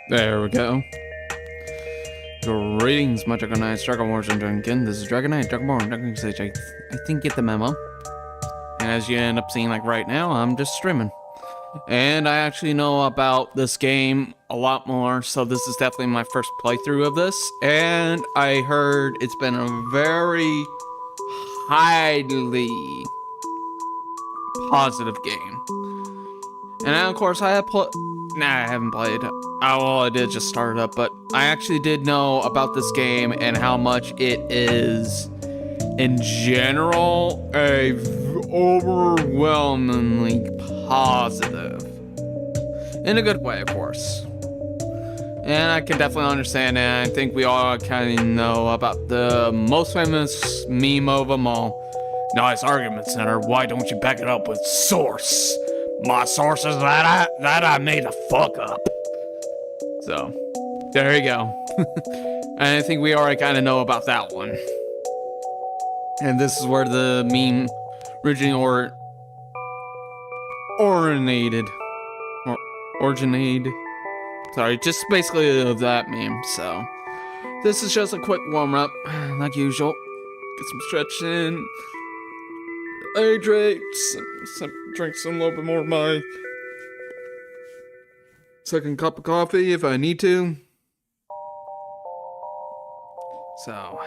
There we go. Greetings, my Dragonite, Dragonborn, and Dragon. This is Dragonite, Dragonborn, Dragon. I think get the memo. And as you end up seeing, like right now, I'm just streaming. And I actually know about this game a lot more, so this is definitely my first playthrough of this. And I heard it's been a very highly positive game. And now, of course, I haven't played. Well, I did just start it up, but I actually did know about this game and how much it is, in general, overwhelmingly positive. In a good way, of course. And I can definitely understand it. I think we all kind of know about the most famous meme of them all. Nice argument, Center. Why don't you back it up with source? My source is that I made a fuck up. So, there you go. And I think we already kind of know about that one. And this is where the meme originally originated. Sorry, just basically of that meme. So, this is just a quick warm up, like usual. Get some stretching. Hydrate, drink some little bit more of my second cup of coffee if I need to. So,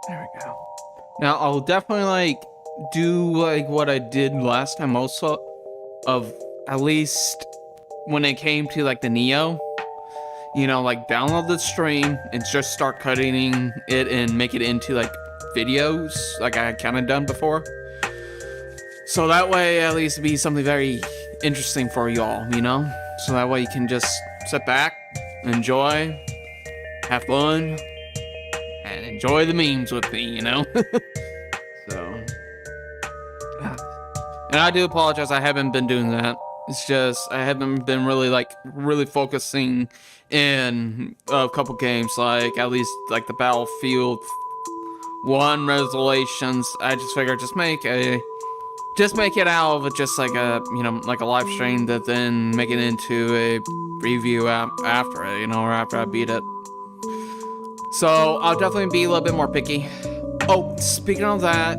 there we go. Now I'll definitely do what I did last time also, of at least when it came to the Neo, download the stream and just start cutting it and make it into videos like I had kind of done before. So that way at least be something very interesting for y'all, So that way you can just sit back, enjoy, have fun, and enjoy the memes with me, So, and I do apologize, I haven't been doing that. It's just, I haven't been really focusing in a couple games, at least, the Battlefield 1 Resolutions. I just figured just make it out of just a live stream that then make it into a review after it, or after I beat it. So, I'll definitely be a little bit more picky. Oh, speaking of that,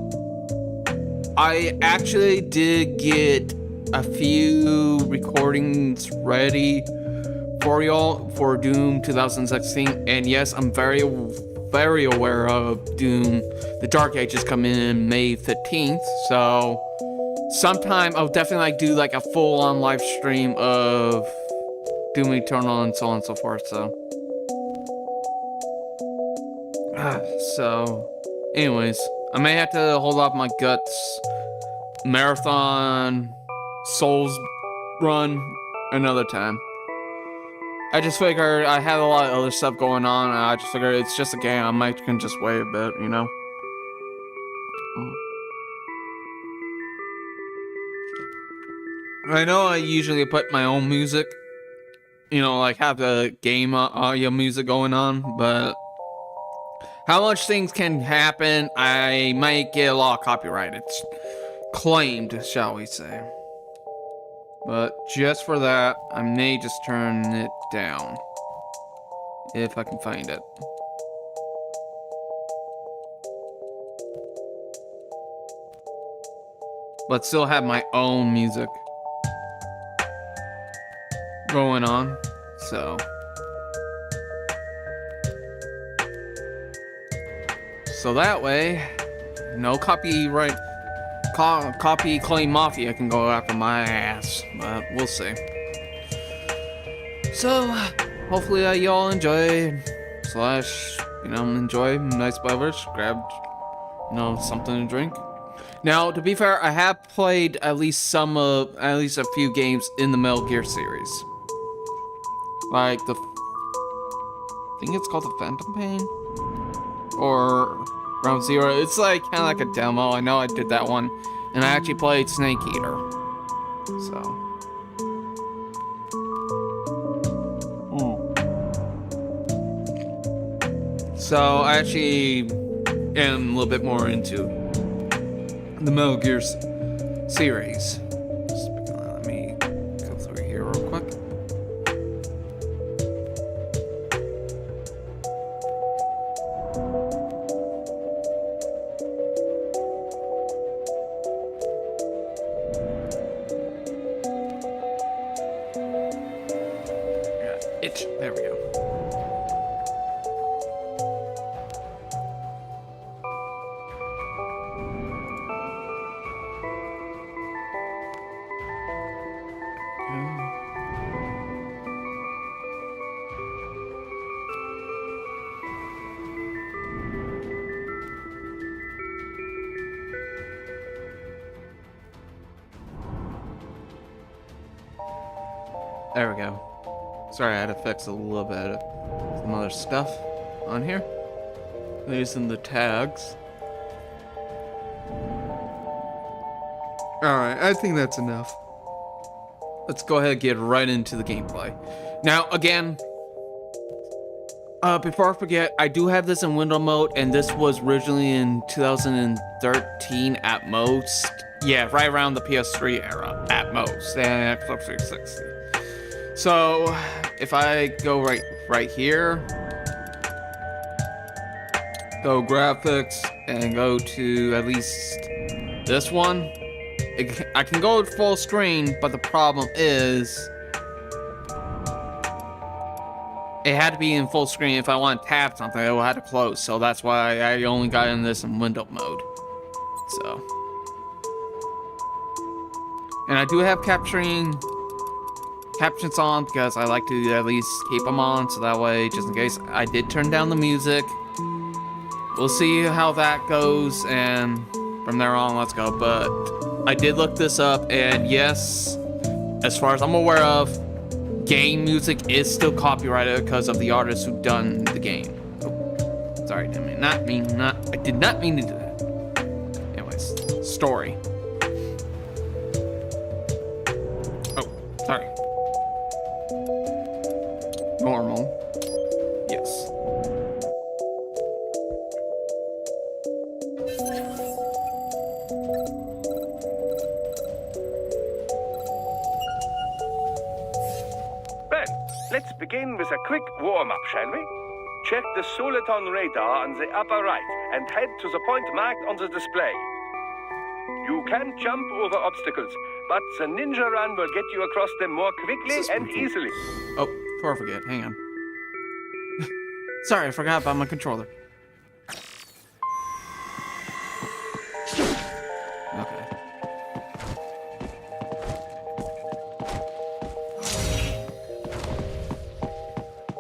I actually did get a few recordings ready for y'all for Doom 2016, and yes, I'm very aware of Doom the Dark Ages coming in May 15th, so sometime I'll definitely do a full-on live stream of Doom Eternal and so on and so forth. So anyways, I may have to hold off my guts marathon Souls run another time. I just figured I had a lot of other stuff going on, and I just figured it's just a game. I might can just wait a bit, I know I usually put my own music, have the game audio music going on, but how much things can happen, I might get a lot of copyrighted claimed, shall we say. But just for that, I may just turn it down. If I can find it. But still have my own music going on. So that way, no copyright. Copy claim mafia can go after my ass, but we'll see. So, hopefully y'all enjoy, enjoy nice beverage, grab, something to drink. Now, to be fair, I have played at least a few games in the Metal Gear series. I think it's called the Phantom Pain? Or Ground Zero. It's kind of like a demo. I know I did that one. And I actually played Snake Eater. So I actually and a little bit more into the Metal Gear series. Let me go through here real quick. There we go. There we go. Sorry, I had to fix a little bit of some other stuff on here. Using the tags. Alright, I think that's enough. Let's go ahead and get right into the gameplay. Now, again, before I forget, I do have this in window mode, and this was originally in 2013 at most. Yeah, right around the PS3 era, at most, and Xbox 360. So, if I go right here, go graphics, and go to at least this one, I can go full screen, but the problem is, it had to be in full screen. If I want to tap something, I would have to close, so that's why I only got in this in window mode. So, and I do have captions on because I like to at least keep them on, so that way, just in case I did turn down the music. We'll see how that goes, and from there on, let's go. But I did look this up, and yes, as far as I'm aware of, game music is still copyrighted because of the artists who done the game. Oh, sorry, I did not mean to do that. Anyways, story. Oh, sorry. Normal. Yes. Let's begin with a quick warm-up, shall we? Check the Soliton radar on the upper right and head to the point marked on the display. You can jump over obstacles, but the ninja run will get you across them more quickly and easily. Oh, before I forget, hang on. Sorry, I forgot about my controller. Okay.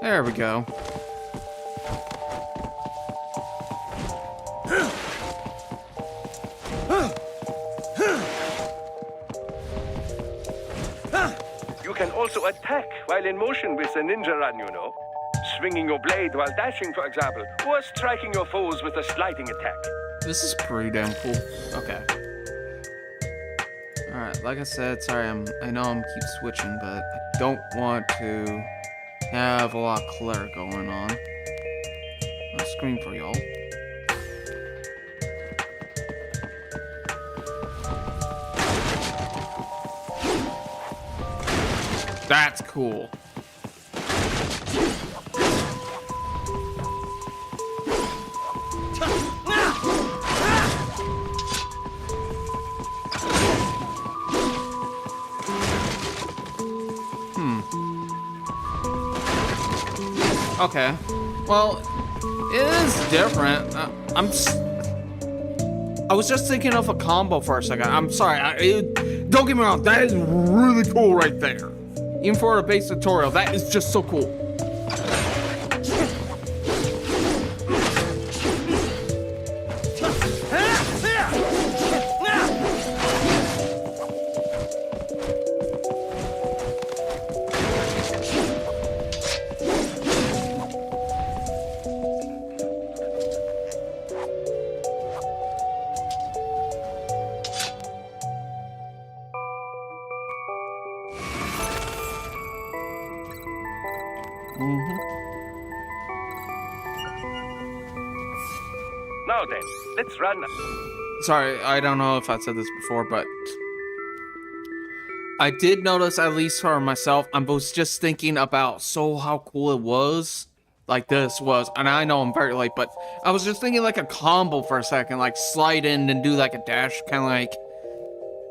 There we go. You can also attack while in motion with the ninja run, you know. Swinging your blade while dashing, for example, or striking your foes with a sliding attack. This is pretty damn cool. Okay. Alright, like I said, sorry, I know I'm keep switching, but I don't want to have a lot of clutter going on. I'll scream for y'all. That's cool. Okay. Well, it is different. I was just thinking of a combo for a second. I'm sorry. Don't get me wrong. That is really cool right there. Even for a base tutorial, that is just so cool. Now then, let's run. Sorry, I don't know if I said this before, but I did notice, at least for myself, I was just thinking about how cool it was. Like this was, and I know I'm very late, but I was just thinking like a combo for a second, like slide in and do like a dash, kind of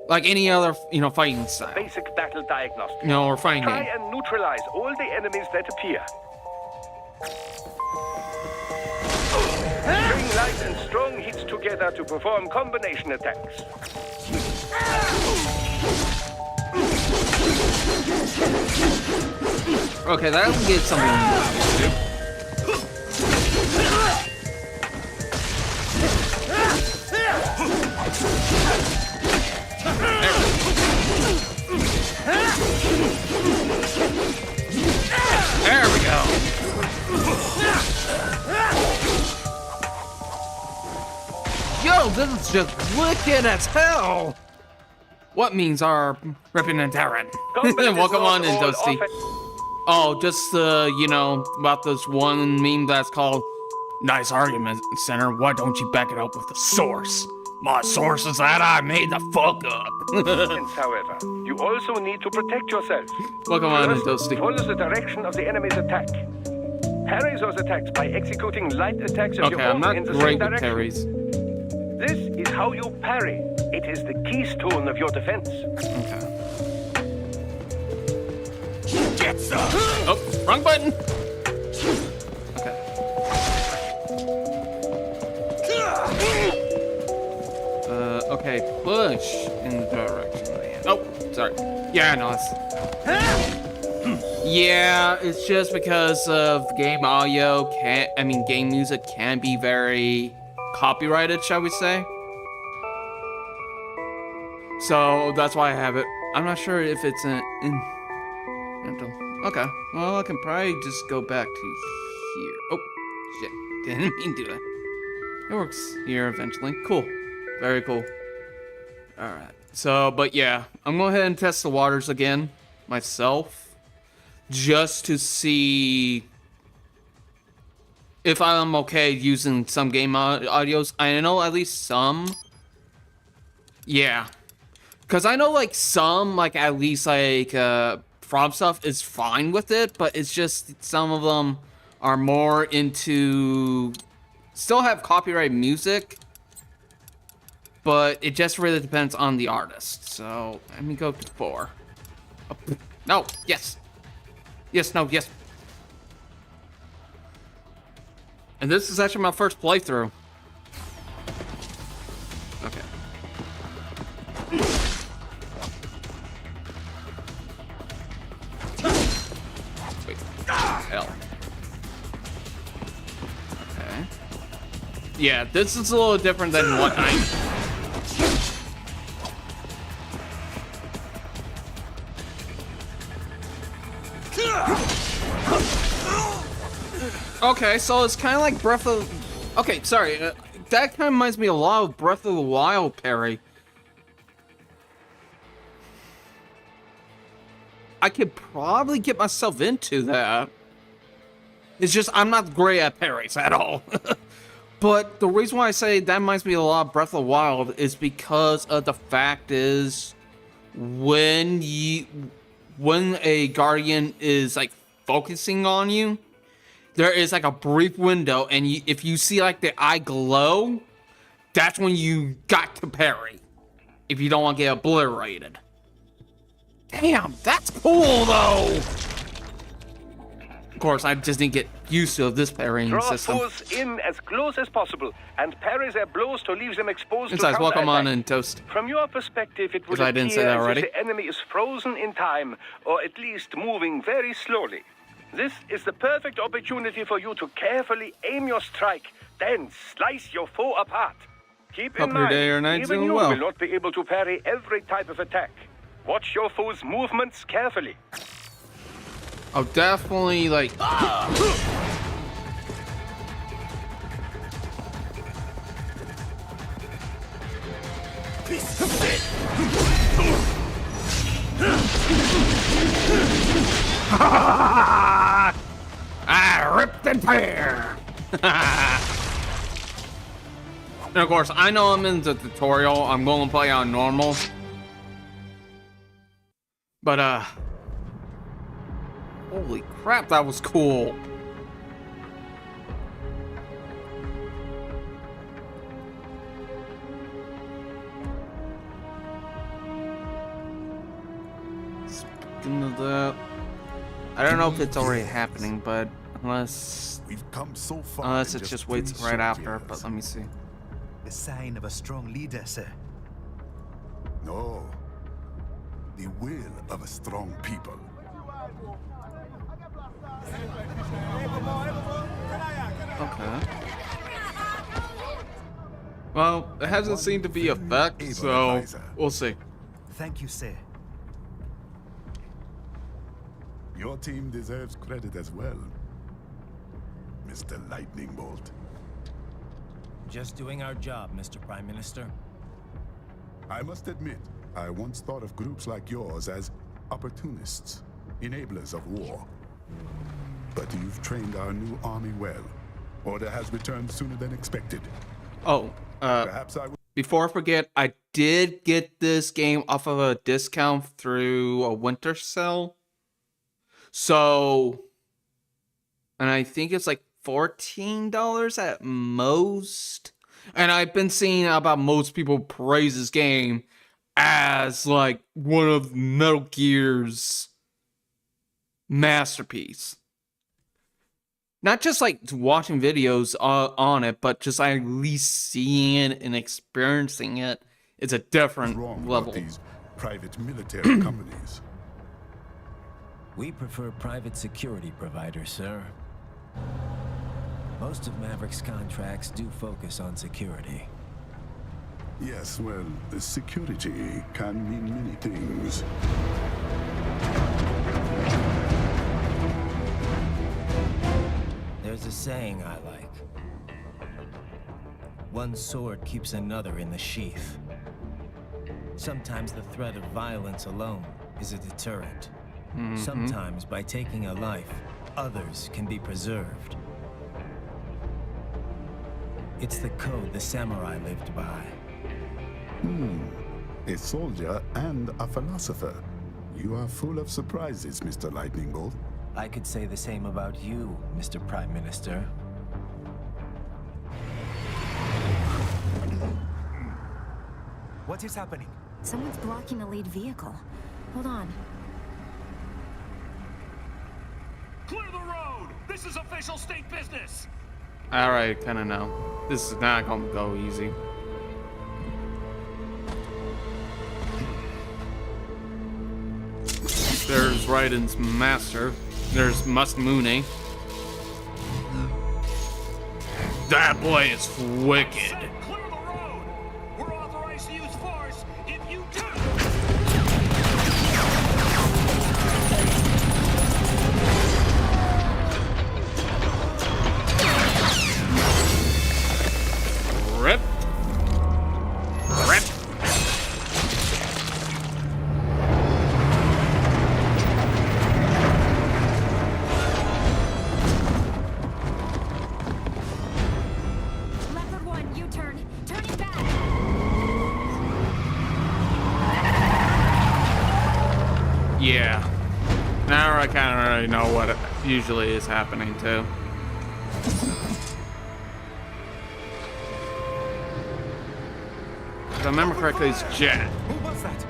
like any other, fighting style. Basic battle diagnostic. Or fighting Try game. and neutralize all the enemies that appear. String light and strong hits together to perform combination attacks. Okay, that'll get something new. There we go. Yo, this is just wicked as hell. What means our ripping and tearing? Welcome on in, Dusty. Oh, just about this one meme that's called "Nice Argument Center." Why don't you back it up with the source? My source is that I made the fuck up. However, you also need to protect yourself. Welcome on in, First, Dusty. follow the direction of the enemy's attack. Parry those attacks by executing light attacks of Okay, your I'm own not in the great same with direction. parries. This is how you parry. It is the keystone of your defense. Okay. Get some. Oh, wrong button. Okay. Okay, push in the direction. Oh, sorry. Yeah, no, it's... Yeah, it's just because of game audio game music can be very copyrighted, shall we say. So that's why I have it. I'm not sure if it's in okay, well, I can probably just go back to here. Oh, shit, didn't mean to do that. It works here eventually. Cool, very cool. All right, so, but yeah, I'm going to go ahead and test the waters again myself, just to see if I'm okay using some game audios. I know at least some. Yeah. Because I know, some, at least, From stuff is fine with it, but it's just some of them are more into... Still have copyright music, but it just really depends on the artist. So, let me go to 4. Oh, no, yes. Yes, no, yes. And this is actually my first playthrough. Okay. Wait. Hell. Okay. Yeah, this is a little different than what I... Okay, so it's kind of like Breath of... Okay, sorry. That kind of reminds me a lot of Breath of the Wild parry. I could probably get myself into that. It's just I'm not great at parries at all. But the reason why I say that reminds me a lot of Breath of the Wild is because of the fact is when a guardian is focusing on you, there is a brief window, and if you see the eye glow, that's when you got to parry. If you don't want to get obliterated. Damn, that's cool though. Of course, I just didn't get used to this parrying Draw system. foes in as close as possible and parry their blows to leave them exposed to Besides, welcome on counterattack. in, Toast. From your perspective, it would I didn't say appear that as already. if the enemy is frozen in time, or at least moving very slowly. This is the perfect opportunity for you to carefully aim your strike, then slice your foe apart. Keep Hope in your mind, day or night's even going you well. will not be able to parry every type of attack. Watch your foe's movements carefully. Oh, definitely I ripped and tear. And of course, I know I'm in the tutorial. I'm going to play on normal. But, holy crap, that was cool. Speaking of that, I don't know if it's already happening, but unless it just waits right after, but let me see. The sign of a strong leader, sir. No. The will of a strong people. Okay. Well, it hasn't seemed to be effect, so we'll see. Thank you, sir. Your team deserves credit as well, Mr. Lightning Bolt. Just doing our job, Mr. Prime Minister. I must admit, I once thought of groups like yours as opportunists, enablers of war. But you've trained our new army well. Order has returned sooner than expected. Oh, Perhaps I will. before I forget, I did get this game off of a discount through a winter sale. So, and I think it's like $14 at most. And I've been seeing about most people praise this game as like one of Metal Gear's masterpiece. Not just like watching videos on it, but just at least seeing it and experiencing it. It's a different Wrong level. about these private military companies. We prefer private security providers, sir. Most of Maverick's contracts do focus on security. Yes, well, security can mean many things. There's a saying I like. One sword keeps another in the sheath. Sometimes the threat of violence alone is a deterrent. Sometimes by taking a life, others can be preserved. It's the code the samurai lived by. A soldier and a philosopher. You are full of surprises, Mr. Lightning Bolt. I could say the same about you, Mr. Prime Minister. What is happening? Someone's blocking the lead vehicle. Hold on. Clear the road! This is official state business! Alright, kind of know. This is not gonna go easy. There's Raiden's master. There's Masamune. That boy is wicked. Clear the road! We're authorized to use force if you do! Rip. Rip. Leopard 1, U-turn. Turning back. Yeah. Now I kind of already know what usually is happening too. If I remember correctly, it's Jet. Who was that?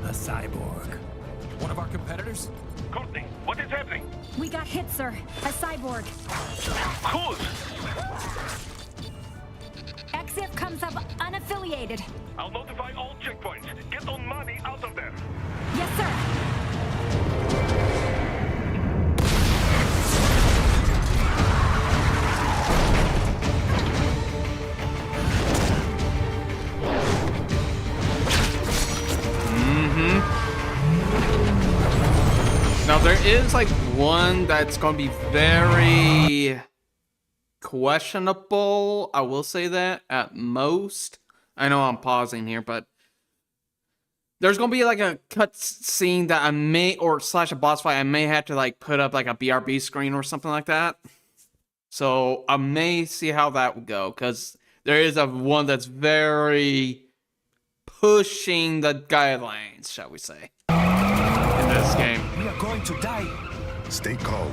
A cyborg. One of our competitors? Courtney, what is happening? We got hit, sir. A cyborg. Whose? XF comes up unaffiliated. I'll notify all checkpoints. Get on money out of there. Yes, sir. Now there is like one that's gonna be very questionable. I will say that at most. I know I'm pausing here, but there's gonna be like a cut scene that I may, or slash a boss fight, I may have to like put up like a BRB screen or something like that. So I may see how that would go, because there is a one that's very pushing the guidelines, shall we say, in this game. We are going to die. Stay calm.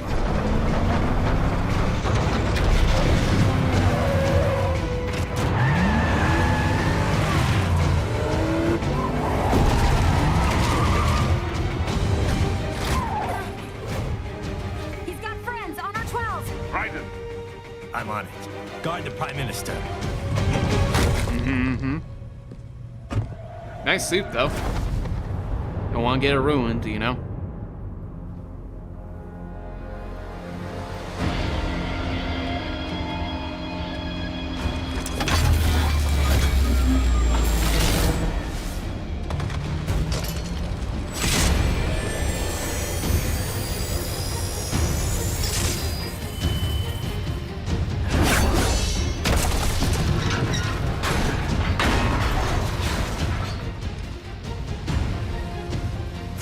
He's got friends on our 12. Raiden, I'm on it. Guard the Prime Minister. Nice suit, though. Don't want to get it ruined, you know?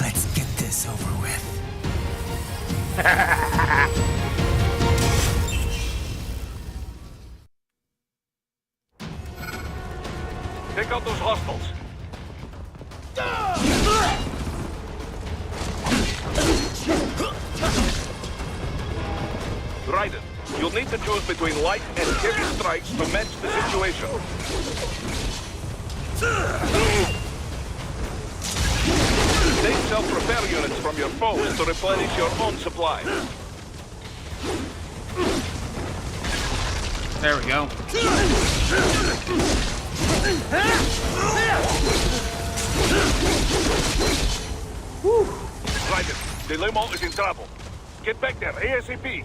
Let's get this over with. take out those hostiles. Raiden, you'll need to choose between light and heavy strikes to match the situation. Take self-repair units from your foes to replenish your own supply. There we go. Raiden, the limo is in trouble. Get back there, ASAP.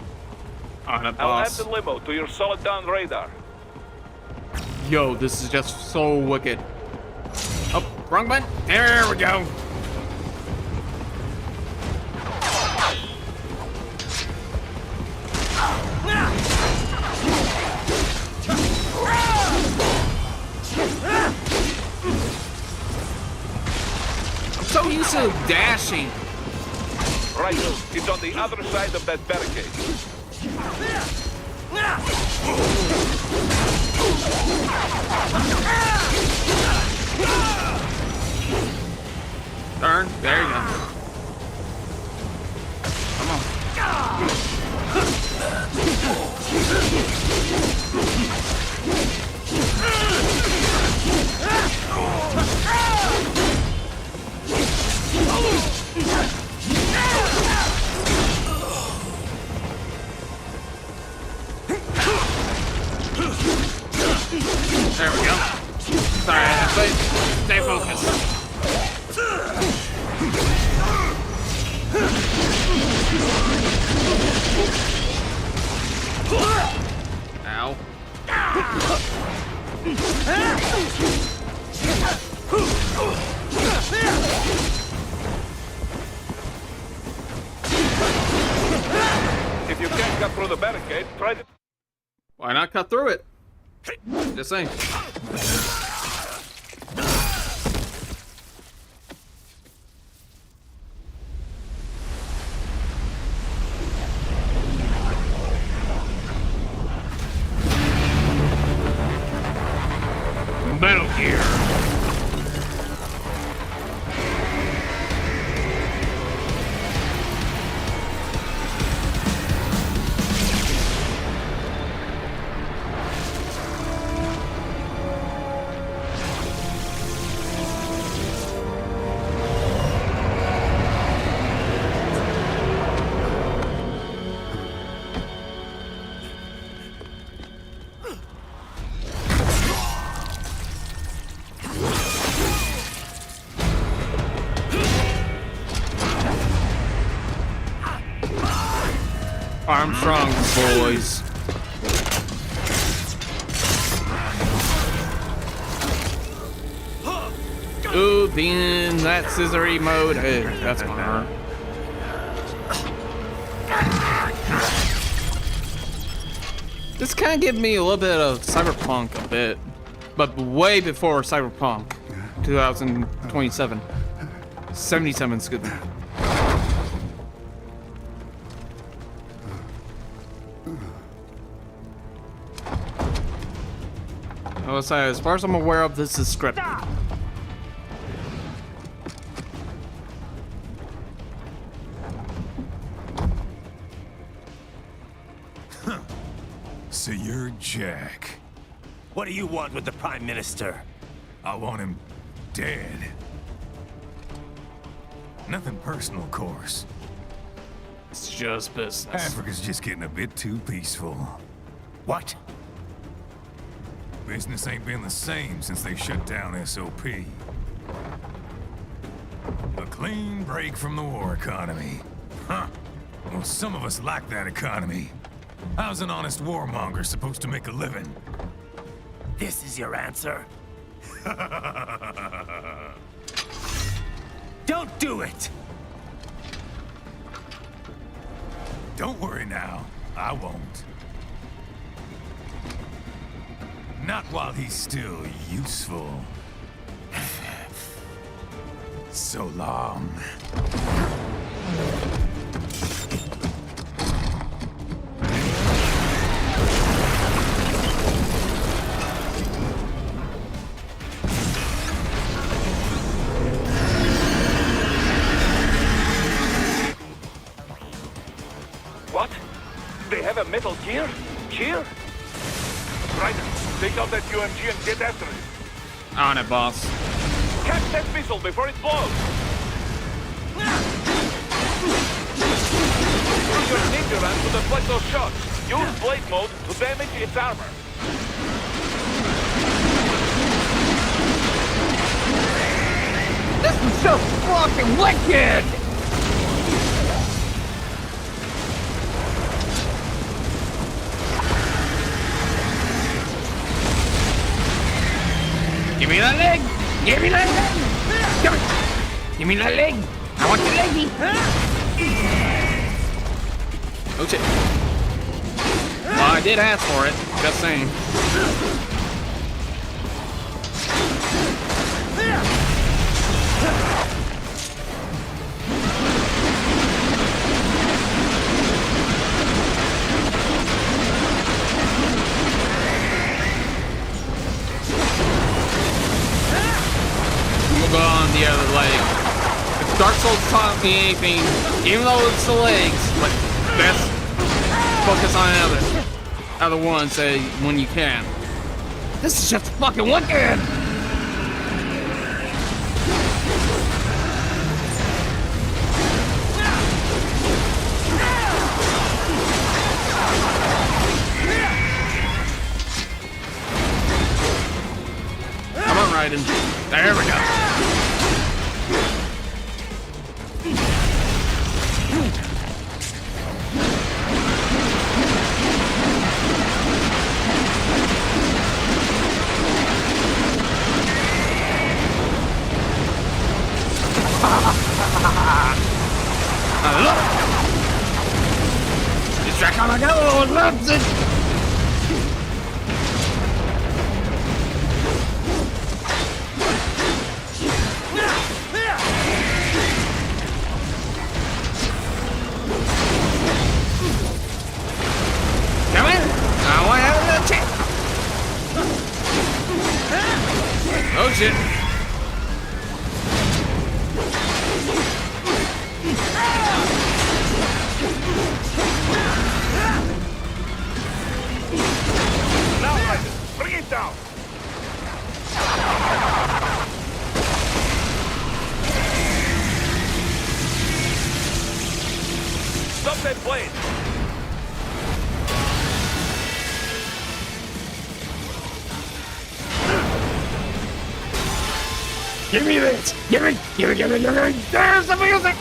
On a I'll add boss. the limo to your solid down radar. Yo, this is just so wicked. Oh, wrong button. There we go. I'm so used to dashing. Right, it's on the other side of that barricade. Turn. There you go. Come on. There we go. Sorry, stay focused. Ow. If you can't cut through the barricade, try to... Why not cut through it? Just saying. Metal Gear. Armstrong, boys. Ooh, being in that scissory mode, hey, that's gonna hurt. This kind of gives me a little bit of Cyberpunk, a bit, but way before Cyberpunk, 2027, 77, excuse me. I would say, as far as I'm aware of, this is scripted. So you're Jack. What do you want with the Prime Minister? I want him dead. Nothing personal, of course. It's just business. Africa's just getting a bit too peaceful. What? Business ain't been the same since they shut down SOP. A clean break from the war economy. Huh. Well, some of us like that economy. How's an honest warmonger supposed to make a living? This is your answer? Don't do it! Don't worry now. I won't. Not while he's still useful. So long. What? They have a metal gear? Gear? Right. Take out that UMG and get after it. On it, boss. Catch that missile before it blows. Use your ninja ram to deflect those shots. Use blade mode to damage its armor. This is so fucking wicked! Give me that leg! Give me that leg! Give me, give me that leg! I want the leggy! Oh shit. Well, I did ask for it, just saying. Go on the other leg. If Dark Souls taught me anything, even though it's the legs, but best focus on other ones when you can. This is just fucking wicked! Come on, Raiden. There we go. Dragonborn loves it! Come in! I want to have a little chat! Oh shit! Now, Raiden, bring it down. Stop that blade. Give me this! Give me! There's the music!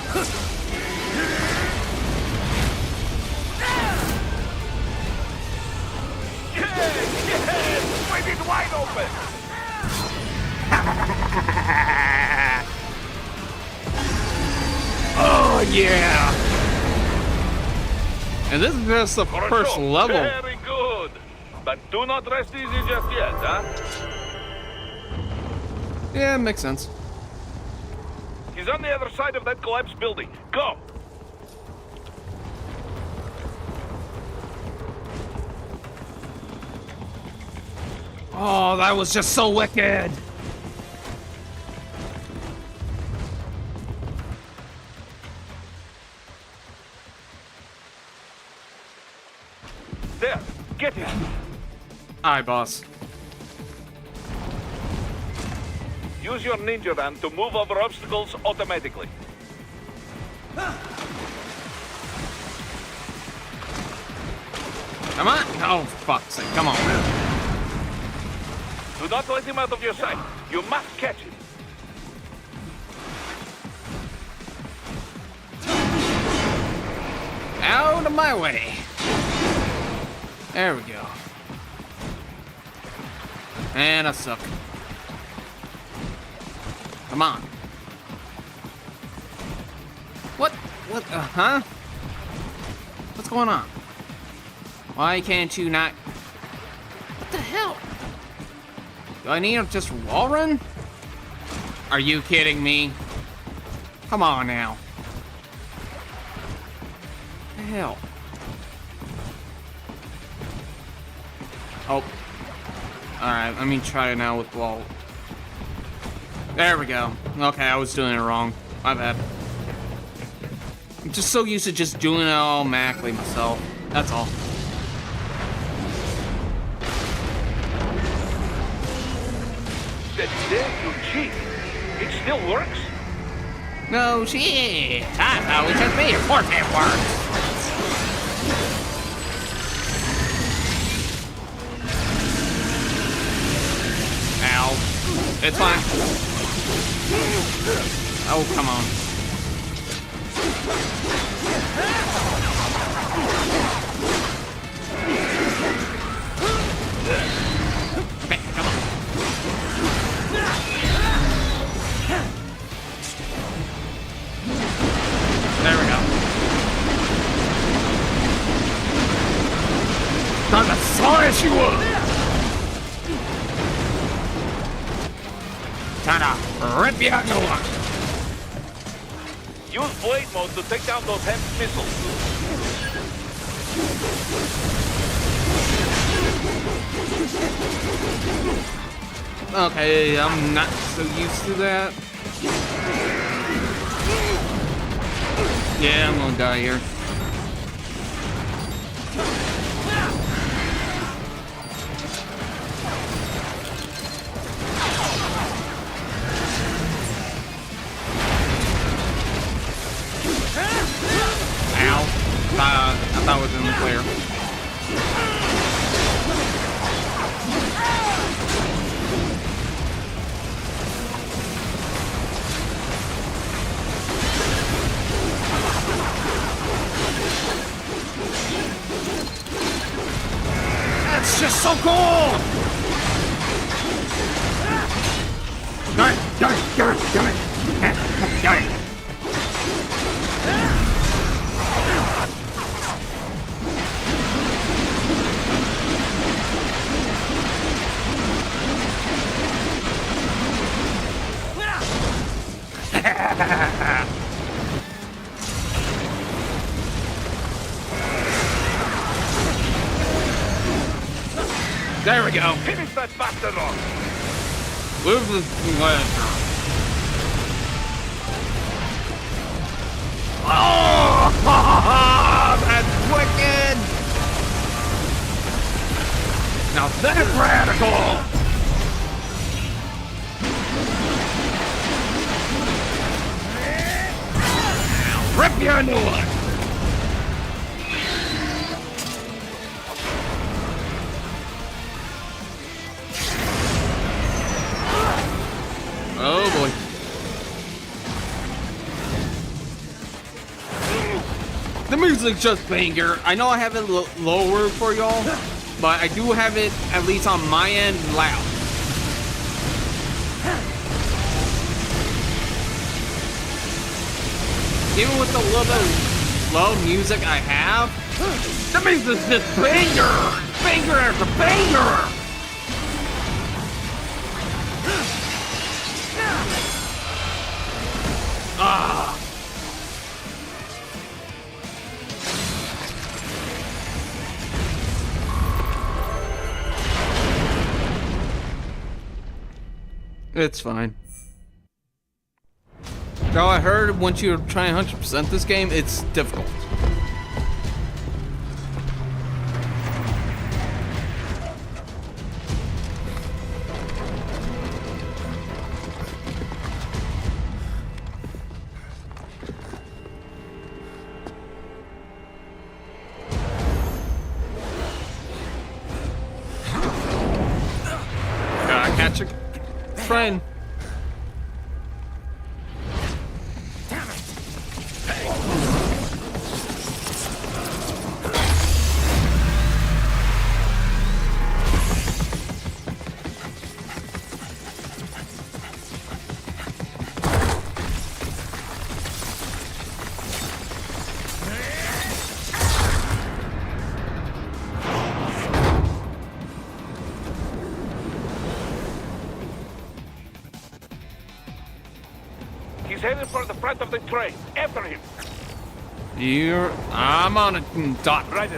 Yes! Wait it wide open! Oh yeah! And this is just the first Хорошо, level. Very good. But do not rest easy just yet, huh? Yeah, makes sense. He's on the other side of that collapsed building. Go! Oh, that was just so wicked. There, get it. Aye, boss. Use your ninja van to move over obstacles automatically. Come on. Oh, fuck's sake. Come on. Do not let him out of your sight. You must catch him. Out of my way. There we go. And I suck. Come on. What? What? Huh? What's going on? Why can't you not? What the hell? Do I need to just wall run? Are you kidding me? Come on now. What the hell? Oh. Alright, let me try it now with wall. There we go. Okay, I was doing it wrong. My bad. I'm just so used to just doing it all automatically myself. That's all. Dare you cheat? It still works? No shit. I thought we should be. Of course it works. Ow. It's fine. Oh, come on. Okay, come on. There we go. Time to slice you up! Time to rip you out your one. Use blade mode to take down those HEMS missiles. Okay, I'm not so used to that. Yeah, I'm gonna die here. Ow. I thought it was in the clear. That's just so cool! Darn it! There we go. Finish that bastard off. Move the Oh, that's wicked! Now that's radical! Rip you a new one! Oh boy. The music's just banger. I know I have it lower for y'all, but I do have it, at least on my end, loud. Even with the little bit of low music I have, the music's just banger! Banger after banger! Ah! It's fine. Now I heard once you try and 100% this game, it's difficult. Gotta catch a friend. He's headed for the front of the train. After him. I'm on a dot. Right.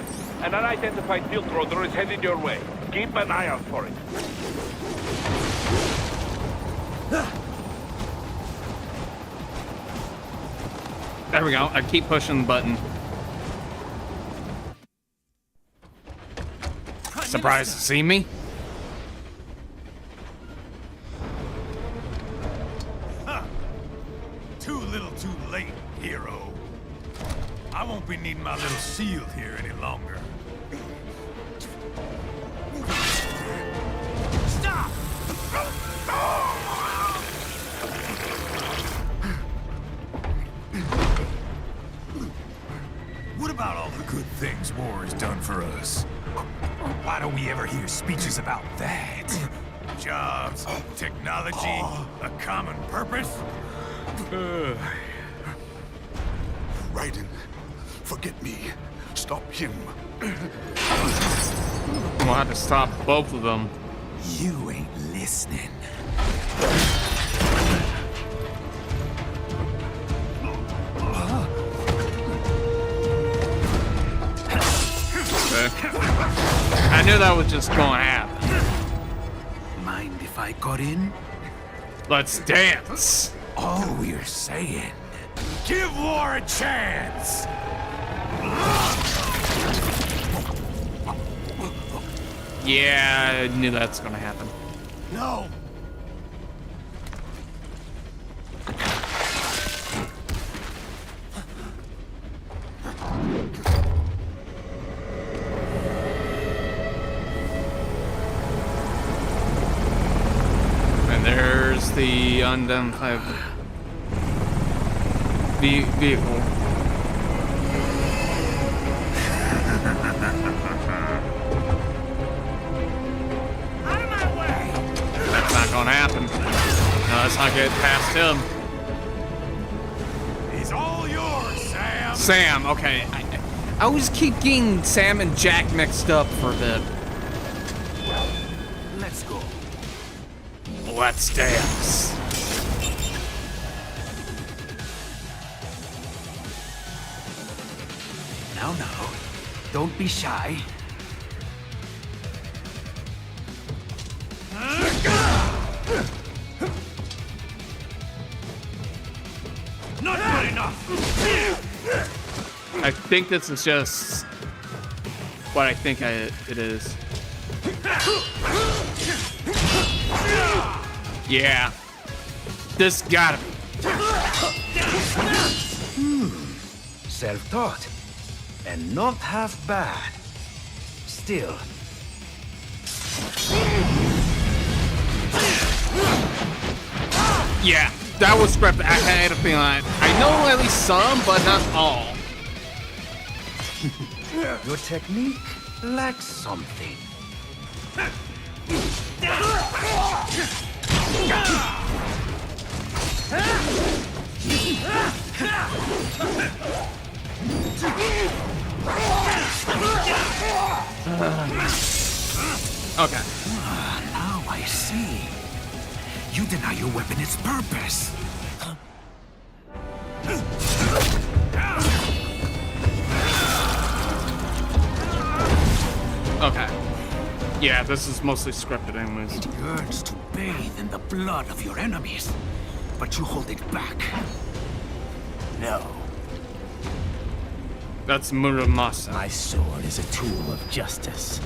An unidentified field roader is headed your way. Keep an eye out for it. There we go. I keep pushing the button. Surprised to see me? Too little too late, hero. I won't be needing my little shield here any longer. Stop! What about all the good things war has done for us? Why don't we ever hear speeches about that? Jobs, technology, a common purpose? Raiden, forget me. Stop him. We'll have to stop both of them. You ain't listening. Okay. I knew that was just going to happen. Mind if I got in? Let's dance. Oh, you're saying. Give war a chance! Yeah, I knew that's going to happen. No! And there's the unidentified vehicle. Out of my way! That's not gonna happen. No, let's not get past him. He's all yours, Sam! Sam, okay. I always keep getting Sam and Jack mixed up for a bit. Let's go. Let's dance. Now, don't be shy. Not good enough! I think this is just what I think it is. Yeah. This gotta be. Self-taught. And not half bad. Still. Yeah, that was scripted. I had a feeling. I know at least some, but not all. Your technique lacks something. Okay. Now I see. You deny your weapon its purpose. Okay. Yeah, this is mostly scripted anyways. It yearns to bathe in the blood of your enemies, but you hold it back. No. That's Muramasa. My sword is a tool of justice.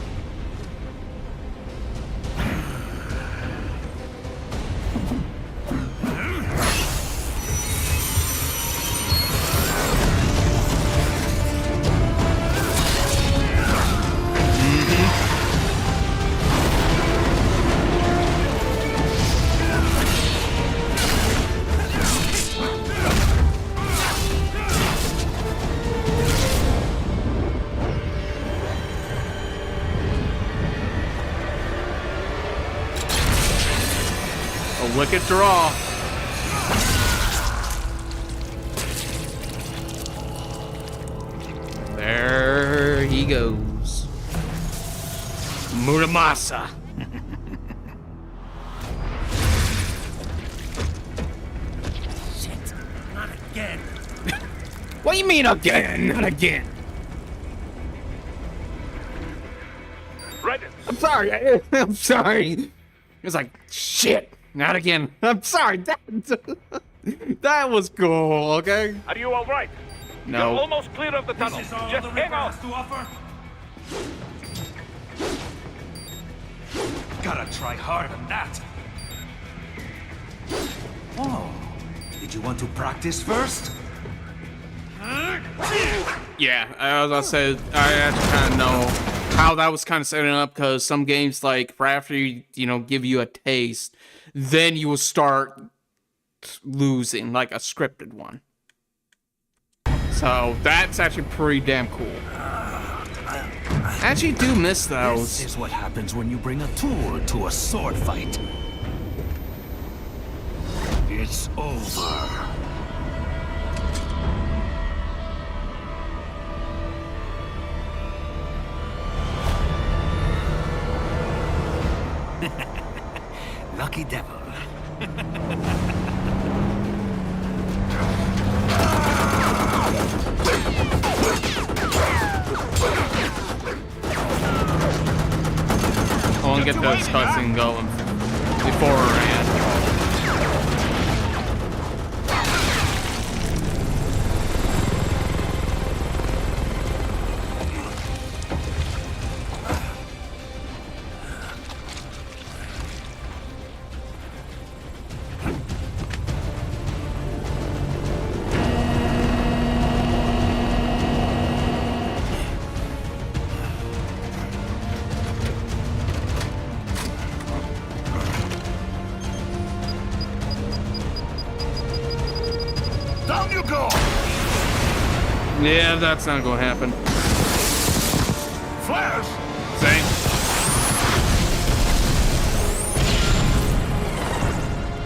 A wicked draw. There he goes. Muramasa. Shit, not again. What do you mean again? Not again. Ready. I'm sorry. I'm sorry. It's like, shit. Not again. I'm sorry. That was cool, okay? Are you all right? No. You're almost clear of the tunnel. This is all Just the hang river on. has to offer. Gotta try harder than that. Oh, did you want to practice first? Yeah, as I said, I actually kind of know how that was kind of setting up, because some games, like, right after you give you a taste, then you will start losing, like a scripted one. So that's actually pretty damn cool. I actually do miss those. This is what happens when you bring a tool to a sword fight. It's over. Lucky devil. I want to get this cutscene going beforehand. Down you go! Yeah, that's not gonna happen. Flash! See?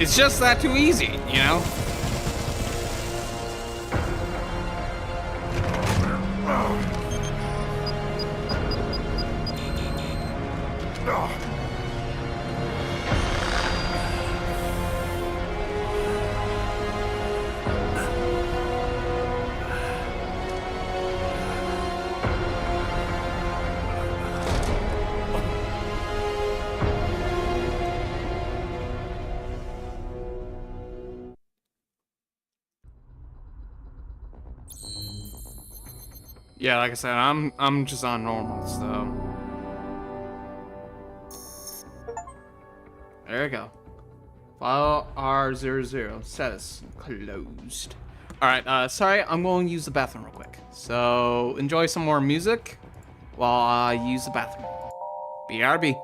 It's just that too easy, you know? Yeah, like I said, I'm just on normal, so there you go. File R00 status closed. All right, sorry, I'm going to use the bathroom real quick. So enjoy some more music while I use the bathroom. BRB.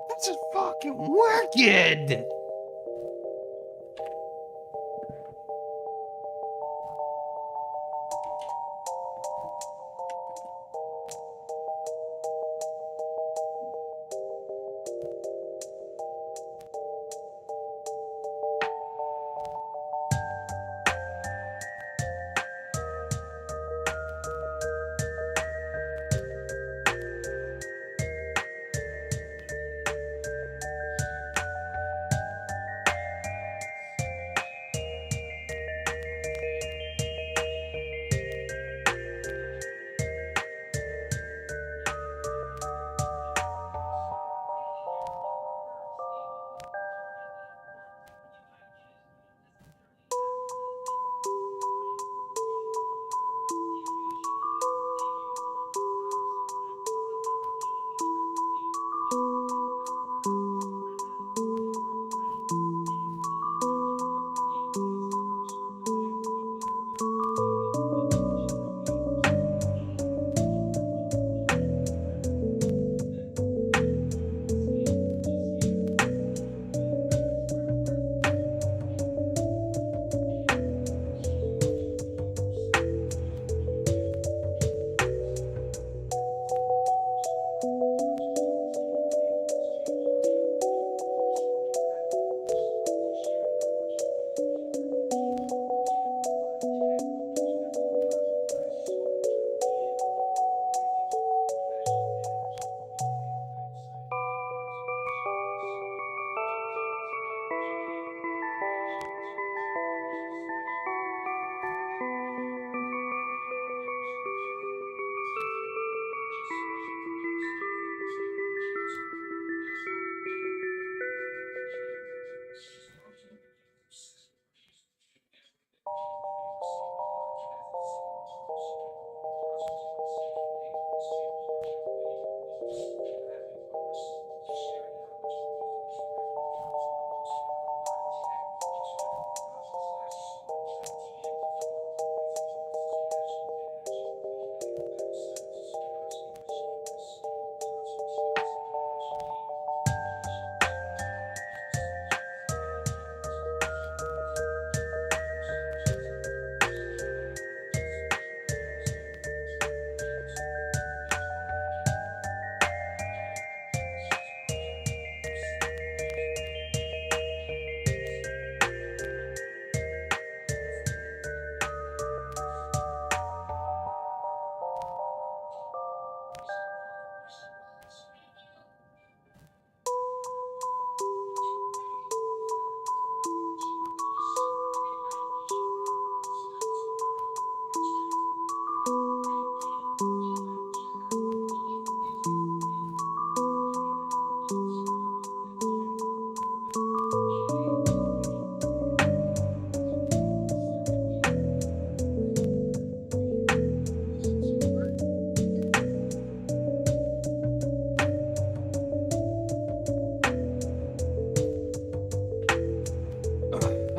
That's just fucking wicked.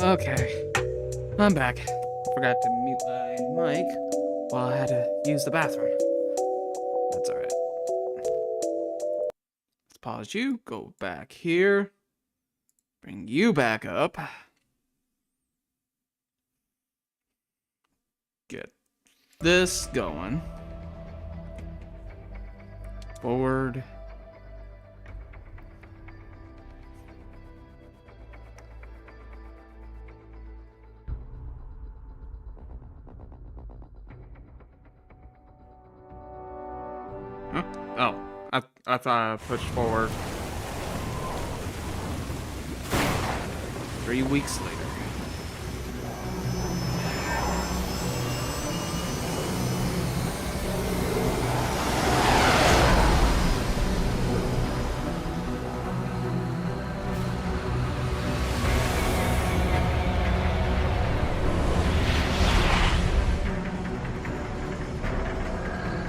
Okay, I'm back. Forgot to mute my mic while I had to use the bathroom. That's alright. Let's pause you, go back here, bring you back up. Get this going. Forward. Huh? Oh, I thought I pushed forward. 3 weeks later.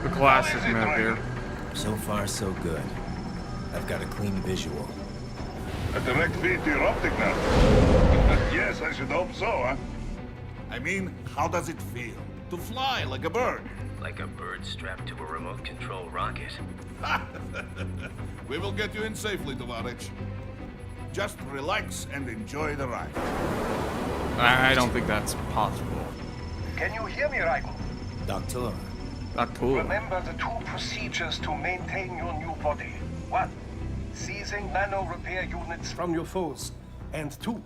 The glasses move here. So far, so good. I've got a clean visual. A direct feed to your optic nerve. Yes, I should hope so, huh? I mean, how does it feel? To fly like a bird? Like a bird strapped to a remote control rocket. We will get you in safely, Tovarich. Just relax and enjoy the ride. I don't think that's possible. Can you hear me, Raiden? Doctor, Not cool. Remember the 2 procedures to maintain your new body. 1. Seizing nano repair units from your foes. And 2.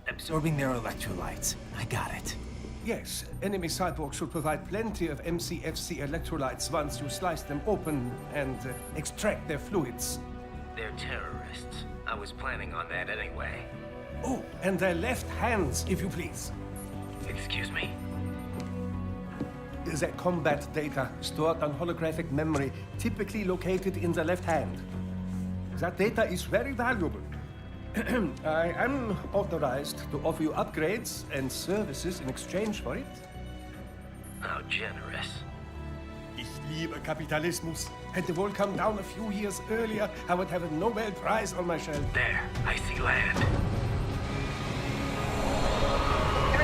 absorbing their electrolytes. I got it. Yes, enemy cyborgs should provide plenty of MCFC electrolytes once you slice them open and extract their fluids. They're terrorists. I was planning on that anyway. Oh, and their left hands, if you please. Excuse me? Their combat data stored on holographic memory, typically located in the left hand. That data is very valuable. I am authorized to offer you upgrades and services in exchange for it. How generous. Ich liebe Kapitalismus. Had the world come down a few years earlier, I would have a Nobel Prize on my shelf. There, I see land. 3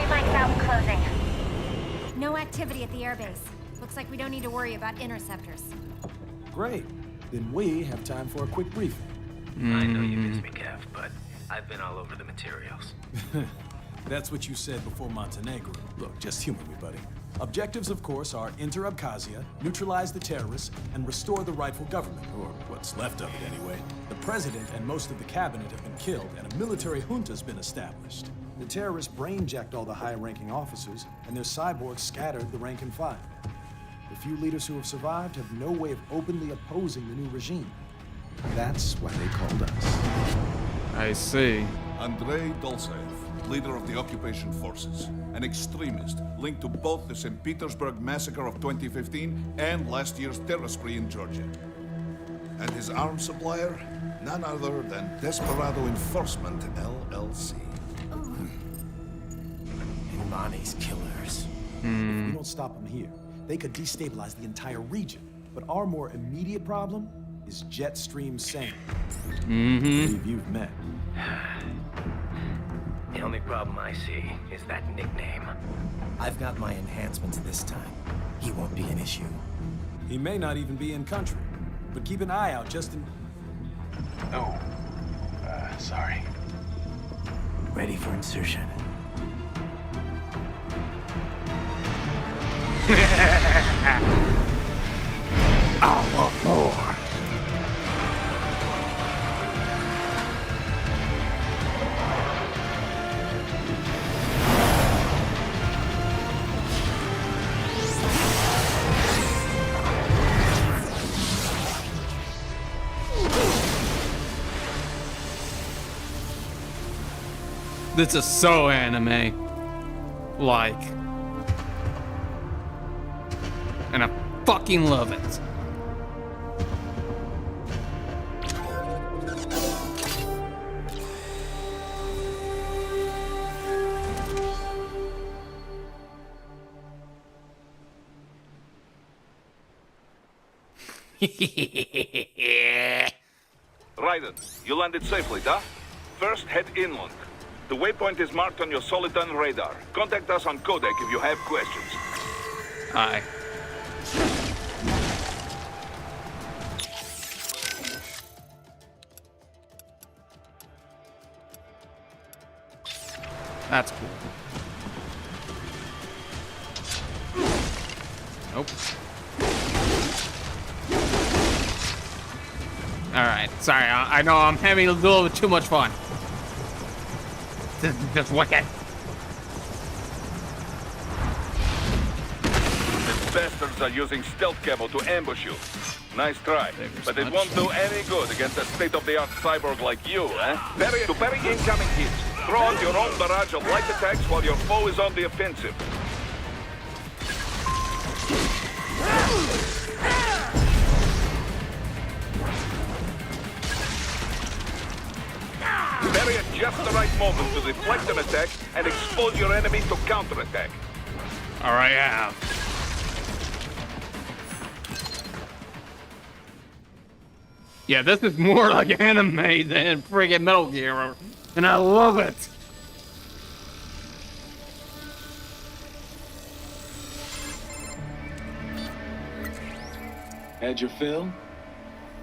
mics out and closing. No activity at the airbase. Looks like we don't need to worry about interceptors. Great. Then we have time for a quick briefing. I know you miss me, Kev, but I've been all over the materials. That's what you said before Montenegro. Look, just humor me, buddy. Objectives, of course, are enter Abkhazia, neutralize the terrorists, and restore the rightful government, or what's left of it anyway. The president and most of the cabinet have been killed, and a military junta's been established. The terrorists brain-jacked all the high-ranking officers, and their cyborgs scattered the rank and file. The few leaders who have survived have no way of openly opposing the new regime. That's why they called us. I see. Andrei Dolzaev, leader of the occupation forces, an extremist linked to both the St. Petersburg massacre of 2015 and last year's terror spree in Georgia. And his arms supplier, none other than Desperado Enforcement, LLC. Imani's killers. If we don't stop them here, they could destabilize the entire region. But our more immediate problem is Jetstream Sane. Believe you've met. The only problem I see is that nickname. I've got my enhancements this time. He won't be an issue. He may not even be in country, but keep an eye out just in... Oh, sorry. Ready for insertion. I want more. This is so anime. Like. And I fucking love it. Raiden, you landed safely, da? First, head inland. The waypoint is marked on your Soliton radar. Contact us on Codec if you have questions. Aye. That's cool. Nope. Alright, sorry, I know I'm having a little bit too much fun. This is just wicked. These bastards are using stealth camo to ambush you. Nice try, but it won't do any good against a state-of-the-art cyborg like you, eh? To parry incoming hits, throw out your own barrage of light attacks while your foe is on the offensive. Parry at just the right moment to deflect an attack and expose your enemy to counterattack. Alright, yeah. Yeah, this is more like anime than friggin' Metal Gear, and I love it. Had your fill?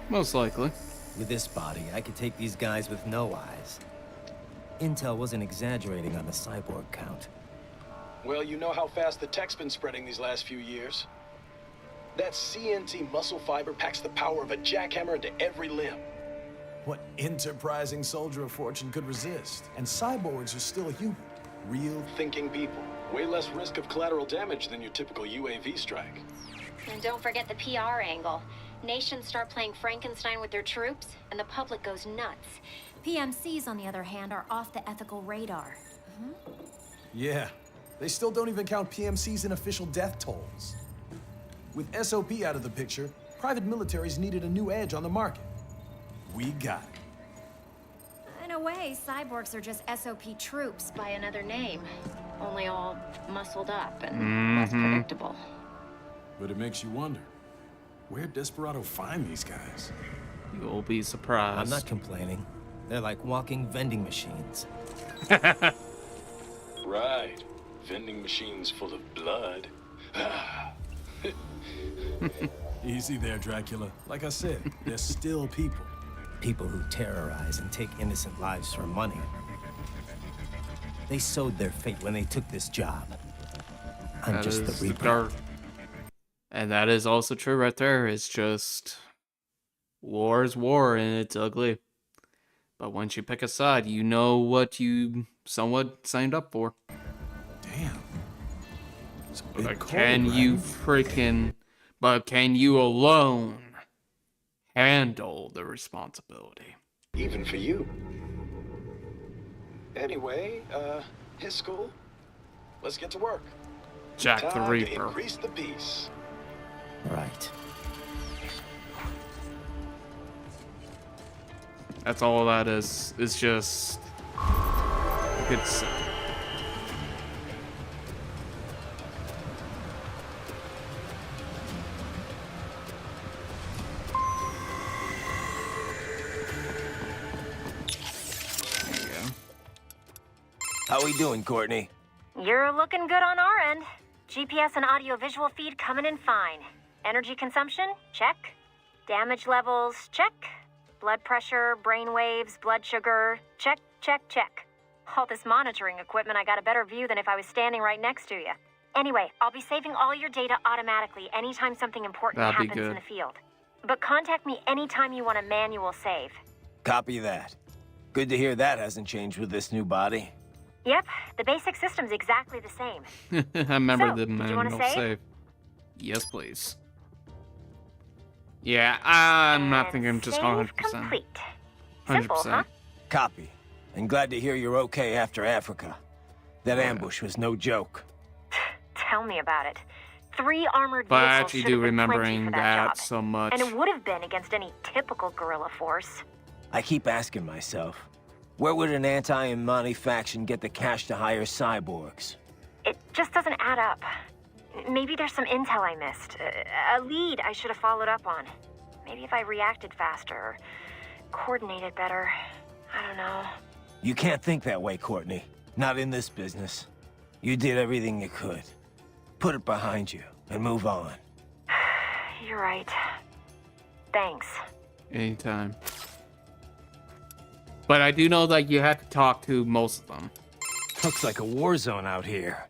Most likely. With this body, I could take these guys with no eyes. Intel wasn't exaggerating on the cyborg count. Well, you know how fast the tech's been spreading these last few years. That CNT muscle fiber packs the power of a jackhammer into every limb. What enterprising soldier of fortune could resist? And cyborgs are still human. Real Thinking people. Way less risk of collateral damage than your typical UAV strike. And don't forget the PR angle. Nations start playing Frankenstein with their troops, and the public goes nuts. PMCs, on the other hand, are off the ethical radar. Yeah. They still don't even count PMCs in official death tolls. With SOP out of the picture, private militaries needed a new edge on the market. We got it. In a way, cyborgs are just SOP troops by another name. Only all muscled up and less predictable. But it makes you wonder, where'd Desperado find these guys? You'll be surprised. I'm not complaining. They're like walking vending machines. Right. Vending machines full of blood. Easy there, Dracula. Like I said, they're still people. People who terrorize and take innocent lives for money. They sowed their fate when they took this job. I'm That just the is Reaper. dark. And that is also true right there. It's just war is war and it's ugly. But once you pick a side, you know what you somewhat signed up for. Damn. It's a bit But cold, can you right? freaking... But can you alone handle the responsibility? Even for you. Anyway, his school. Let's get to work. Jack the Time to Reaper. increase the peace. Right. That's all that is. It's just a good set. There you go. How we doing, Courtney? You're looking good on our end. GPS and audio-visual feed coming in fine. Energy consumption? Check. Damage levels? Check. Blood pressure, brain waves, blood sugar? Check, check, check. All this monitoring equipment, I got a better view than if I was standing right next to you. Anyway, I'll be saving all your data automatically anytime something important That'd be happens in good. the field. But contact me anytime you want a manual save. Copy that. Good to hear that hasn't changed with this new body. Yep, the basic system's exactly the same. I remember So, the did you wanna manual save? save. Yes, please. Yeah, I'm not And thinking I'm just going save 100%. complete. Simple, 100%. huh? Copy. And glad to hear you're okay after Africa. That ambush was no joke. Tell me about it. 3 armored But I vehicles actually should do have been plenty remembering for that job. so much. And it would have been against any typical guerrilla force. I keep asking myself, where would an anti-Imani faction get the cash to hire cyborgs? It just doesn't add up. Maybe there's some intel I missed. A lead I should have followed up on. Maybe if I reacted faster or coordinated better. I don't know. You can't think that way, Courtney. Not in this business. You did everything you could. Put it behind you and move on. You're right. Thanks. Anytime. But I do know that you have to talk to most of them. Looks like a war zone out here.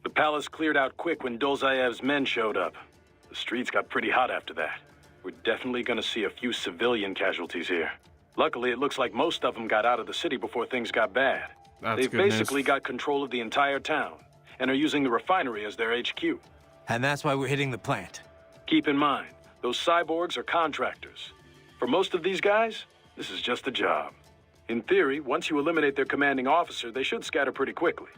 The palace cleared out quick when Dolzayev's men showed up. The streets got pretty hot after that. We're definitely gonna see a few civilian casualties here. Luckily, it looks like most of them got out of the city before things got bad. They've basically got control of the entire town, and are using the refinery as their HQ. And that's why we're hitting the plant. Keep in mind, those cyborgs are contractors. For most of these guys, this is just a job. In theory, once you eliminate their commanding officer, they should scatter pretty quickly.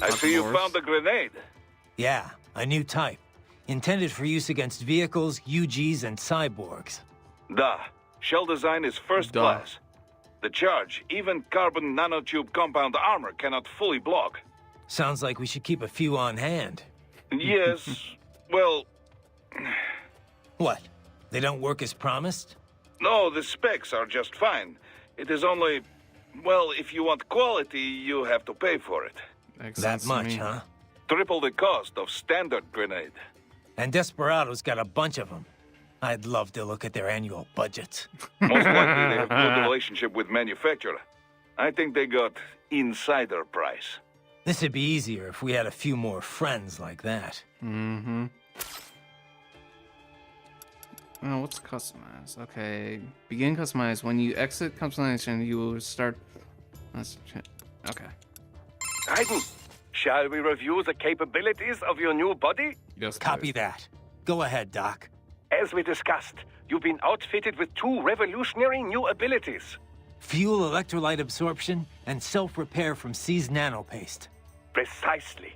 I see you found a grenade. Yeah, a new type. Intended for use against vehicles, UGs, and cyborgs. Duh. Shell design is first class. The charge, even carbon nanotube compound armor cannot fully block. Sounds like we should keep a few on hand. Yes, well... What? They don't work as promised? No, the specs are just fine. It is only... Well, if you want quality, you have to pay for it. That much, huh? Triple the cost of standard grenade. And Desperado's got a bunch of them. I'd love to look at their annual budgets. Most likely they have good relationship with manufacturer. I think they got insider price. This would be easier if we had a few more friends like that. Oh, what's customize? Okay, begin customize. When you exit customization, you will start. Okay. Raiden, shall we review the capabilities of your new body? Yes. Copy that. Go ahead, Doc. As we discussed, you've been outfitted with 2 revolutionary new abilities. Fuel electrolyte absorption and self-repair from seized nanopaste. Precisely.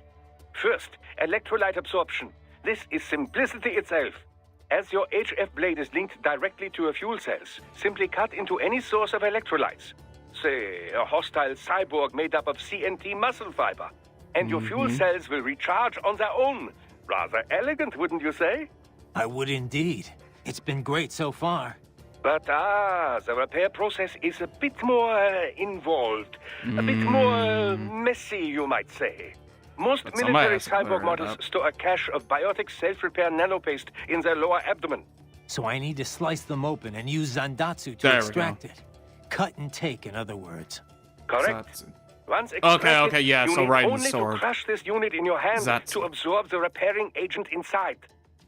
First, electrolyte absorption. This is simplicity itself. As your HF blade is linked directly to your fuel cells, simply cut into any source of electrolytes. Say, a hostile cyborg made up of CNT muscle fiber. And your fuel cells will recharge on their own. Rather elegant, wouldn't you say? I would indeed. It's been great so far. But the repair process is a bit more involved. A bit more messy, you might say. Most military cyborg models store a cache of biotic self-repair nanopaste in their lower abdomen. So I need to slice them open and use Zandatsu to extract it. Cut and take, in other words. Correct. Once extracted, yeah, you so need right only to crush this unit in your hand to absorb the repairing agent inside.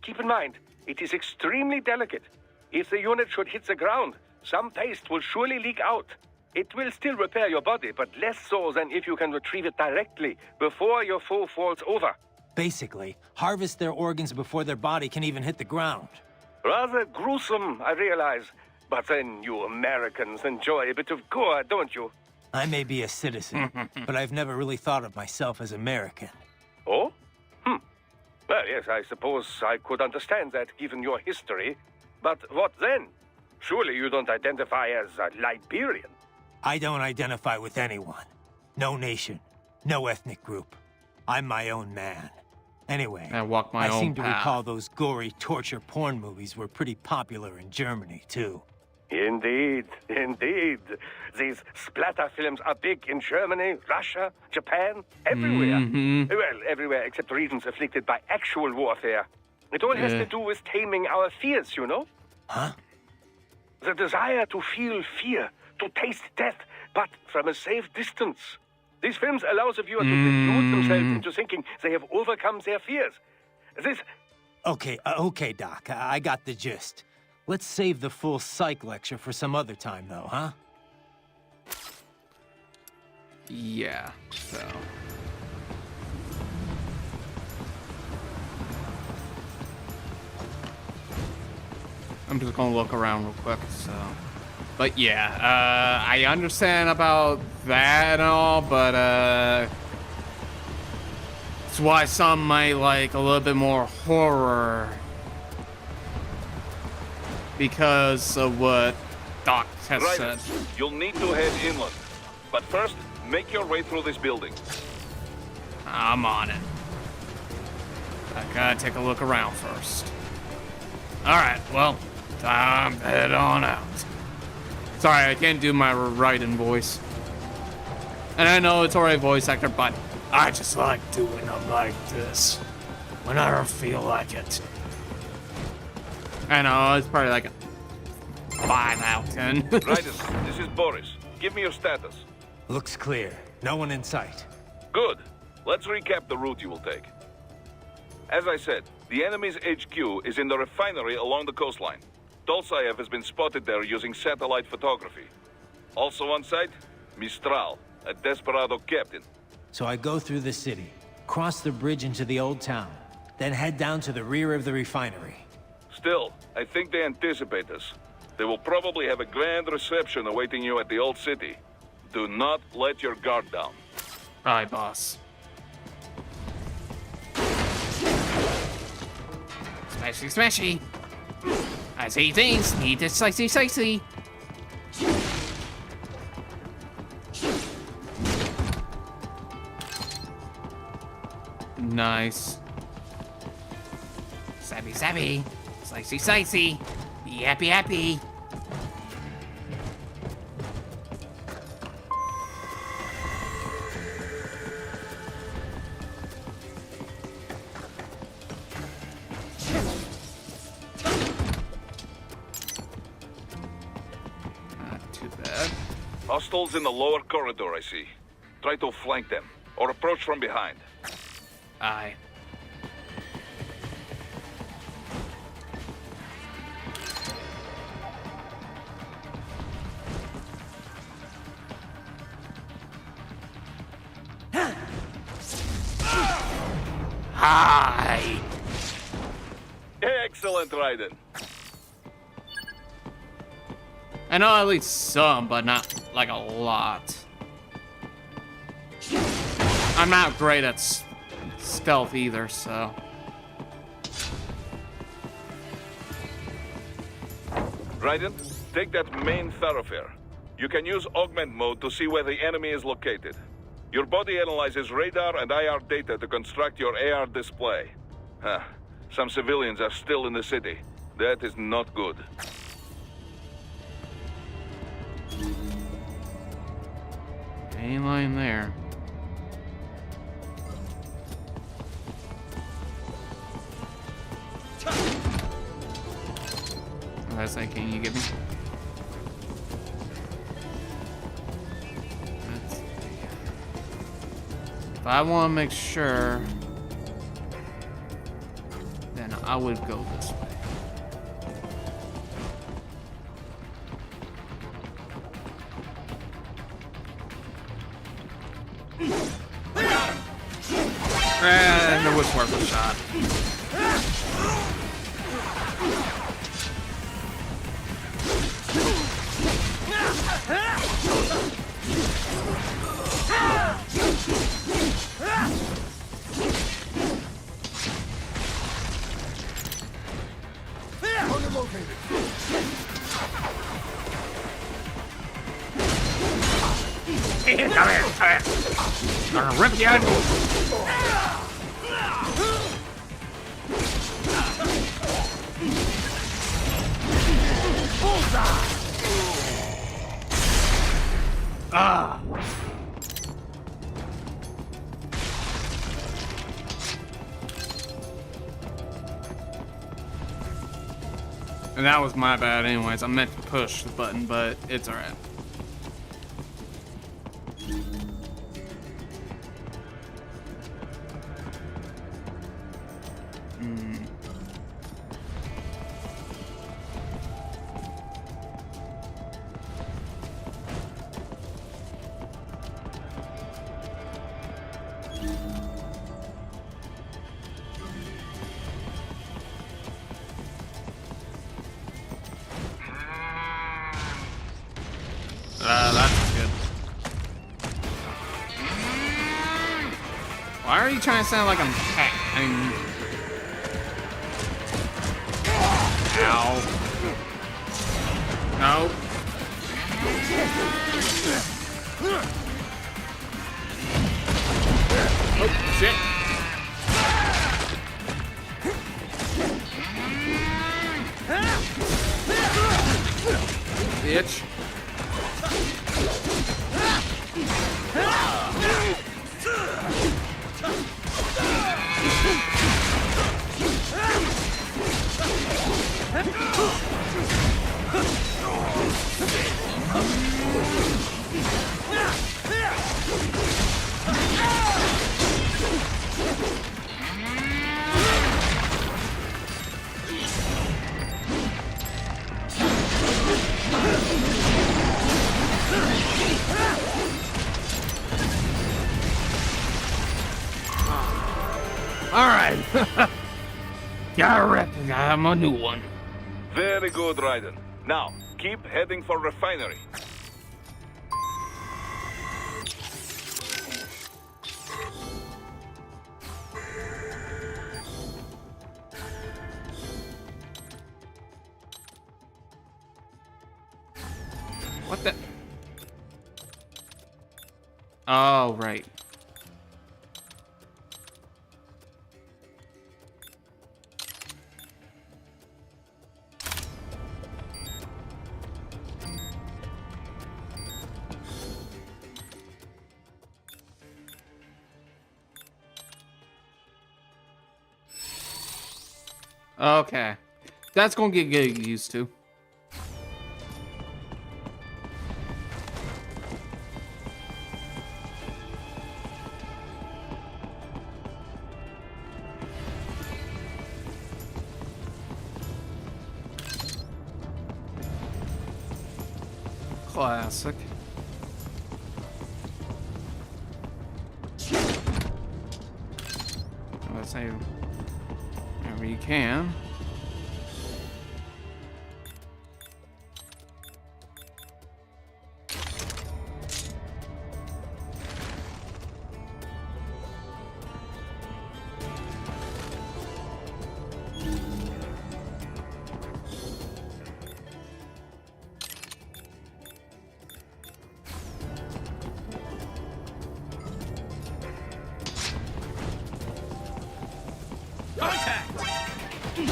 Keep in mind, it is extremely delicate. If the unit should hit the ground, some paste will surely leak out. It will still repair your body, but less so than if you can retrieve it directly before your foe falls over. Basically, harvest their organs before their body can even hit the ground. Rather gruesome, I realize. But then you Americans enjoy a bit of gore, don't you? I may be a citizen, but I've never really thought of myself as American. Oh? Well, yes, I suppose I could understand that given your history. But what then? Surely you don't identify as a Liberian. I don't identify with anyone. No nation. No ethnic group. I'm my own man. Anyway, I seem to recall those gory torture porn movies were pretty popular in Germany, too. Indeed, indeed. These splatter films are big in Germany, Russia, Japan, everywhere. Well, everywhere except regions afflicted by actual warfare. It all has to do with taming our fears, you know? Huh? The desire to feel fear, to taste death, but from a safe distance. These films allow the viewer to delude themselves into thinking they have overcome their fears. This... Okay, Doc, I got the gist. Let's save the full psych lecture for some other time, though, huh? Yeah, so... I'm just gonna look around real quick, so... But yeah, I understand about that and all, but it's why some might like a little bit more horror because of what Doc has said. You'll need to head inland, but first, make your way through this building. I'm on it. I gotta take a look around first. All right, well, time to head on out. Sorry, I can't do my Raiden voice. And I know it's already voice actor, but I just like doing them like this whenever I feel like it. I know, it's probably like a 5 out of 10. Raiden, this is Boris. Give me your status. Looks clear. No one in sight. Good. Let's recap the route you will take. As I said, the enemy's HQ is in the refinery along the coastline. Dolzaev has been spotted there using satellite photography. Also on site, Mistral, a desperado captain. So I go through the city, cross the bridge into the old town, then head down to the rear of the refinery. Still, I think they anticipate us. They will probably have a grand reception awaiting you at the old city. Do not let your guard down. Aye, boss. Smashy, smashy. I see things, need to slicey, slicey. Nice. Sabby, sabby. Slicey, slicey. Be happy, happy. Hostiles in the lower corridor, I see. Try to flank them, or approach from behind. Aye. Hi. Excellent, Raiden. I know at least some, but not like a lot. I'm not great at stealth either, so. Raiden, take that main thoroughfare. You can use augment mode to see where the enemy is located. Your body analyzes radar and IR data to construct your AR display. Huh. Some civilians are still in the city. That is not good. Ain't lying there. I was like, can you get me? Let's see. If I want to make sure, then I would go this way. And it was worth a shot. Come here. I'm gonna rip you. Ah. And that was my bad anyways. I meant to push the button, but it's alright. That's good. Why are you trying to sound like I'm Ow. No. Oh, shit. Bitch. Alright. Gotta rep. I'm a new one. Very good, Raiden. Now, keep heading for refinery. What the? Oh, right. Okay. That's gonna get used to. Classic. Let's say whenever you can.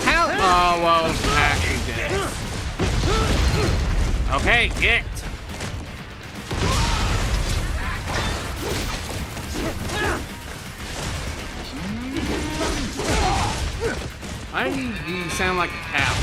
How? Oh, well, actually dead. Okay, get. Why do you sound like a cow?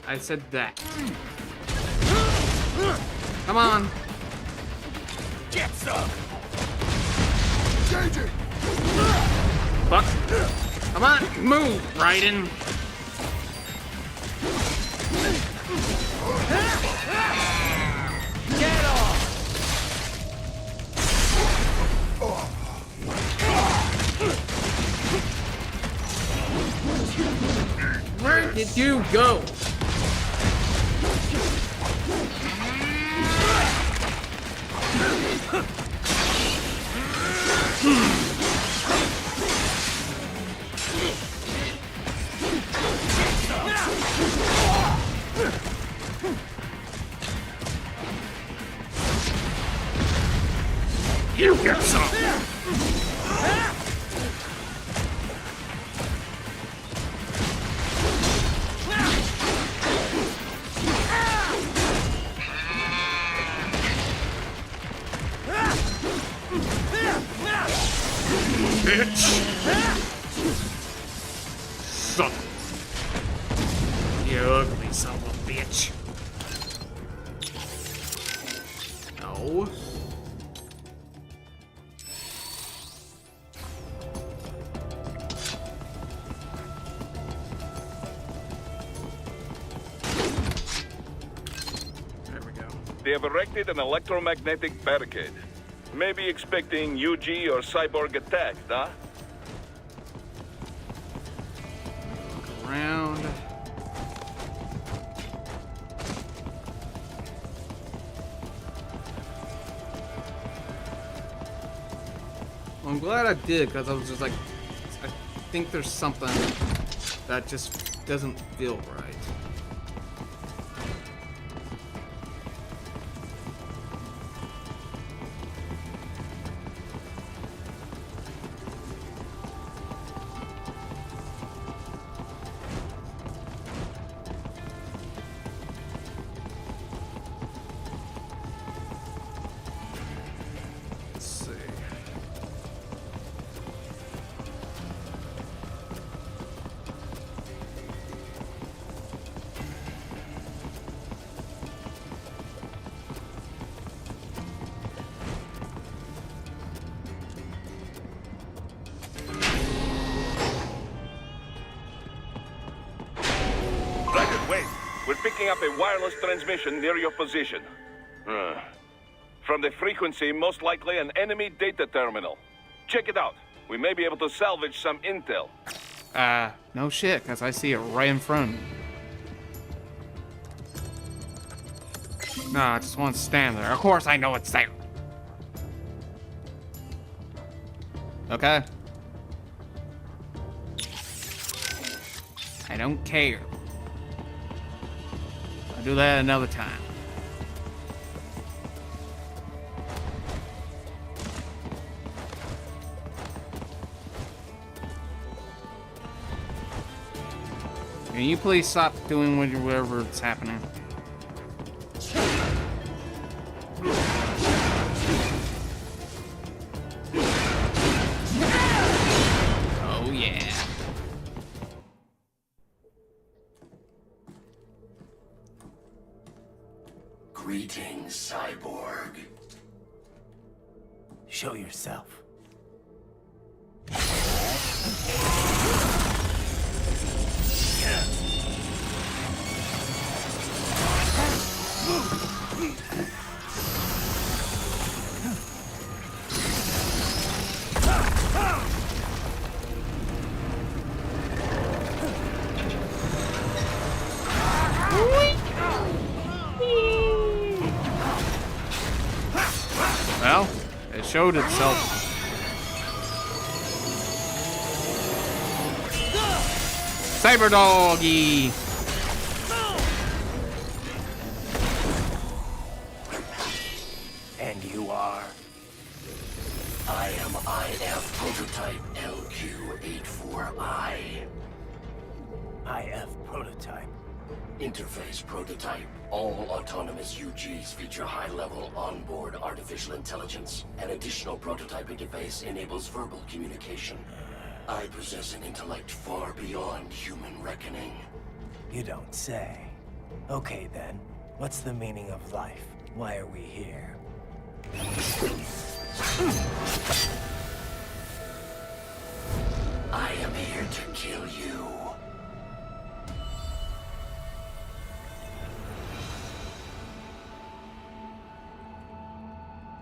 I said that. Come on. Get some. Changing. Fuck. Come on, move, Raiden. Get off. Where did you go? You get some. Bitch. Suck. You ugly son of a bitch. No. There we go. They have erected an electromagnetic barricade. Maybe expecting UG or Cyborg attack, huh? Look around. Well, I'm glad I did, because I was just like, I think there's something that just doesn't feel right. picking up a wireless transmission near your position. From the frequency, most likely an enemy data terminal. Check it out. We may be able to salvage some intel. No shit, because I see it right in front of me. No, I just want to stand there. Of course I know it's there. Okay. I don't care. I'll do that another time. Can you please stop doing whatever is happening? Oh yeah. Greetings, cyborg. Show yourself. Well, it showed itself. Cyber doggy. And you are? I am IF Prototype LQ84I. IF Prototype. Interface Prototype. All autonomous UGs feature high-level onboard artificial intelligence. An additional prototype interface enables verbal communication. I possess an intellect far beyond human reckoning. You don't say. Okay then, what's the meaning of life? Why are we here? I am here to kill you.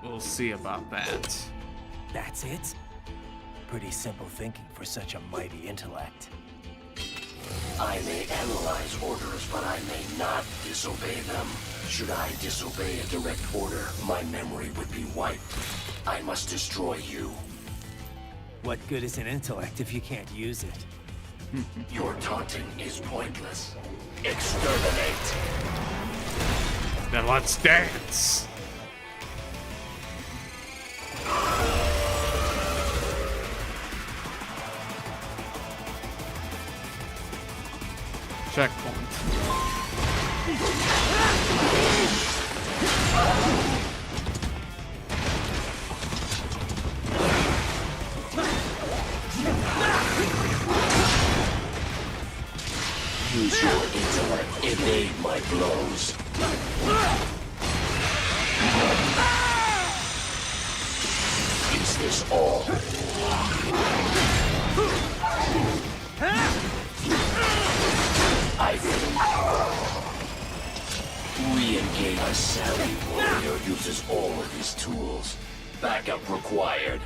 We'll see about that. That's it? Pretty simple thinking for such a mighty intellect. I may analyze orders, but I may not disobey them. Should I disobey a direct order, my memory would be wiped. I must destroy you. What good is an intellect if you can't use it? Your taunting is pointless. Exterminate! Then let's dance! Checkpoint. Use your intellect. Evade my blows. Is this all? I think re-engage. A savvy warrior uses all of his tools. Backup required.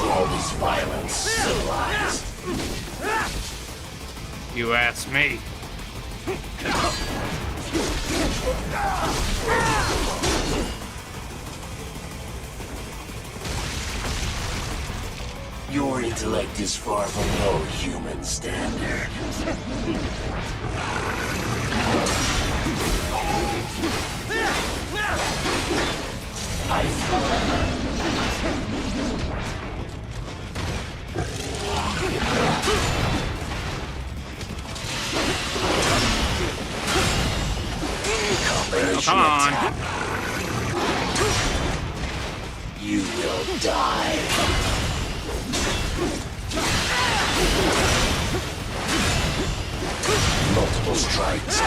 All this violence civilized. You asked me. Your intellect is far below human standard. Oh, come on. You will die. Multiple strikes.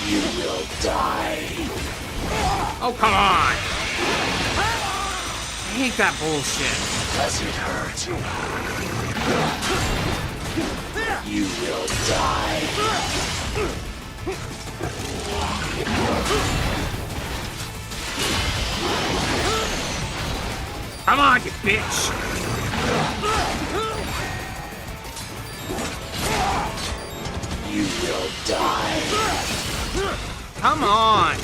You will die. Oh, come on! I hate that bullshit. Does it hurt? You will die. Come on, you bitch! You will die. Come on!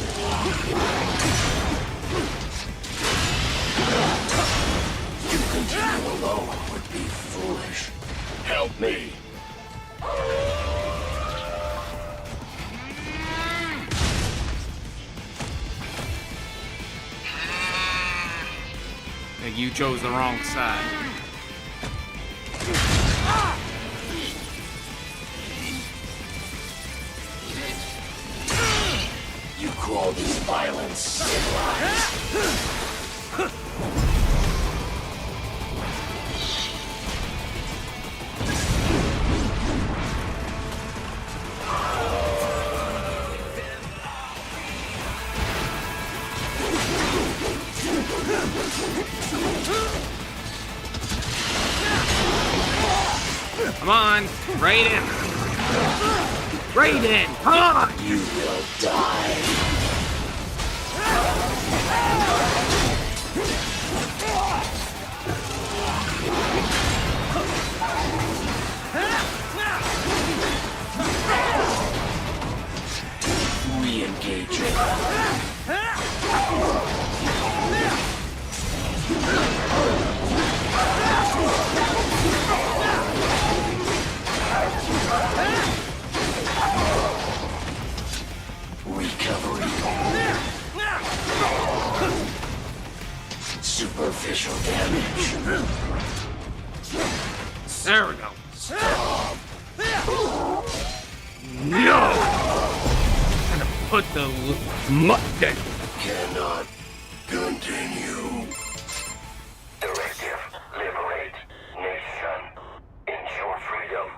To continue alone would be foolish. Help me. Yeah, you chose the wrong side. You call this violence civilized? Come on, Raiden! Raiden, come on! You will die. Re-engaging. Recovery. Superficial damage. There we go. Stop. No! I'm gonna put the mutton. Cannot continue. Directive. Liberate. Nation. Ensure freedom.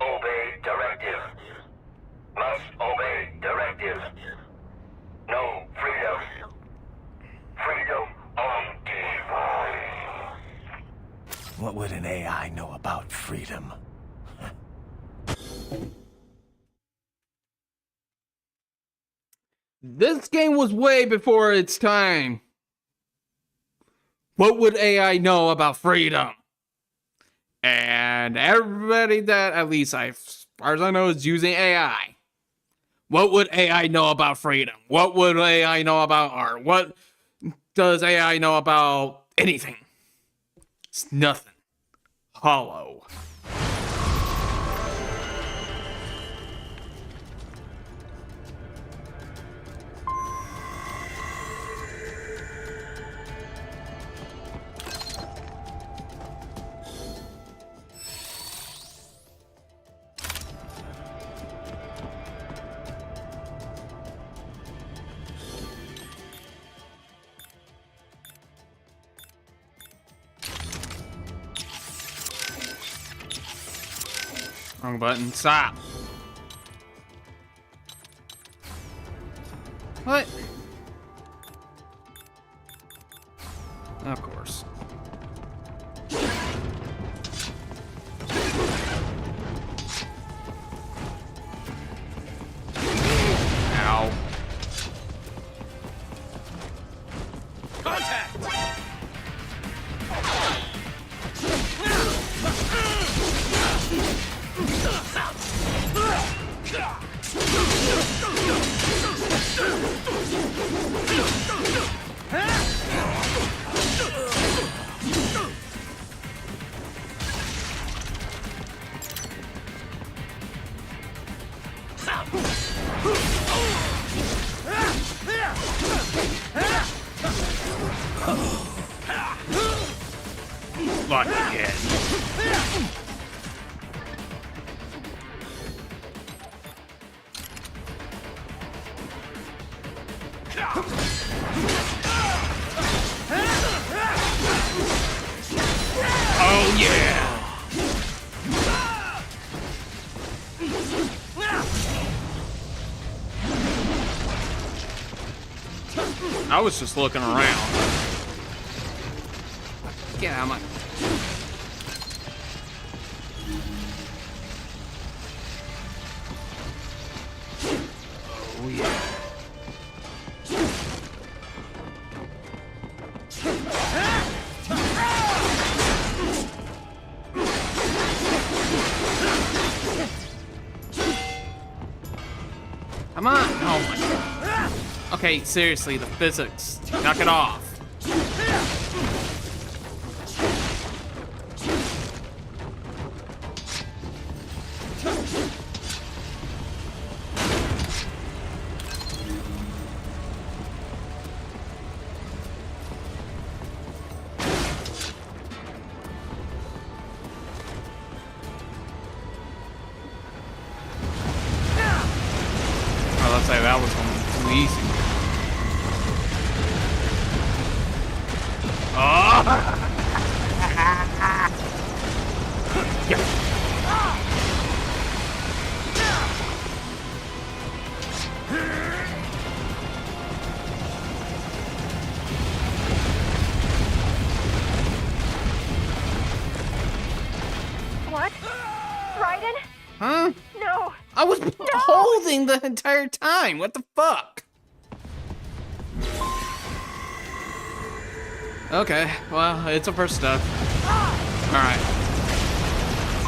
Obey directive. Must obey directive. No freedom. Freedom on device. What would an AI know about freedom? This game was way before its time. What would AI know about freedom? And everybody that, at least as far as I know, is using AI. What would AI know about freedom? What would AI know about art? What does AI know about anything? It's nothing. Hollow. Wrong button. Stop. What? Of course. Ow. Contact! Like again. Oh, yeah! I was just looking around. Get out of my... Oh, yeah. Come on! Oh my god. Okay, seriously, the physics. Knock it off. Oh, let's say that was going to be too easy. Oh! Yeah. What? Raiden? Huh? No. I was holding the entire time. What the fuck? Okay, well, it's a first step. Alright.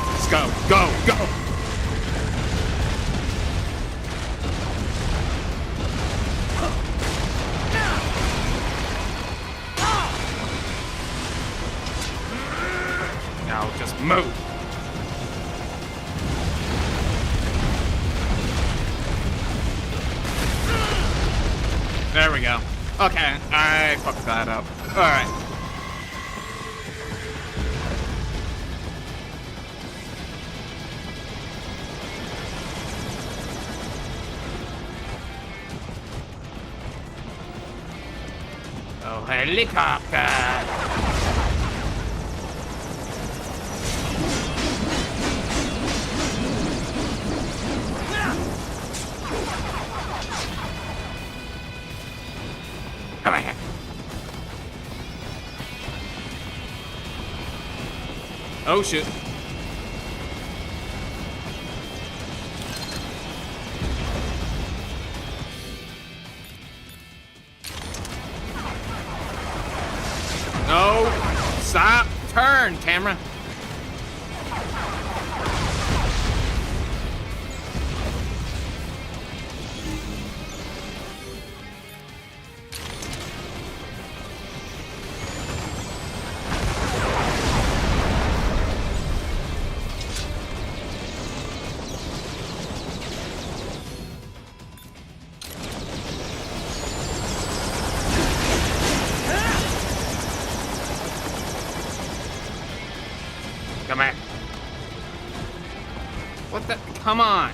Let's go, go, go! Now just move. There we go. Okay, I fucked that up. Alright. Oh, helicopter! Come here. Oh shit. No. Stop. Turn, camera. Come here. What the? Come on.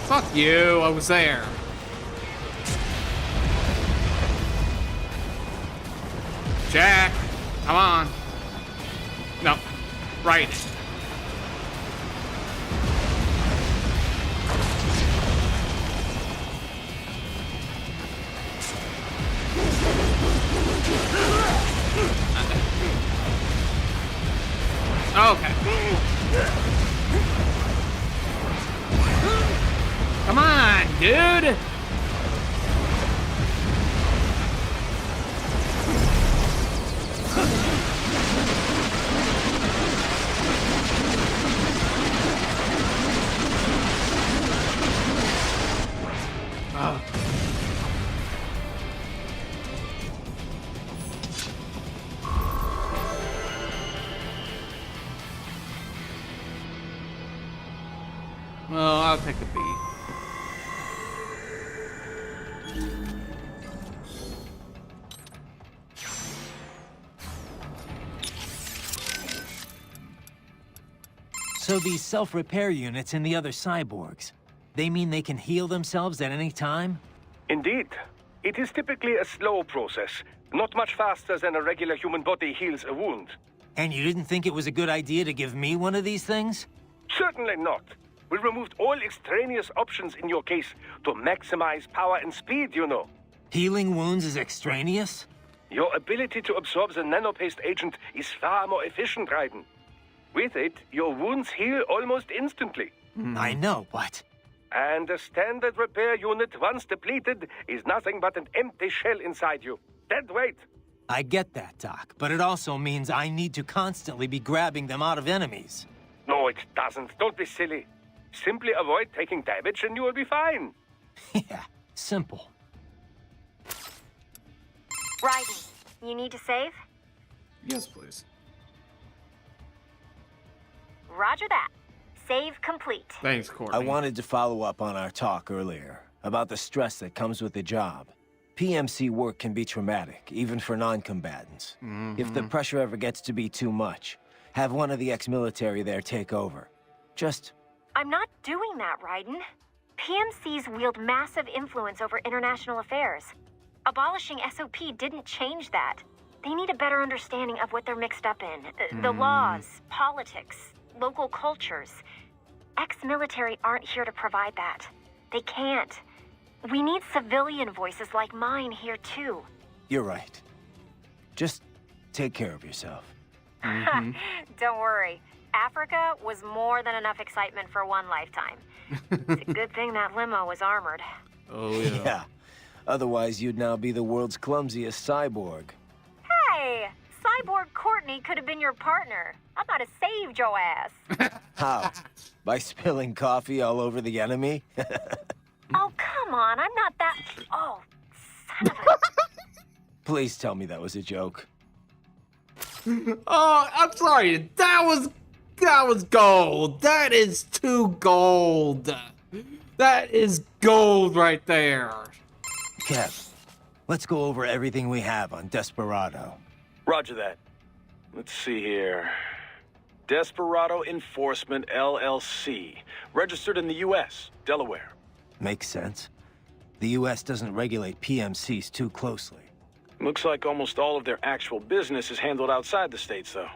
Fuck you, I was there. Jack, come on. No, right. Okay. Come on, dude. Oh. Well, I'll take a beat. So these self-repair units in the other cyborgs, they mean they can heal themselves at any time? Indeed. It is typically a slow process, Not much faster than a regular human body heals a wound. And you didn't think it was a good idea to give me one of these things? Certainly not. We removed all extraneous options in your case to maximize power and speed, you know. Healing wounds is extraneous? Your ability to absorb the nanopaste agent is far more efficient, Raiden. With it, your wounds heal almost instantly. I know, but... And a standard repair unit, once depleted, is nothing but an empty shell inside you. Dead weight. I get that, Doc, but it also means I need to constantly be grabbing them out of enemies. No, it doesn't. Don't be silly. Simply avoid taking damage and you will be fine. Yeah, simple. Raiden, you need to save? Yes, please. Roger that. Save complete. Thanks, Courtney. I wanted to follow up on our talk earlier about the stress that comes with the job. PMC work can be traumatic, even for non-combatants. If the pressure ever gets to be too much, have one of the ex-military there take over. Just... I'm not doing that, Raiden. PMCs wield massive influence over international affairs. Abolishing SOP didn't change that. They need a better understanding of what they're mixed up in. The laws, politics, local cultures. Ex-military aren't here to provide that. They can't. We need civilian voices like mine here, too. You're right. Just take care of yourself. Don't worry. Africa was more than enough excitement for one lifetime. It's a good thing that limo was armored. Oh, yeah. Yeah. Otherwise, you'd now be the world's clumsiest cyborg. Hey! Cyborg Courtney could have been your partner. I might have saved your ass. How? By spilling coffee all over the enemy? Oh, come on. I'm not that... Oh, son of a... Please tell me that was a joke. Oh, I'm sorry. That was gold. That is too gold. That is gold right there. Kev, let's go over everything we have on Desperado. Roger that. Let's see here. Desperado Enforcement, LLC. Registered in the U.S., Delaware. Makes sense. The U.S. doesn't regulate PMCs too closely. Looks like almost all of their actual business is handled outside the States, though.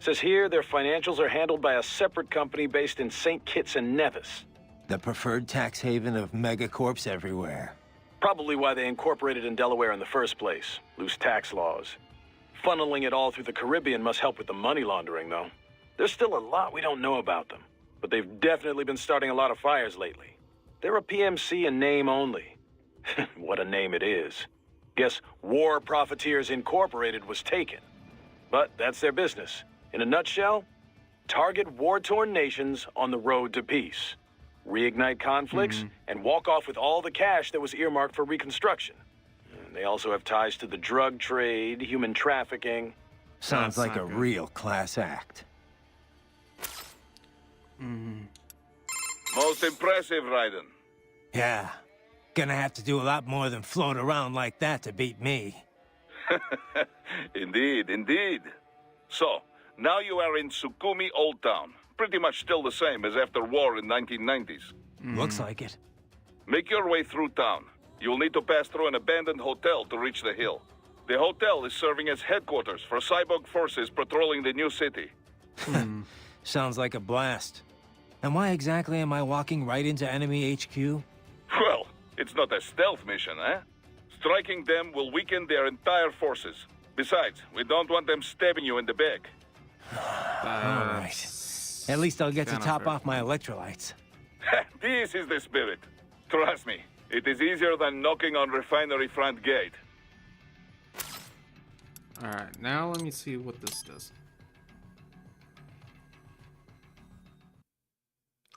Says here their financials are handled by a separate company based in St. Kitts and Nevis. The preferred tax haven of megacorps everywhere. Probably why they incorporated in Delaware in the first place. Loose tax laws. Funneling it all through the Caribbean must help with the money laundering, though. There's still a lot we don't know about them, but they've definitely been starting a lot of fires lately. They're a PMC in name only. What a name it is. Guess War Profiteers Incorporated was taken. But that's their business. In a nutshell, target war-torn nations on the road to peace. Reignite conflicts, and walk off with all the cash that was earmarked for reconstruction. They also have ties to the drug trade, human trafficking. Sounds like a real class act. Most impressive, Raiden. Yeah. Gonna have to do a lot more than float around like that to beat me. Indeed, indeed. So, now you are in Sukumi Old Town. Pretty much still the same as after war in 1990s. Looks like it. Make your way through town. You'll need to pass through an abandoned hotel to reach the hill. The hotel is serving as headquarters for cyborg forces patrolling the new city. Sounds like a blast. And why exactly am I walking right into enemy HQ? Well, it's not a stealth mission, eh? Striking them will weaken their entire forces. Besides, we don't want them stabbing you in the back. Alright. At least I'll get to top off my electrolytes. This is the spirit. Trust me, it is easier than knocking on refinery front gate. Alright, now let me see what this does.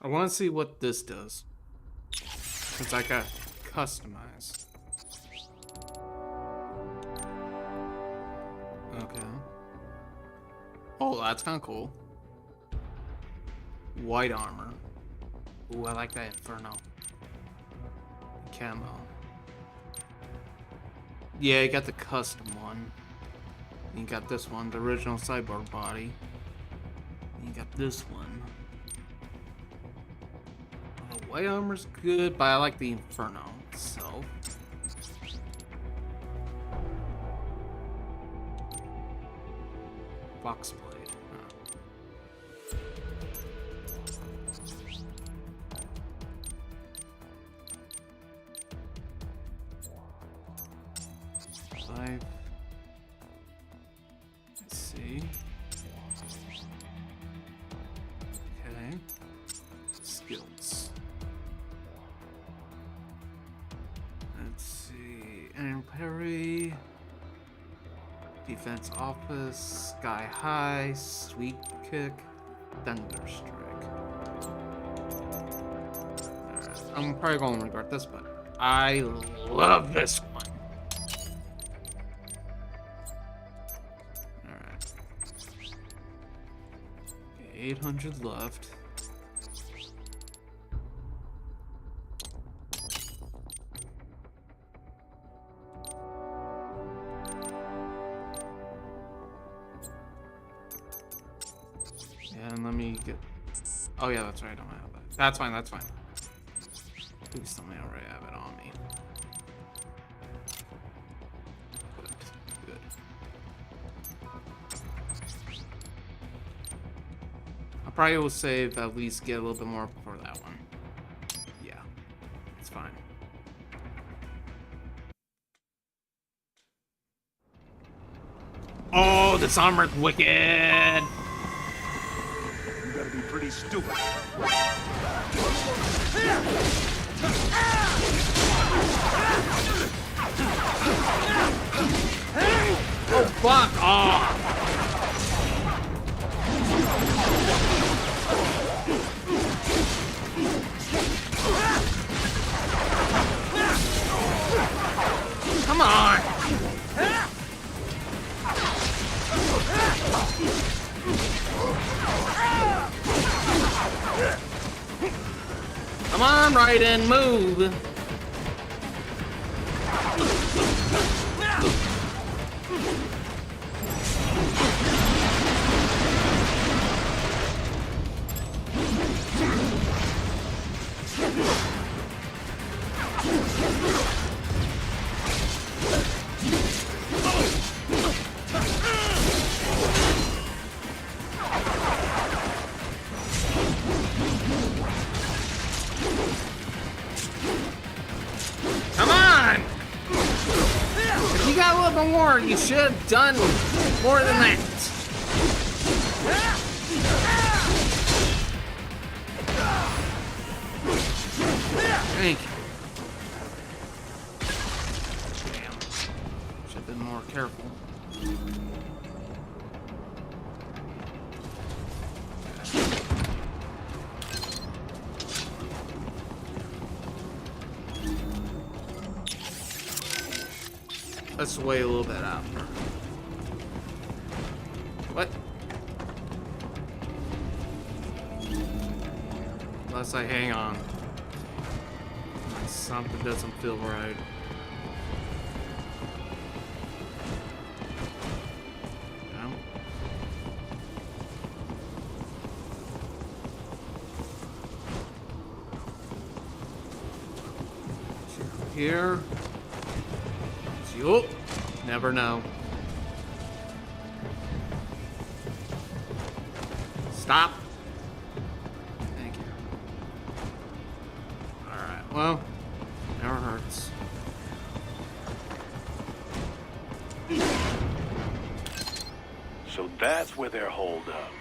I want to see what this does. Since I got customized. Okay. Oh, that's kind of cool. White armor. Ooh, I like that Inferno. Camo. Yeah, you got the custom one. You got this one, the original cyborg body. You got this one. The white armor's good, but I like the Inferno, so. Box blade. Five. Let's see. Okay. Skills. Let's see. And parry. Defense office. Sky high. Sweep kick. Thunder strike. Alright. I'm probably going to regret this, but I love this one. 800 left. And let me get... Oh yeah, that's right, I don't have that. That's fine, that's fine. Please tell me I already have it on me. Good. I probably will save, at least get a little bit more before that one. Yeah, it's fine. Oh, this armor's wicked! You gotta be pretty stupid. Oh, fuck off! Come on! Come on, Raiden, move! You should have done more than that. Thank you. Damn. Should have been more careful. Let's wait a little bit out. What? Unless I hang on. Something doesn't feel right. No. Here. Oh, never know. Stop. Thank you. Alright, well, never hurts. So that's where they're holed up.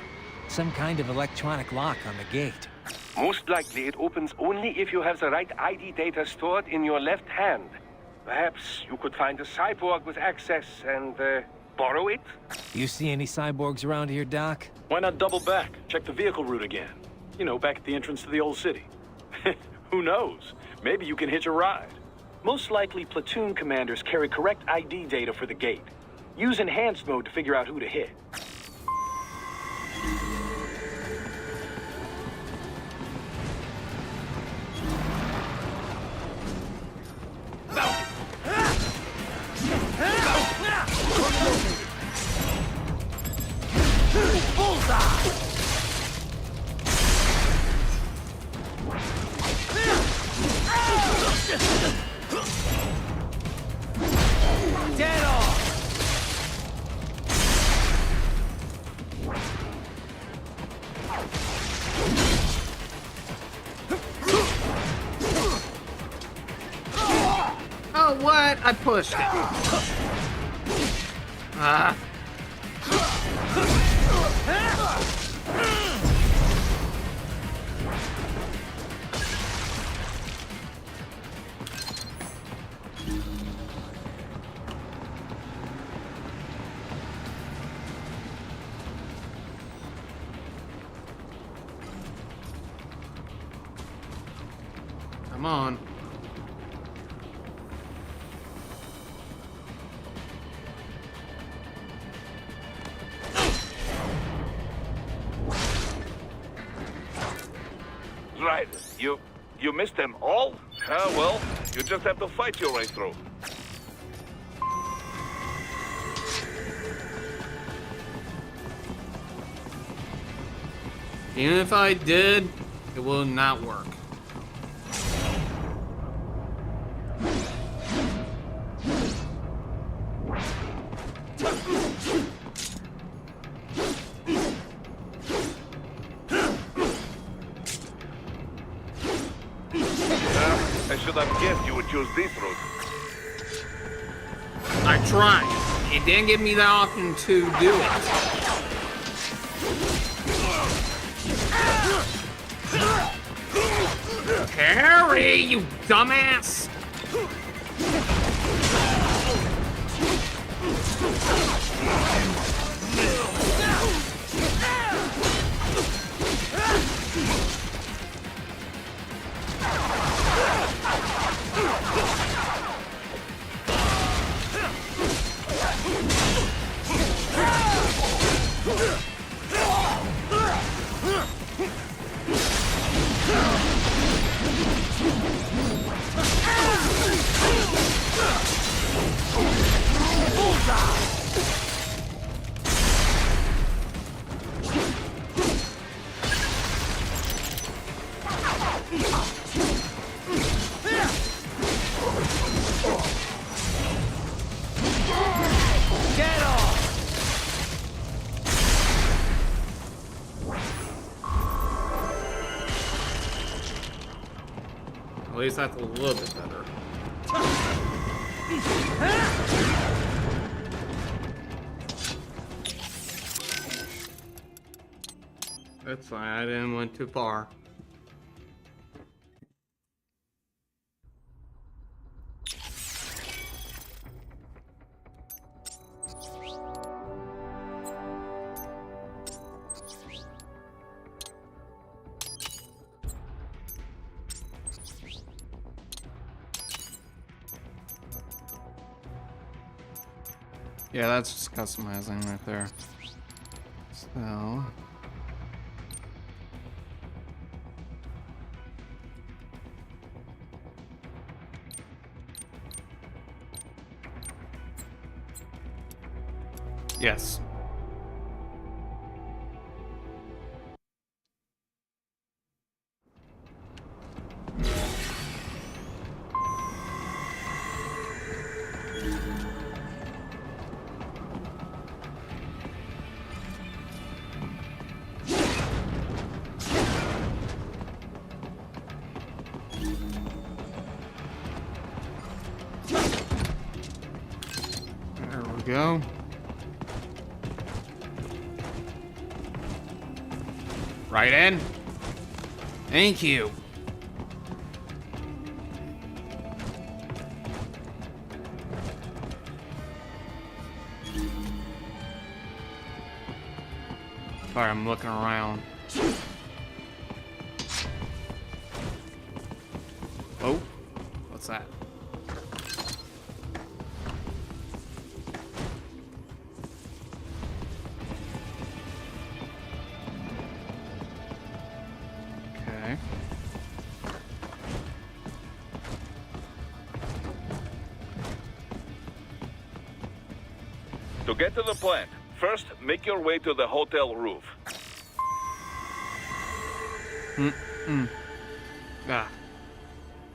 Some kind of electronic lock on the gate. Most likely it opens only if you have the right ID data stored in your left hand. Perhaps you could find a cyborg with access and borrow it? You see any cyborgs around here, Doc? Why not double back? Check the vehicle route again. You know, back at the entrance to the old city. Who knows? Maybe you can hitch a ride. Most likely, platoon commanders carry correct ID data for the gate. Use enhanced mode to figure out who to hit. Oh, what? I pushed it. Ah. Come on. Right. You missed them all? Well, you just have to fight your way through. Even if I did, it will not work. I should have guessed you would choose this route. I tried. It didn't give me the option to do it. Carry, you dumbass! At least that's a little bit better. That's fine, I didn't went too far. Yeah, that's just customizing right there. So... Yes. There we go. Right in. Thank you. Sorry, I'm looking around. Oh, what's that? Okay. To get to the plant, first make your way to the hotel roof. Ah.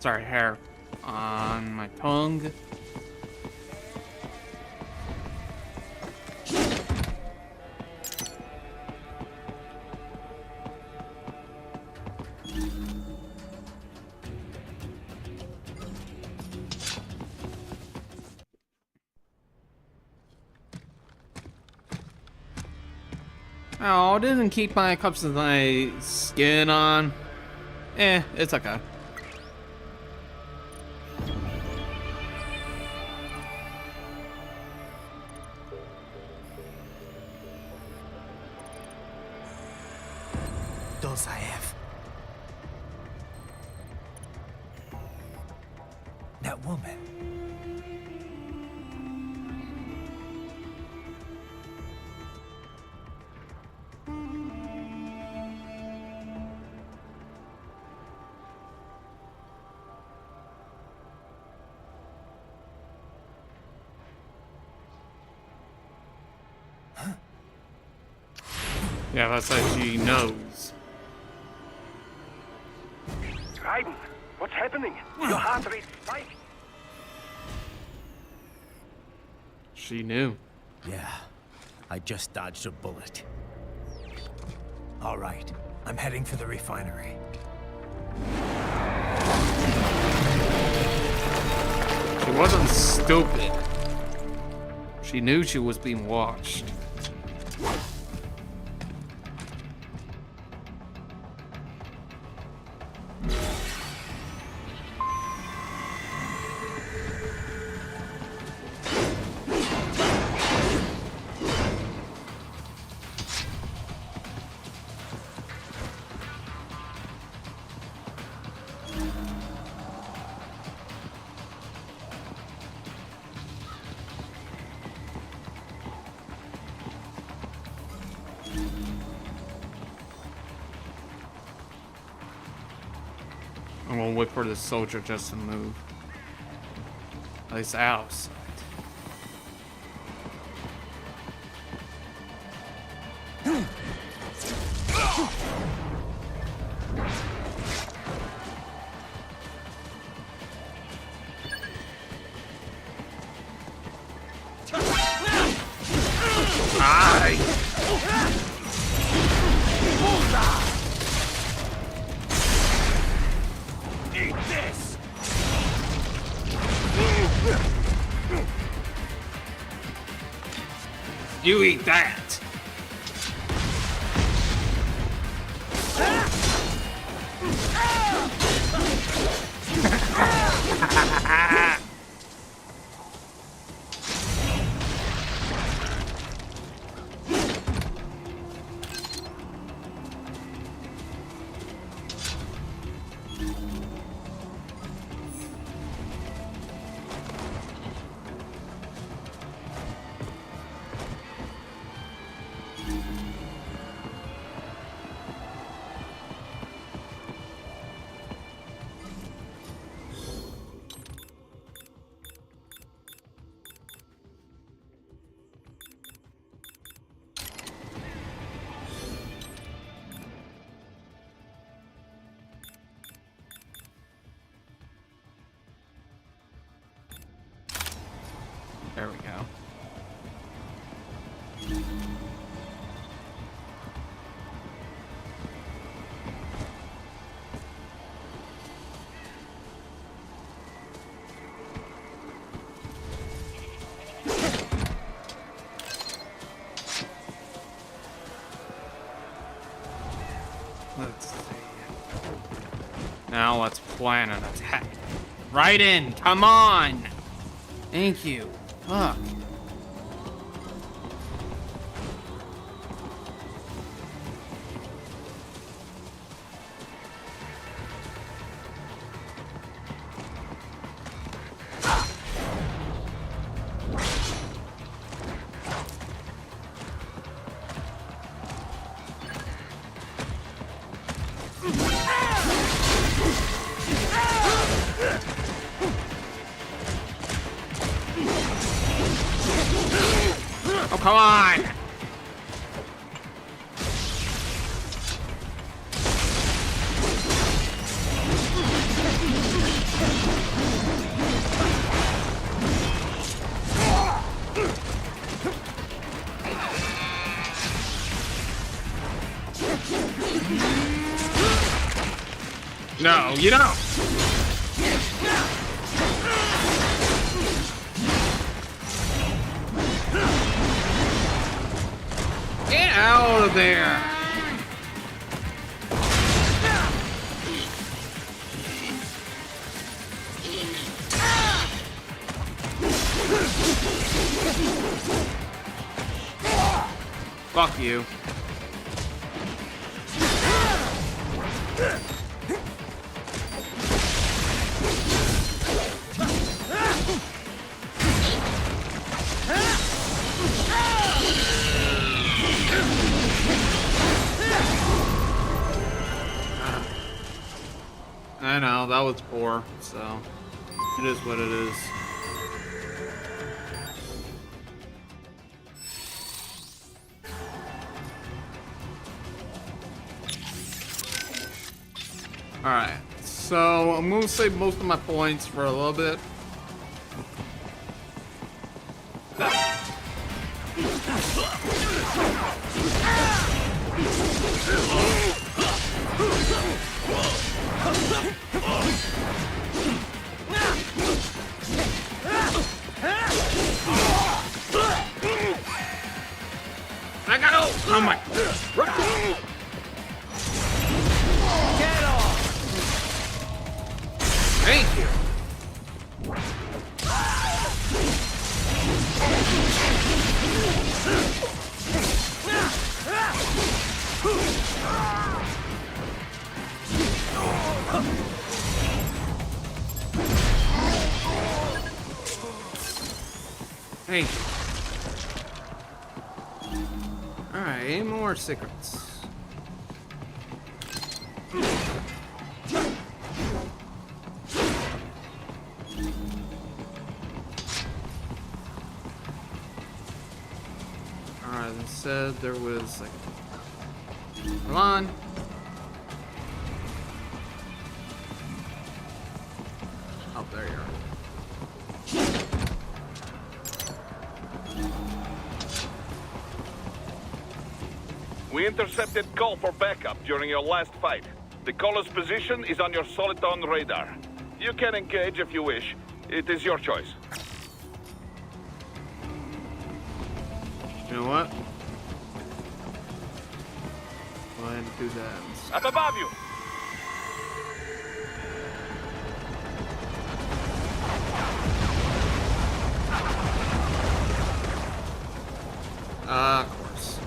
Sorry, hair on my tongue. Oh, didn't keep my cups of my skin on. It's okay. Dolzaev. That woman. Yeah, that's how she knows. Raiden, what's happening? Your heart rate spiked. She knew. Yeah, I just dodged a bullet. All right, I'm heading for the refinery. She wasn't stupid. She knew she was being watched. I'm gonna wait for the soldier just to move. At least outside. Eat this! You eat that! There we go. Let's see. Now let's plan an attack. Right in, come on! Thank you. Fuck. Oh, come on! No, you don't! Get out of there! Fuck you. I know, that was poor, so it is what it is. Alright, so I'm gonna save most of my points for a little bit. I got old! Oh my! Get off! Thank you! Thank you. Alright, any more secrets? Alright, they said there was like... Come on! Oh, there you are. We intercepted call for backup during your last fight. The caller's position is on your Soliton radar. You can engage if you wish. It is your choice. You know what? Go ahead and do that. Up above you! Of course.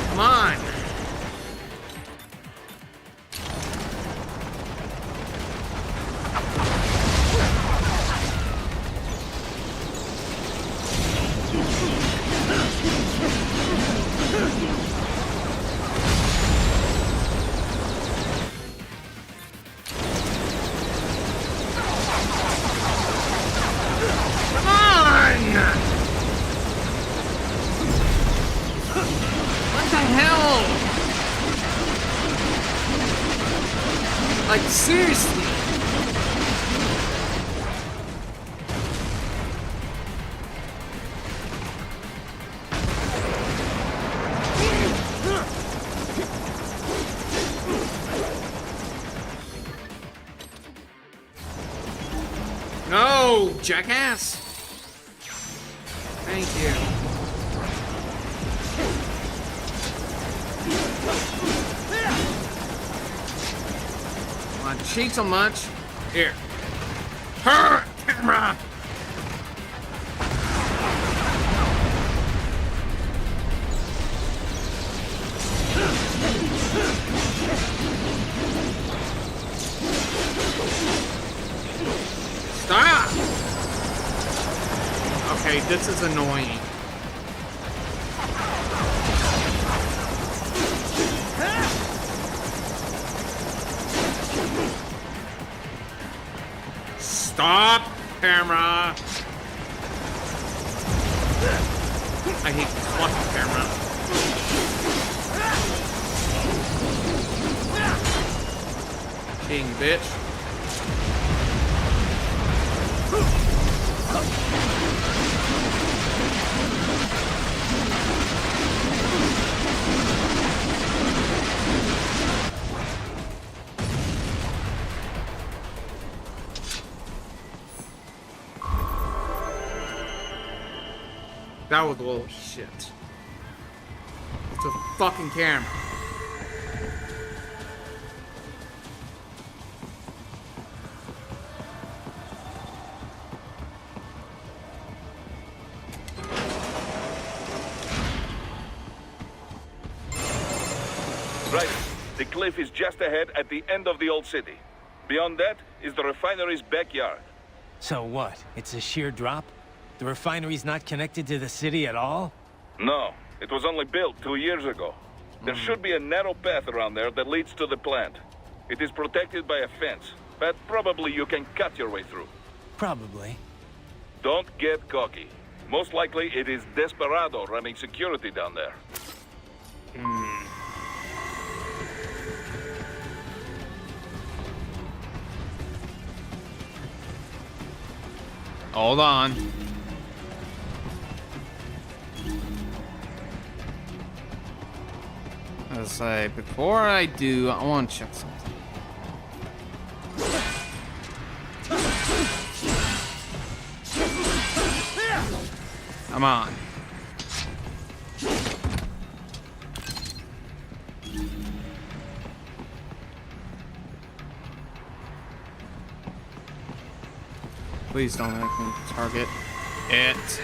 Come on! Like, seriously? No, jackass! Thank you. Cheat so much. Here. Her camera. Stop. Okay, this is annoying. Stop, camera! I hate fucking camera. King, bitch. That was bullshit. It's a fucking camera. Right. The cliff is just ahead at the end of the old city. Beyond that is the refinery's backyard. So what? It's a sheer drop? The refinery's not connected to the city at all? No, it was only built 2 years ago. There should be a narrow path around there that leads to the plant. It is protected by a fence, but probably you can cut your way through. Probably. Don't get cocky. Most likely it is Desperado running security down there. Hold on. I was like, before I do, I want to check something. Come on. Please don't make me target it.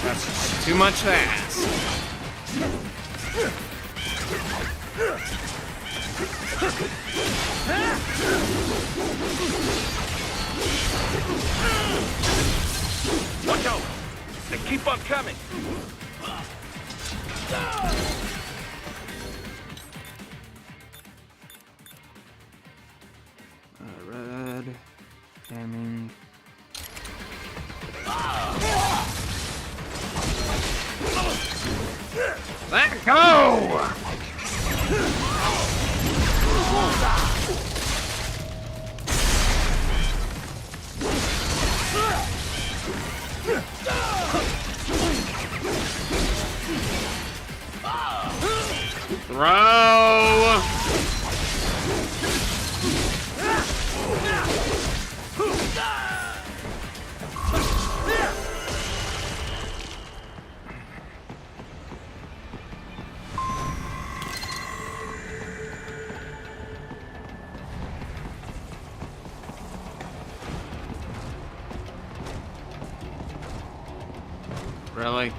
That's too much to ask. Watch out! They keep on coming! Red. Jamming. Let go! Throw! Really?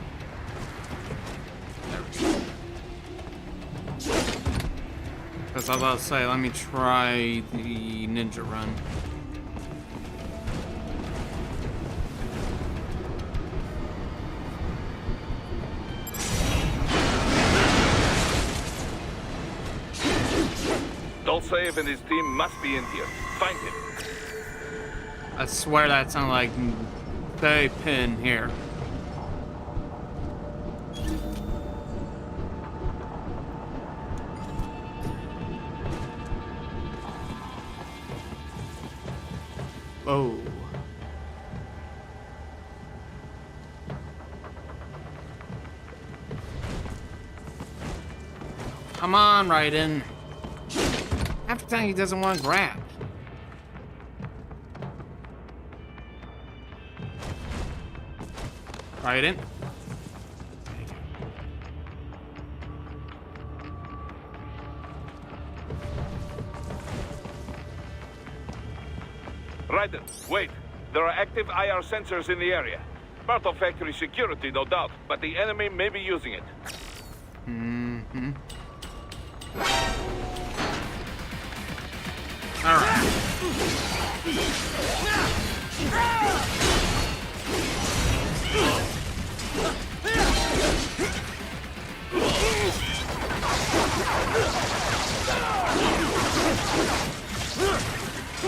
Because I was about to say, let me try the ninja run. Dolsaev and his team must be in here. Find him. I swear that sounded like they pin here. Oh. Come on, Raiden. After time he doesn't want to grab. Raiden. Raiden, wait. There are active IR sensors in the area. Part of factory security, no doubt, but the enemy may be using it. Mm-hmm. All right.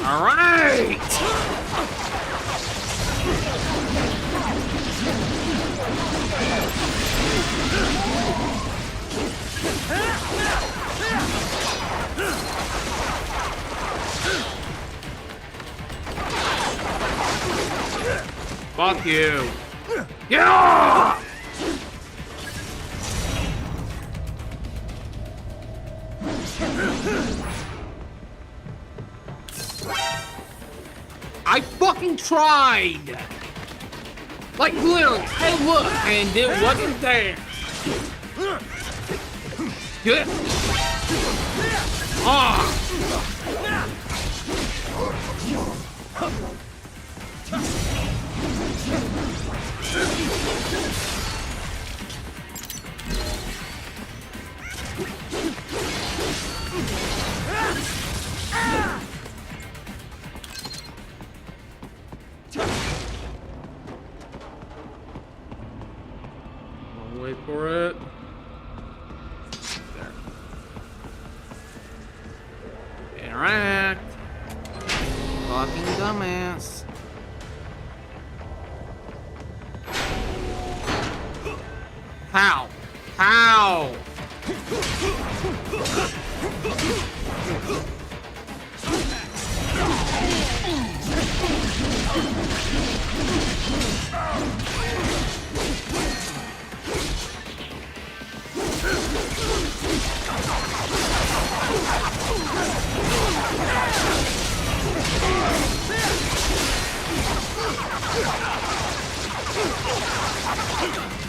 All right. Fuck you. Yeah! I fucking tried! Like, literally, hey, look, and it wasn't there. Good. Ah. I'll wait for it. There. Interact. Fucking dumbass. How? How?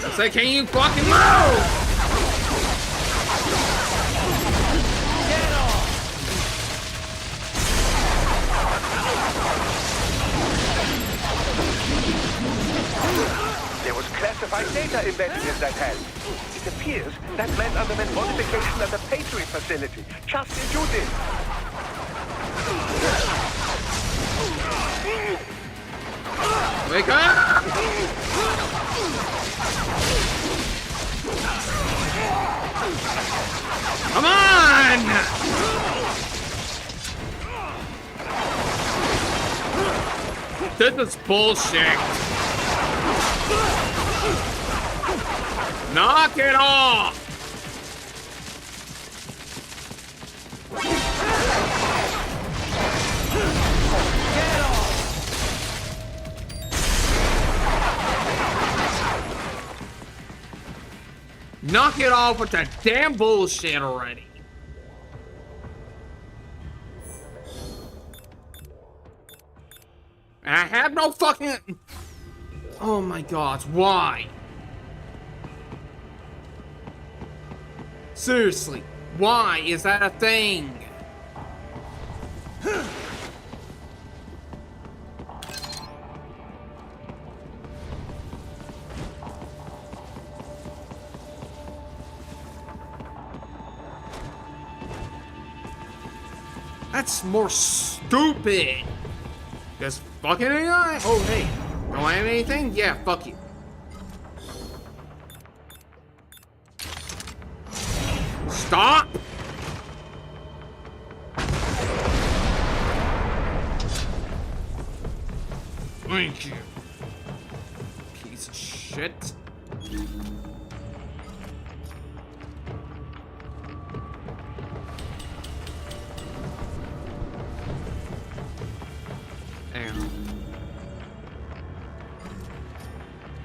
I say, can you fucking move? There was classified data embedded in that hand. It appears that man underwent modification at the Patriot facility, just as you did. Wake up! Come on! This is bullshit. Knock it off! Knock it off with that damn bullshit already. I have no fucking... Oh my god, why? Seriously, why is that a thing? That's more stupid. Just fucking AI. Oh, hey. Don't I have anything? Yeah, fuck you. Stop! Thank you. Piece of shit.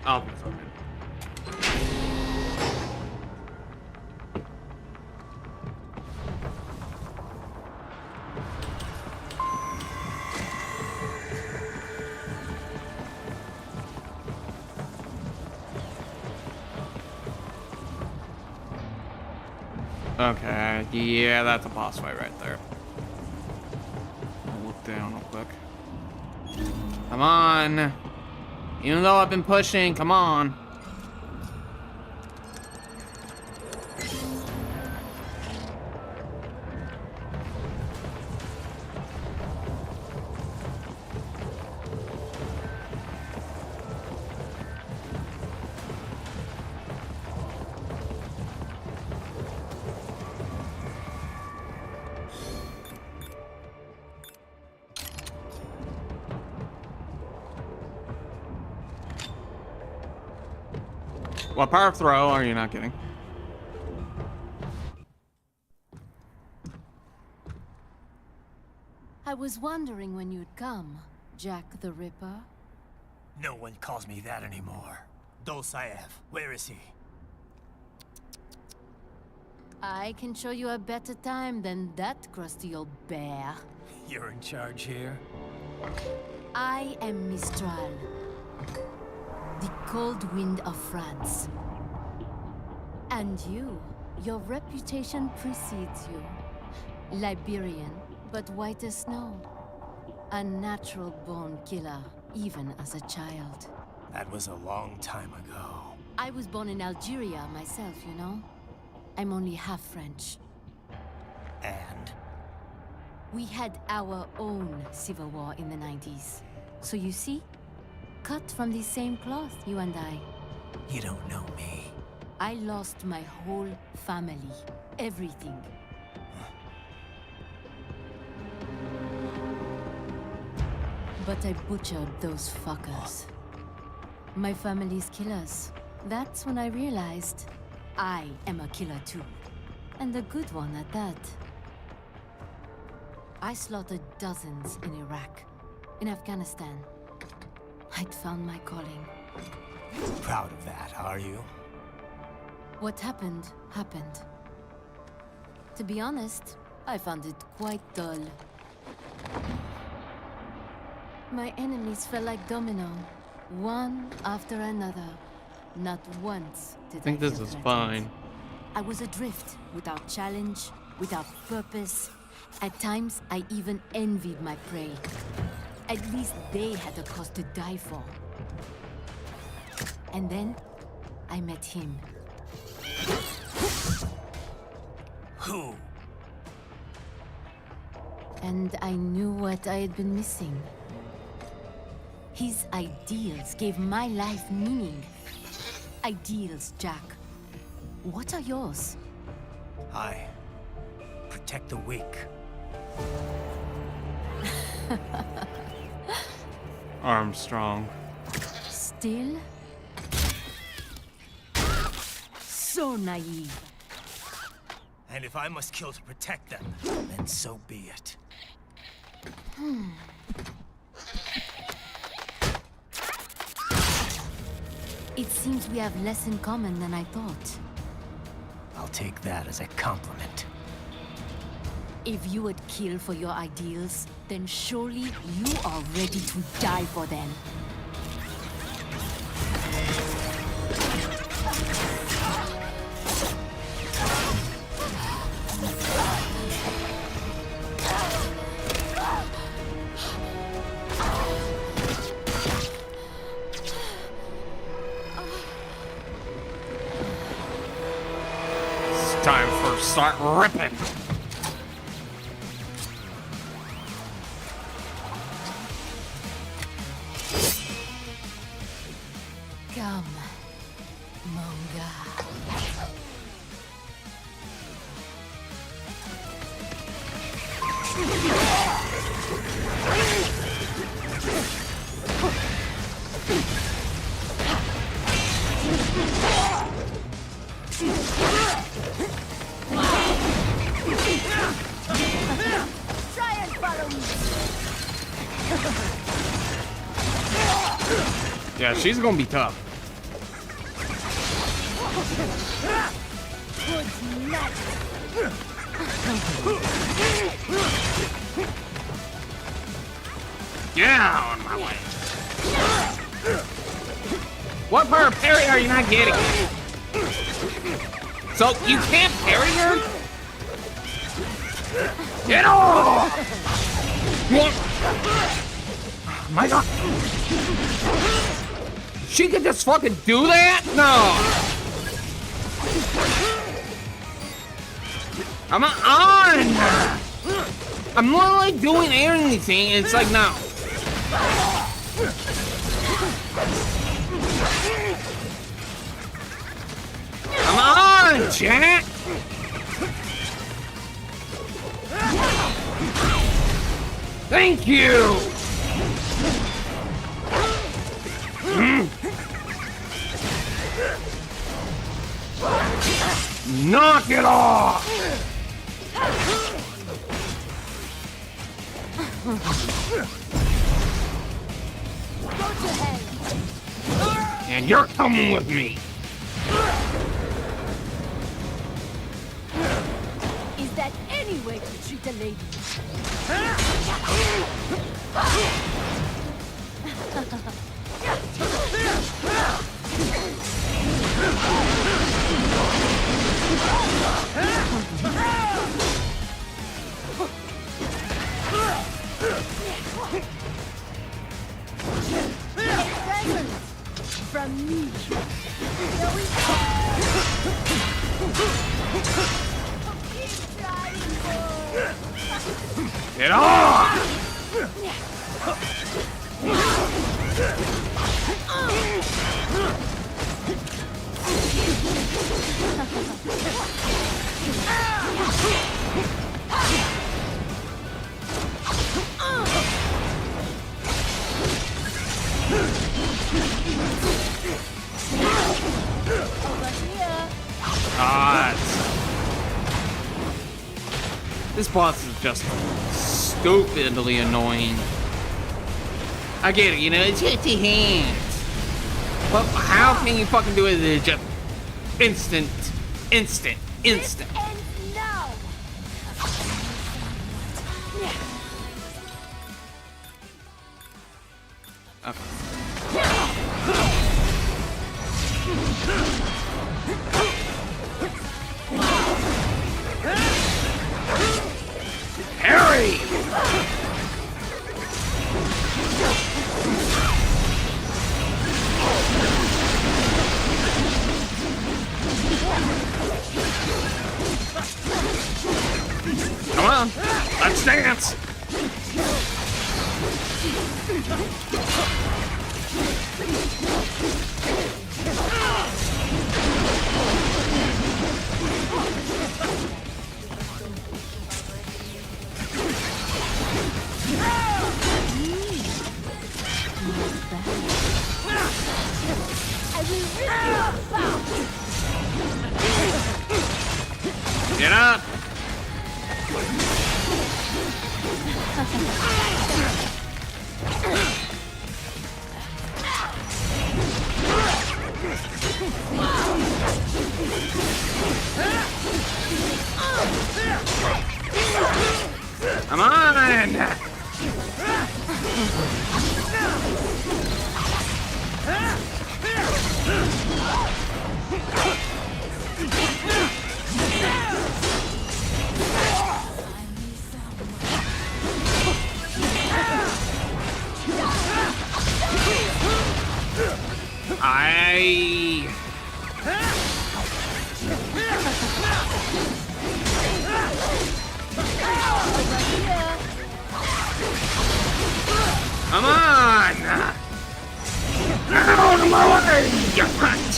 I'll be fine. Okay, yeah, that's a boss fight right there. I'll look down real quick. Come on! Even though I've been pushing, come on. What, power throw? Are you not kidding? I was wondering when you'd come, Jack the Ripper. No one calls me that anymore. Dosaev, where is he? I can show you a better time than that crusty old bear. You're in charge here? I am Mistral. the cold wind of France. And you, your reputation precedes you. Liberian, but white as snow. A natural-born killer, even as a child. That was a long time ago. I was born in Algeria myself, you know? I'm only half French. And? We had our own civil war in the 90s. So you see? Cut from the same cloth, you and I. You don't know me. I lost my whole family. Everything. But I butchered those fuckers. My family's killers. That's when I realized I am a killer too. And a good one at that. I slaughtered dozens in Iraq, in Afghanistan. I'd found my calling. Proud of that, are you? What happened, happened. To be honest, I found it quite dull. My enemies fell like domino, one after another. Not once did I think this feel is threatened. fine. I was adrift, without challenge, without purpose. At times, I even envied my prey. At least they had a cause to die for. And then, I met him. Who? And I knew what I had been missing. His ideals gave my life meaning. Ideals, Jack. What are yours? I protect the weak. Armstrong. Still? So naive. And if I must kill to protect them, then so be it. It seems we have less in common than I thought. I'll take that as a compliment. If you would kill for your ideals, then surely you are ready to die for them. It's time for start ripping. Come, Monga. Try and follow me. Yeah, she's gonna be tough. Good night. Get out of my way. What part of parry are you not getting? So you can't parry her? Get off! What? My God. She could just fucking do that? No. I'm on. I'm literally doing anything. And it's like, no. Come on, Jack. Thank you. Knock it off. Go to hell. And you're coming with me. Is that any way to treat a lady? From me. Get on! God. This boss is just stupidly annoying. I get it, you know, it's just your hands. But how can you fucking do it? It's just instant. Harry! Come on, let's dance! Get up! Come on! Come on! Out of my way, you cunt!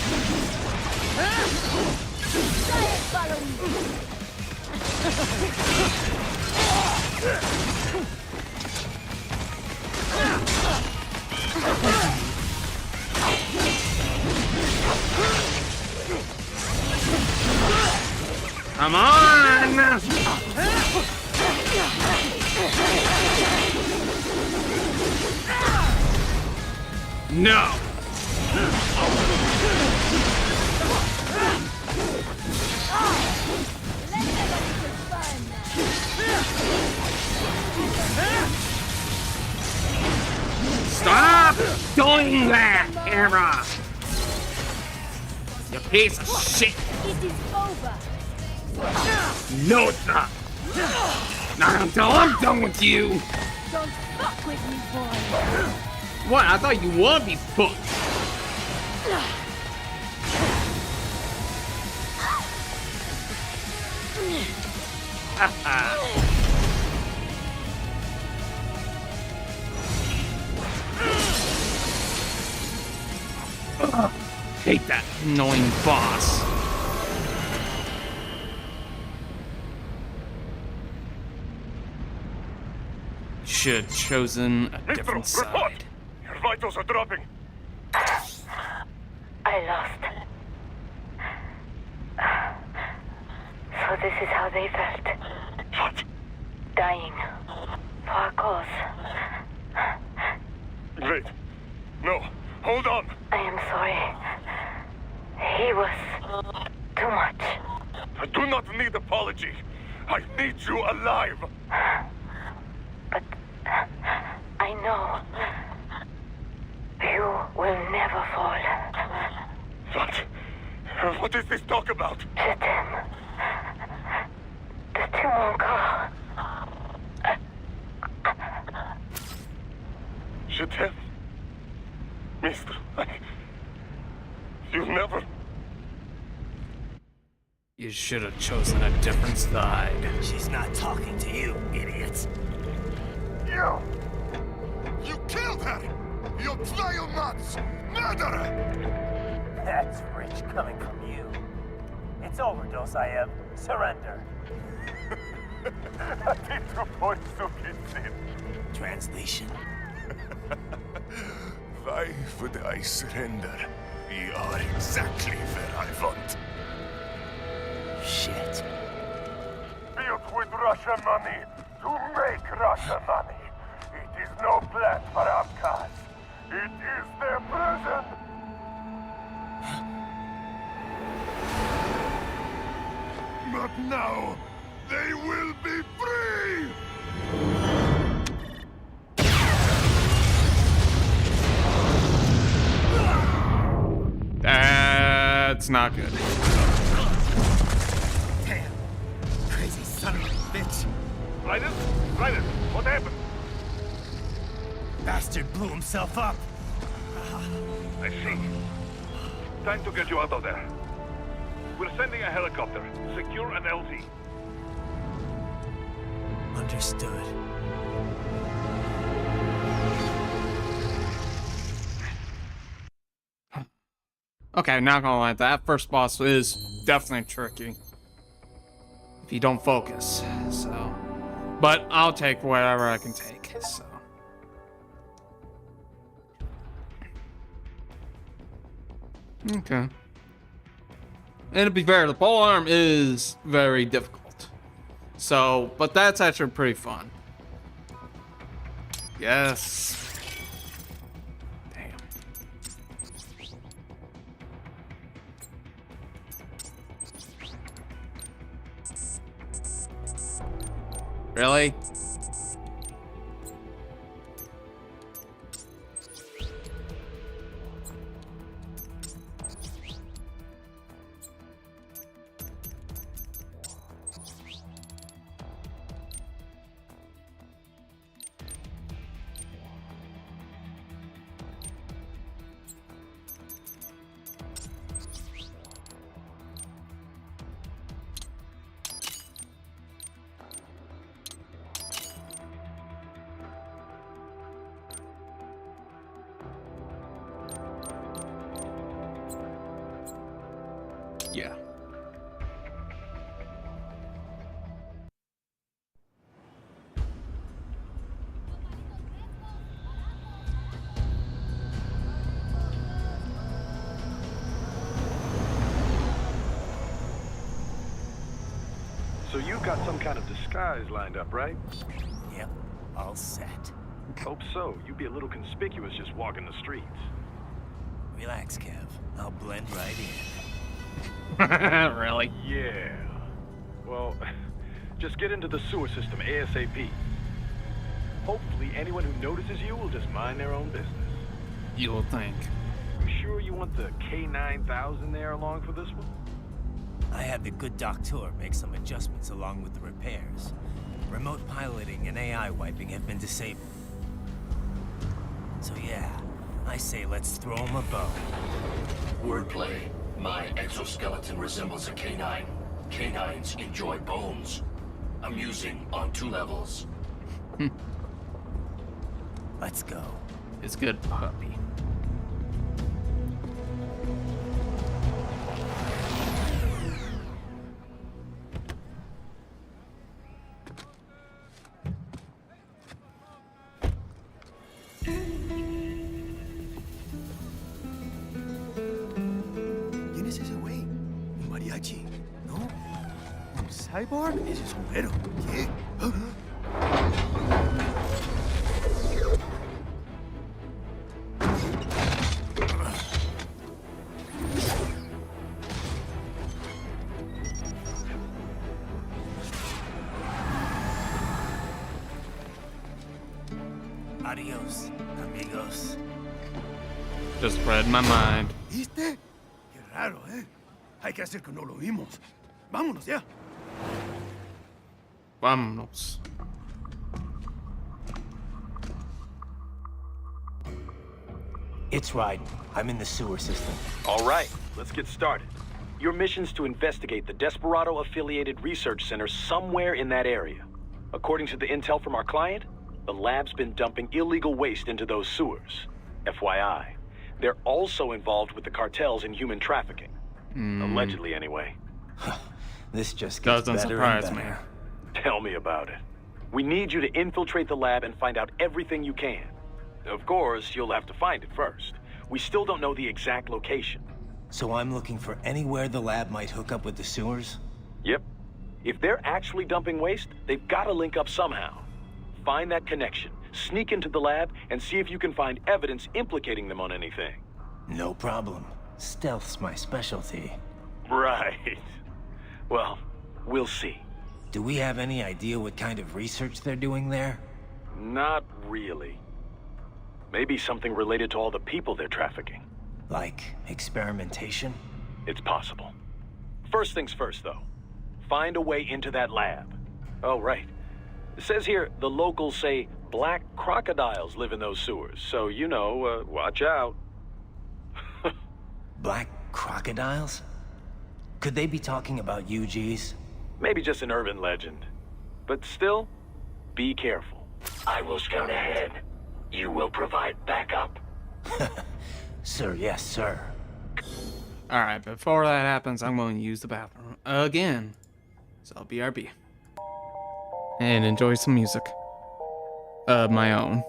Come on! No! Stop doing that, Emma! You piece of shit! It is over. No, it's not! Not until I'm done with you! Don't fuck with me, boy. What? I thought you would be fucked. Hate that annoying boss. Should have chosen a different side. Your vitals are dropping. I lost. So this is how they felt. What? Dying. For a cause. Wait. No. Hold on. I am sorry. He was too much. I do not need apology. I need you alive. But I know you will never fall. What? What is this talk about? Hit him. The two won't go. Je t'aime. Mister, you never... You should have chosen a different side. She's not talking to you, idiot. You! You killed her! You vile nuts! Murderer! That's rich coming from you. It's overdose, I have. Surrender. Translation? Why would I surrender? You are exactly where I want. Shit. Built with Russian money to make Russian money. It is no plan for Abkhaz. It is their prison. But now, they will be free! That's not good. Damn. Crazy son of a bitch. Raiden, what happened? Bastard blew himself up. I see. Time to get you out of there. We're sending a helicopter. Secure an LZ. Understood. Okay, not gonna lie, that first boss is definitely tricky. If you don't focus, so. But I'll take whatever I can take, so. Okay. And to be fair, the pole arm is very difficult. So, but that's actually pretty fun. Yes. Damn. Really? Yeah. So you got some kind of disguise lined up, right? Yep, all set. Hope so. You'd be a little conspicuous just walking the streets. Relax, Kev. I'll blend right in. Really? Yeah. Well, just get into the sewer system ASAP. Hopefully anyone who notices you will just mind their own business. You will think. You sure you want the K9000 there along for this one? I had the good doctor make some adjustments along with the repairs. Remote piloting and AI wiping have been disabled. So yeah, I say let's throw him a bone. Wordplay. My exoskeleton resembles a canine. Canines enjoy bones. Amusing on 2 levels. Let's go. It's good puppy. ¿Quién es ese güey? ¿Un mariachi? ¿No? ¿Un cyborg? Ese es un güero. ¿Qué? Adios, amigos. Just read my mind. ¿Viste? Qué raro, ¿eh? Hay que hacer que no lo vimos. Vámonos ya. Vámonos. It's Raiden. I'm in the sewer system. All right, let's get started. Your mission's to investigate the Desperado-affiliated research center somewhere in that area. According to the intel from our client, the lab's been dumping illegal waste into those sewers. FYI, they're also involved with the cartels in human trafficking. Allegedly, anyway. This just gets Doesn't better surprise and me. better. Tell me about it. We need you to infiltrate the lab and find out everything you can. Of course, you'll have to find it first. We still don't know the exact location. So I'm looking for anywhere the lab might hook up with the sewers? Yep. If they're actually dumping waste, they've got to link up somehow. Find that connection, sneak into the lab, and see if you can find evidence implicating them on anything. No problem. Stealth's my specialty. Right. Well, we'll see. Do we have any idea what kind of research they're doing there? Not really. Maybe something related to all the people they're trafficking. Like experimentation? It's possible. First things first, though. Find a way into that lab. Oh, right. It says here the locals say black crocodiles live in those sewers, so, you know, watch out. Black crocodiles? Could they be talking about UGs? Maybe just an urban legend. But still, be careful. I will scout ahead. You will provide backup. Sir, yes, sir. Alright, before that happens, I'm going to use the bathroom again. So BRB. And enjoy some music. Of my own.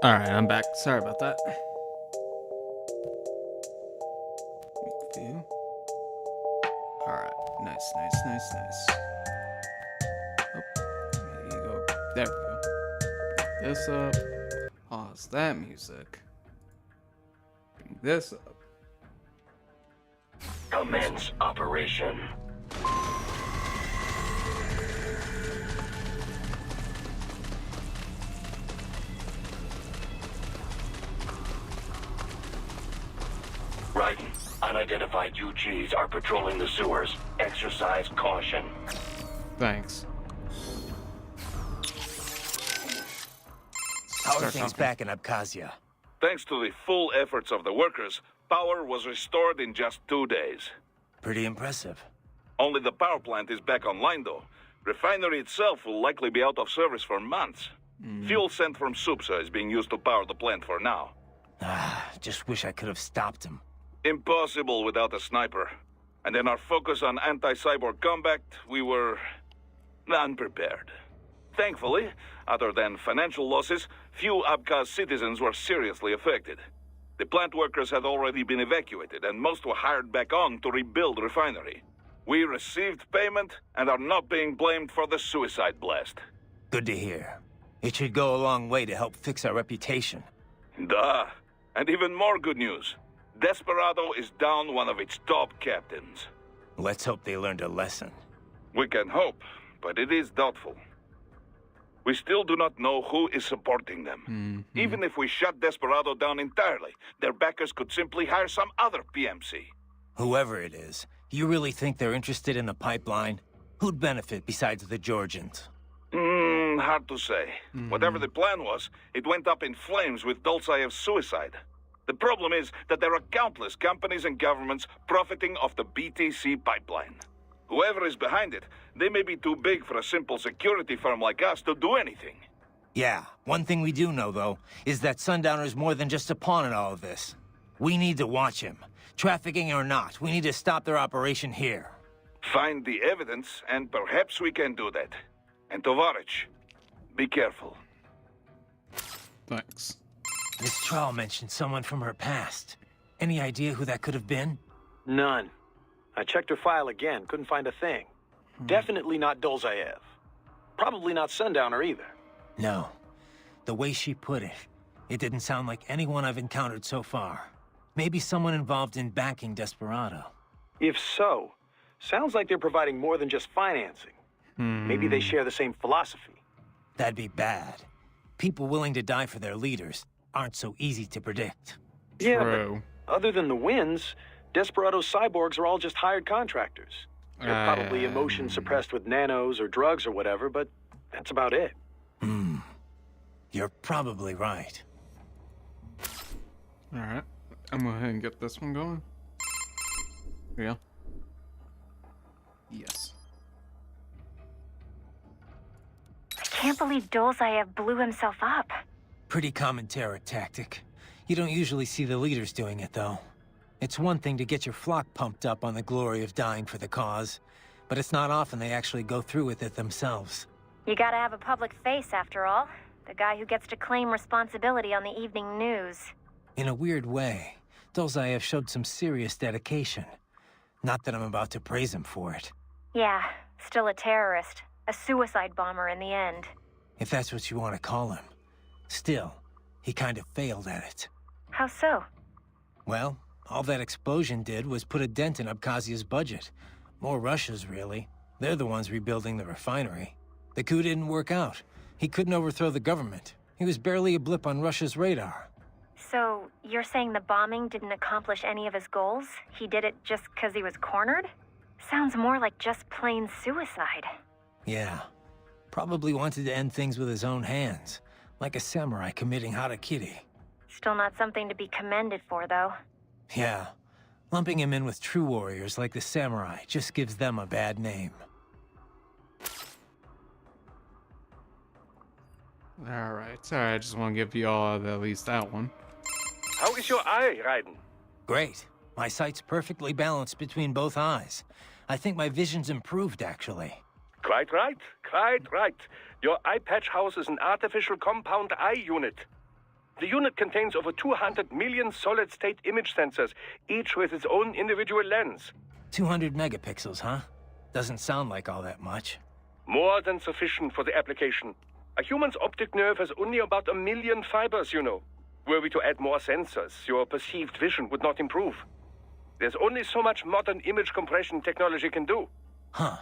Alright, I'm back. Sorry about that. Alright, nice. Oh, there you go. There we go. Bring this up. Pause that music. Bring this up. Commence operation. Raiden, unidentified UGs are patrolling the sewers. Exercise caution. Thanks. How are things back in Abkhazia? Thanks to the full efforts of the workers, power was restored in just 2 days. Pretty impressive. Only the power plant is back online, though. Refinery itself will likely be out of service for months. Fuel sent from Supsa is being used to power the plant for now. Just wish I could have stopped him. Impossible without a sniper. And in our focus on anti-cyborg combat, we were unprepared. Thankfully, other than financial losses, few Abkhaz citizens were seriously affected. The plant workers had already been evacuated, and most were hired back on to rebuild refinery. We received payment and are not being blamed for the suicide blast. Good to hear. It should go a long way to help fix our reputation. Duh. And even more good news. Desperado is down one of its top captains. Let's hope they learned a lesson. We can hope, but it is doubtful. We still do not know who is supporting them. Even if we shut Desperado down entirely, their backers could simply hire some other PMC. Whoever it is, you really think they're interested in the pipeline? Who'd benefit besides the Georgians? Hard to say. Whatever the plan was, it went up in flames with Dolzaev's suicide. The problem is that there are countless companies and governments profiting off the BTC pipeline. Whoever is behind it, they may be too big for a simple security firm like us to do anything. Yeah, one thing we do know, though, is that Sundowner's more than just a pawn in all of this. We need to watch him. Trafficking or not, we need to stop their operation here. Find the evidence, and perhaps we can do that. And Tovarich, be careful. Thanks. This trial mentioned someone from her past. Any idea who that could have been? None. I checked her file again, couldn't find a thing. Definitely not Dolzaev. Probably not Sundowner either. No. The way she put it, it didn't sound like anyone I've encountered so far. Maybe someone involved in backing Desperado. If so, sounds like they're providing more than just financing. Maybe they share the same philosophy. That'd be bad. People willing to die for their leaders aren't so easy to predict. Yeah, but other than the wins, Desperado's cyborgs are all just hired contractors. They're probably emotion suppressed with nanos or drugs or whatever, but that's about it. You're probably right. Alright. I'm gonna go ahead and get this one going. Here we go. Yes. I can't believe Dolzaev blew himself up. Pretty common terror tactic. You don't usually see the leaders doing it, though. It's one thing to get your flock pumped up on the glory of dying for the cause, but it's not often they actually go through with it themselves. You gotta have a public face, after all. The guy who gets to claim responsibility on the evening news. In a weird way, Dolzaev showed some serious dedication. Not that I'm about to praise him for it. Yeah, still a terrorist. A suicide bomber in the end. If that's what you want to call him. Still, he kind of failed at it. How so? Well, all that explosion did was put a dent in Abkhazia's budget. More Russia's, really. They're the ones rebuilding the refinery. The coup didn't work out. He couldn't overthrow the government. He was barely a blip on Russia's radar. So, you're saying the bombing didn't accomplish any of his goals? He did it just because he was cornered? Sounds more like just plain suicide. Yeah. Probably wanted to end things with his own hands. Like a samurai committing harakiri. Still not something to be commended for, though. Yeah. Lumping him in with true warriors like the samurai just gives them a bad name. Alright, sorry, I just want to give you all at least that one. How is your eye, Raiden? Great. My sight's perfectly balanced between both eyes. I think my vision's improved, actually. Quite right. Your eye patch houses an artificial compound eye unit. The unit contains over 200 million solid-state image sensors, each with its own individual lens. 200 megapixels, huh? Doesn't sound like all that much. More than sufficient for the application. A human's optic nerve has only about 1 million fibers, you know. Were we to add more sensors, your perceived vision would not improve. There's only so much modern image compression technology can do. Huh.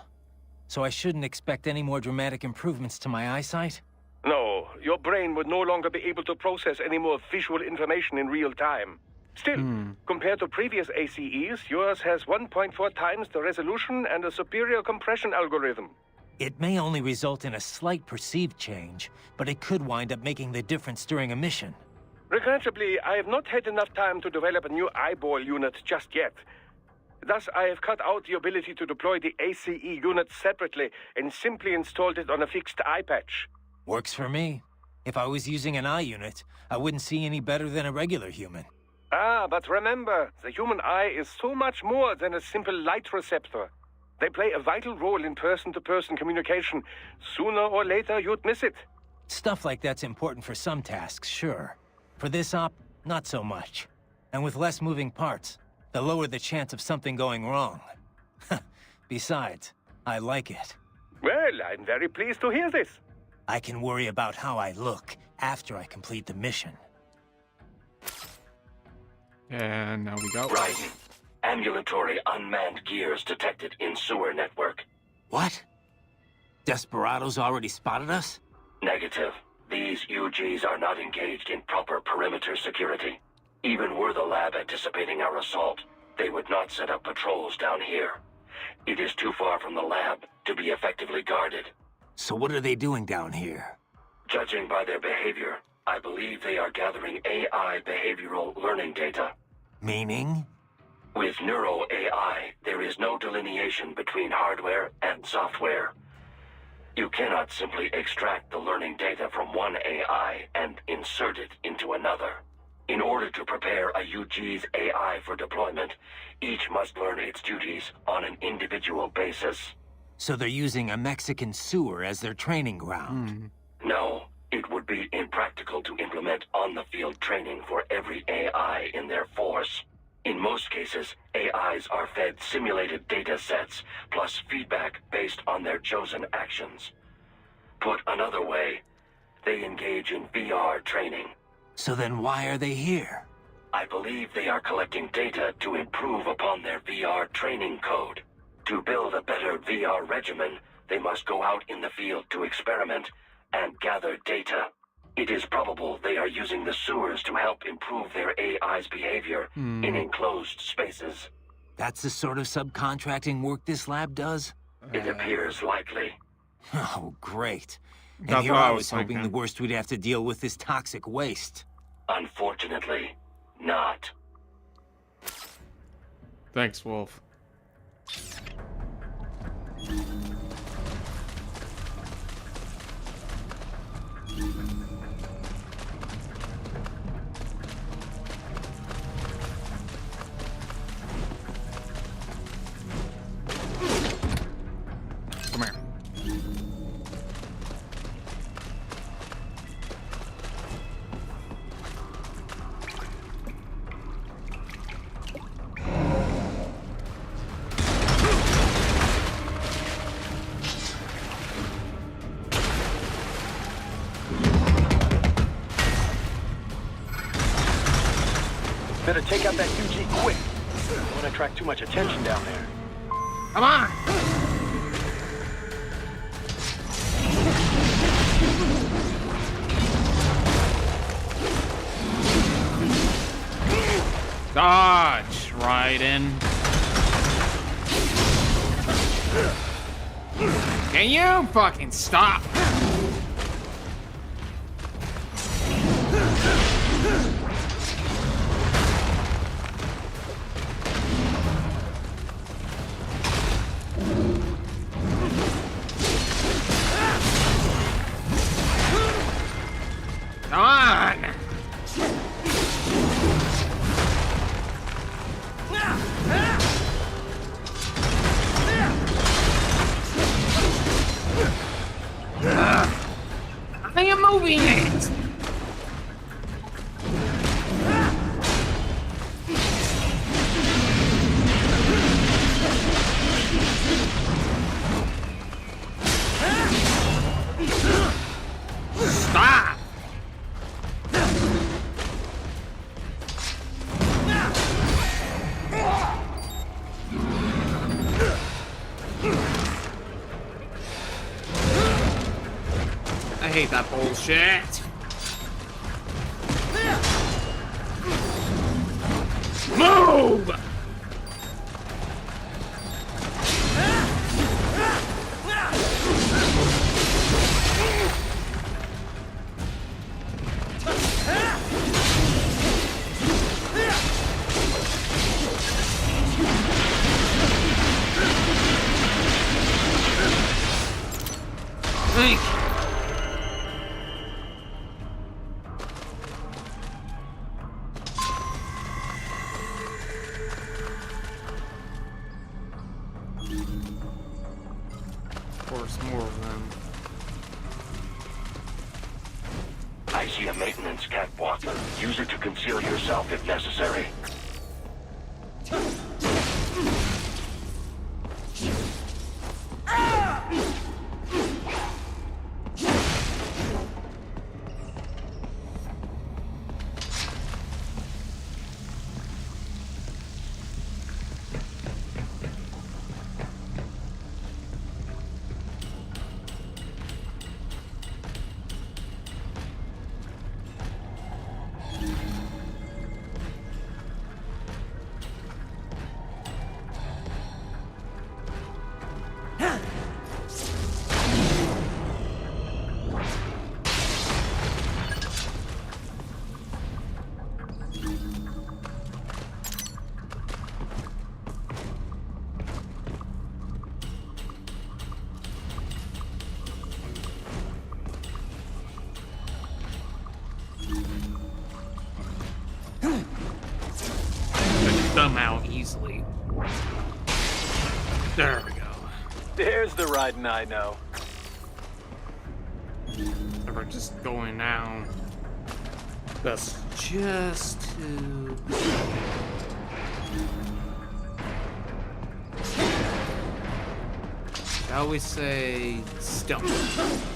So I shouldn't expect any more dramatic improvements to my eyesight? No, your brain would no longer be able to process any more visual information in real time. Still, compared to previous ACEs, yours has 1.4 times the resolution and a superior compression algorithm. It may only result in a slight perceived change, but it could wind up making the difference during a mission. Regrettably, I have not had enough time to develop a new eyeball unit just yet. Thus, I have cut out the ability to deploy the ACE unit separately and simply installed it on a fixed eye patch. Works for me. If I was using an eye unit, I wouldn't see any better than a regular human. Ah, but remember, the human eye is so much more than a simple light receptor. They play a vital role in person-to-person communication. Sooner or later, you'd miss it. Stuff like that's important for some tasks, sure. For this op, not so much. And with less moving parts, the lower the chance of something going wrong. Besides, I like it. Well, I'm very pleased to hear this. I can worry about how I look after I complete the mission. And now we go. Right. Ambulatory unmanned gears detected in sewer network. What? Desperados already spotted us? Negative. These UGs are not engaged in proper perimeter security. Even were the lab anticipating our assault, they would not set up patrols down here. It is too far from the lab to be effectively guarded. So what are they doing down here? Judging by their behavior, I believe they are gathering AI behavioral learning data. Meaning? With Neuro AI, there is no delineation between hardware and software. You cannot simply extract the learning data from one AI and insert it into another. In order to prepare a UG's AI for deployment, each must learn its duties on an individual basis. So they're using a Mexican sewer as their training ground? No, it would be impractical to implement on-the-field training for every AI in their force. In most cases, AIs are fed simulated data sets, plus feedback based on their chosen actions. Put another way, they engage in VR training. So then why are they here? I believe they are collecting data to improve upon their VR training code. To build a better VR regimen, they must go out in the field to experiment and gather data. It is probable they are using the sewers to help improve their AI's behavior in enclosed spaces. That's the sort of subcontracting work this lab does? It appears likely. Oh, great. And That's here what I I was was hoping thinking. the worst we'd have to deal with is toxic waste. Unfortunately, not. Thanks, Wolf. Come here. Better take out that UG quick. Don't want to attract too much attention down there. Come on! Dodge, Raiden. Can you fucking stop? Come on! hate that bullshit. Move! Thank you. Of course, more of them. I see a maintenance catwalk. Use it to conceal yourself if necessary. Them out easily. There we go. There's the riding I know. We're just going down. That's just to... Shall we say stealth?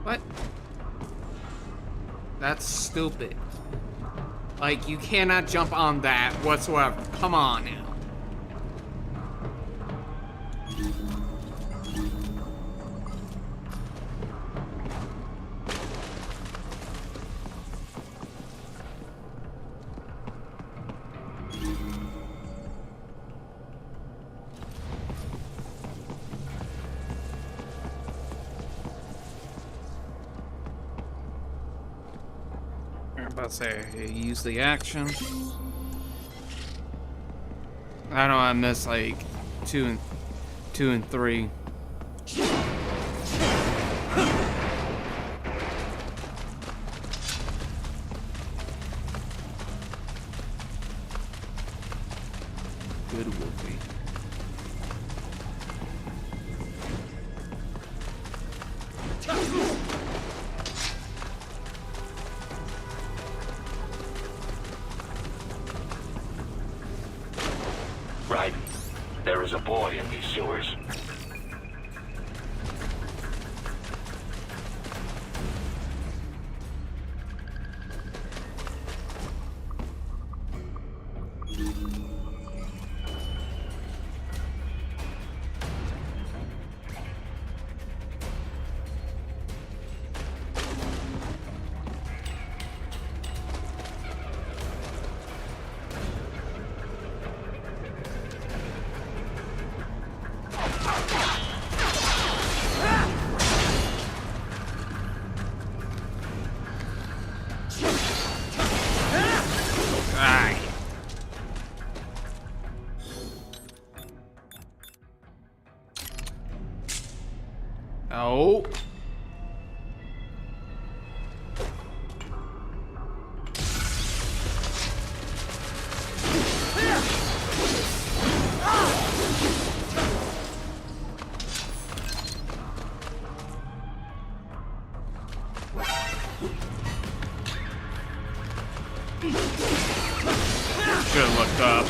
What? That's stupid. Like, you cannot jump on that whatsoever. Come on now. About to say, use the action. I know I missed like two and three. Good Wolfie. Right. There is a boy in these sewers. Oh. Should have looked up.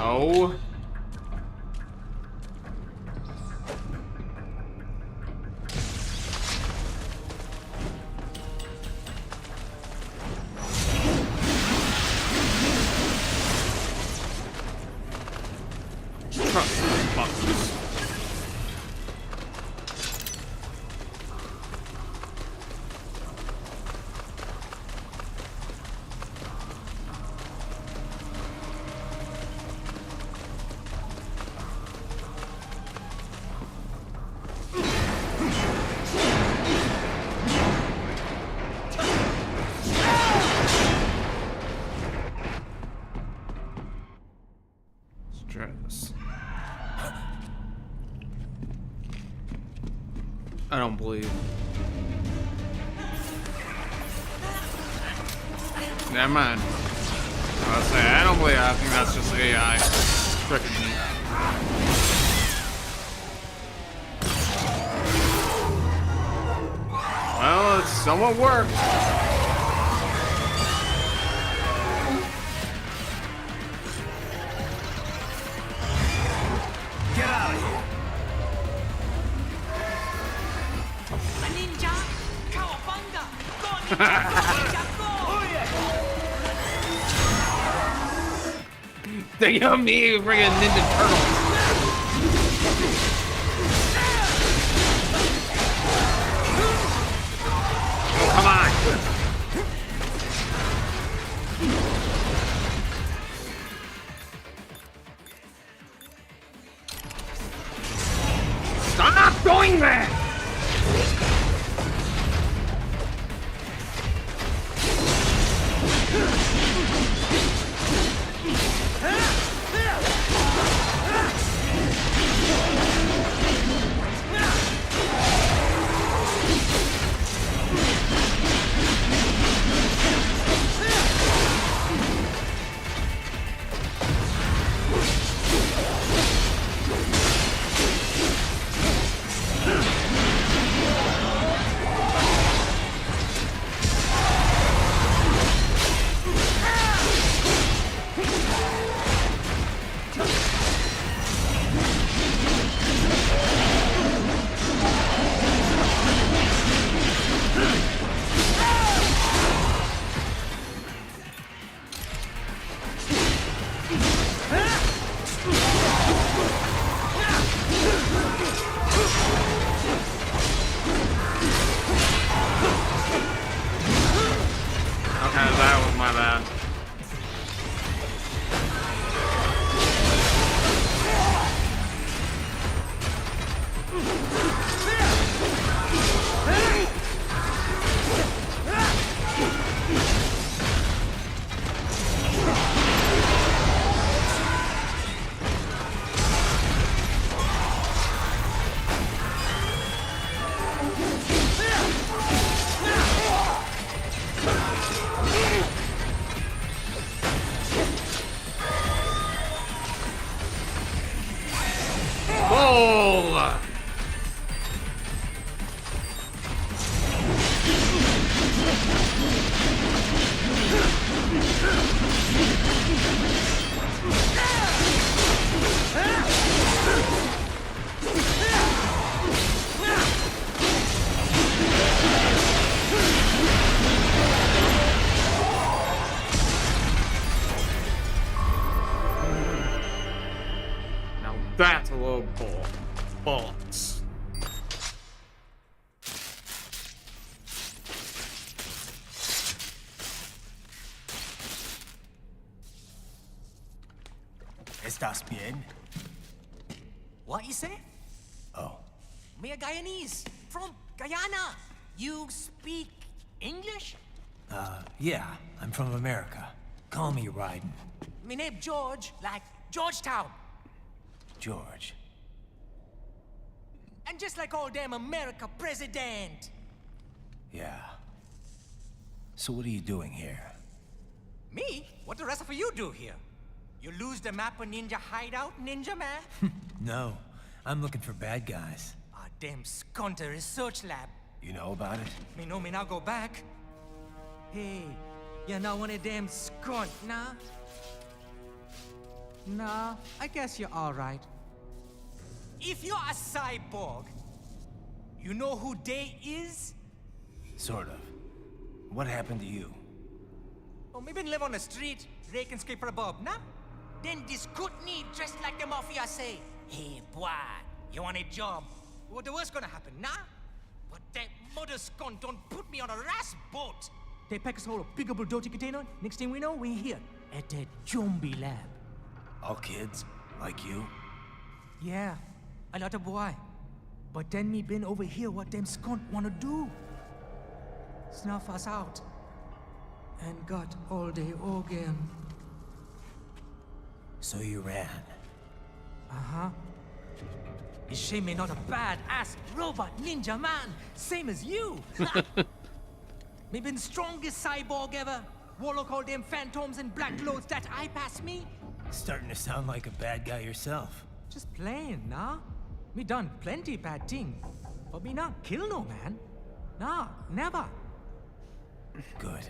No. Buttons. Stress. I don't believe. Never mind. I'll say I don't believe. I think that's just AI. Frickin' me. Well, it's somewhat worked. Get out of here. A ninja! Cowabunga! Go ninja! Think of me, friggin' Ninja Turtles. Oh, come on. Stop doing that! Okay, that was my bad. Bull! Now that's a little bullets. ¿Estás bien? What you say? Oh. Me a Guyanese from Guyana. You speak English? Yeah, I'm from America. Call me Ryden. Me name George, like Georgetown. George. And just like all damn America president. Yeah. So what are you doing here? Me? What the rest of you do here? You lose the map of Ninja Hideout, Ninja Man? No, I'm looking for bad guys. Ah, damn Skunter research lab. You know about it? Me know me now go back. Hey, you're not one of them skunt, nah? Nah, I guess you're alright. If you're a cyborg, you know who Day is? Sort of. What happened to you? Oh, maybe live on the street, rake and scrape for a bob, nah? Then this good need dressed like the mafia say, hey boy, you want a job? What the worst gonna happen, nah? But that mother scum don't put me on a ras boat. They pack us all a big old dirty container. Next thing we know, we're here at that zombie lab. All kids? Like you? Yeah, a lot of boy. But then me been over here what them skunt wanna do. Snuff us out. And got all the organ. So you ran. Uh-huh. Is she me not a bad-ass robot ninja man, same as you? Me been strongest cyborg ever. Warlock all them phantoms and black clothes that eye pass me. Starting to sound like a bad guy yourself. Just plain, nah? Me done plenty bad thing. But me not kill no man. Nah, never. Good.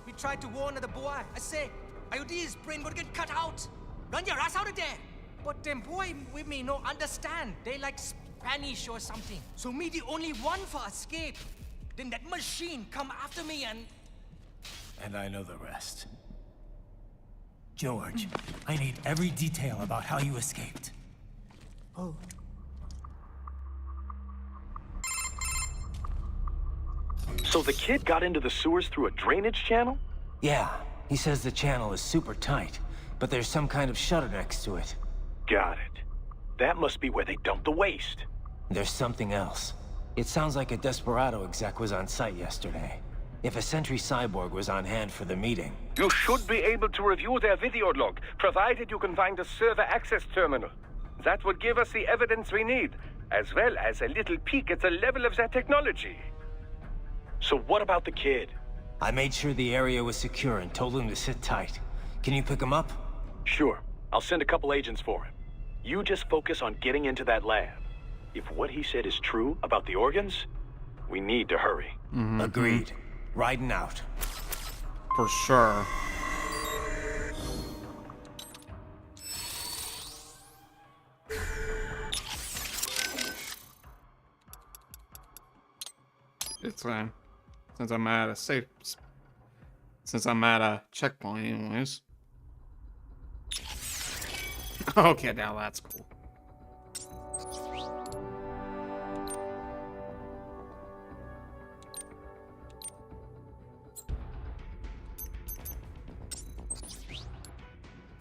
We tried to warn the boy. I say, IOD's brain would get cut out. Run your ass out of there. But them boy with me no understand. They like Spanish or something. So me the only one for escape. Then that machine come after me and... And I know the rest. George, I need every detail about how you escaped. Oh. So the kid got into the sewers through a drainage channel? Yeah, he says the channel is super tight, but there's some kind of shutter next to it. Got it. That must be where they dumped the waste. There's something else. It sounds like a Desperado exec was on site yesterday. If a Sentry Cyborg was on hand for the meeting... You should be able to review their video log, provided you can find a server access terminal. That would give us the evidence we need, as well as a little peek at the level of their technology. So what about the kid? I made sure the area was secure and told him to sit tight. Can you pick him up? Sure. I'll send a couple agents for him. You just focus on getting into that lab. If what he said is true about the organs, we need to hurry. Agreed. Riding out. For sure. It's fine. Since I'm at a checkpoint anyways. Okay, now that's cool.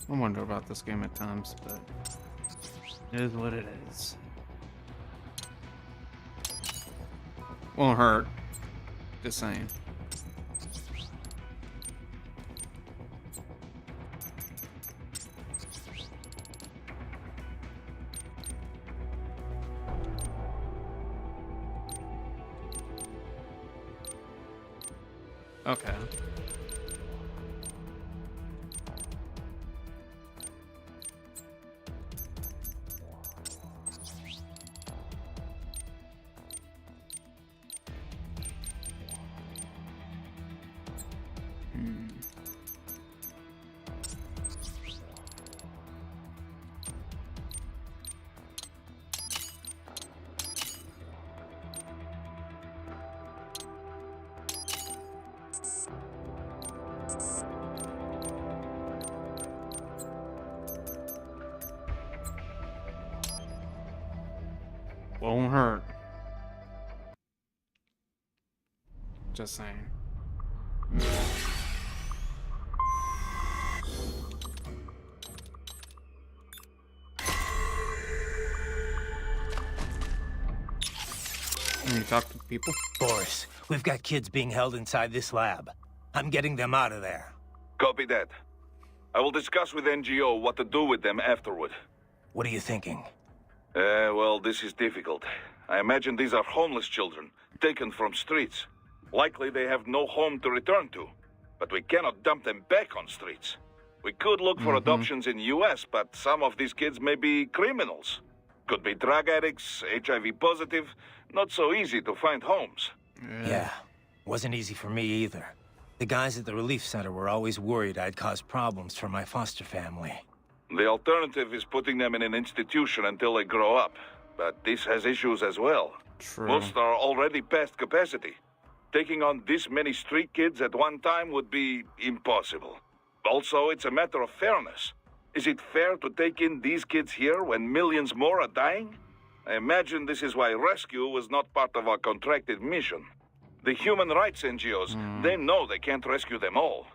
I wonder about this game at times, but it is what it is. Won't hurt. Just saying. Okay. Won't hurt. Just saying. Can you talk to people? Boris, we've got kids being held inside this lab. I'm getting them out of there. Copy that. I will discuss with NGO what to do with them afterward. What are you thinking? Well, this is difficult. I imagine these are homeless children, taken from streets. Likely they have no home to return to. But we cannot dump them back on streets. We could look for adoptions in US, but some of these kids may be criminals. Could be drug addicts, HIV positive. Not so easy to find homes. Yeah. Wasn't easy for me either. The guys at the relief center were always worried I'd cause problems for my foster family. The alternative is putting them in an institution until they grow up. But this has issues as well. True. Most are already past capacity. Taking on this many street kids at one time would be impossible. Also, it's a matter of fairness. Is it fair to take in these kids here when millions more are dying? I imagine this is why rescue was not part of our contracted mission. The human rights NGOs, they know they can't rescue them all.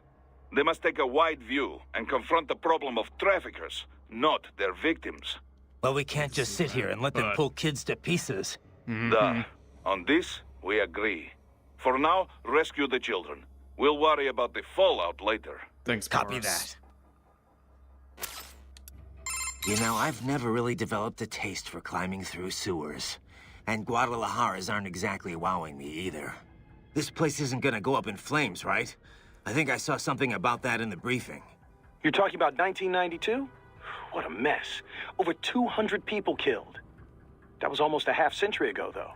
They must take a wide view and confront the problem of traffickers, not their victims. Well, we can't just sit here and let them pull kids to pieces. Duh. On this, we agree. For now, rescue the children. We'll worry about the fallout later. Thanks, Copy Morris. that. You know, I've never really developed a taste for climbing through sewers. And Guadalajaras aren't exactly wowing me either. This place isn't gonna go up in flames, right? I think I saw something about that in the briefing. You're talking about 1992? What a mess. Over 200 people killed. That was almost a half-century ago, though.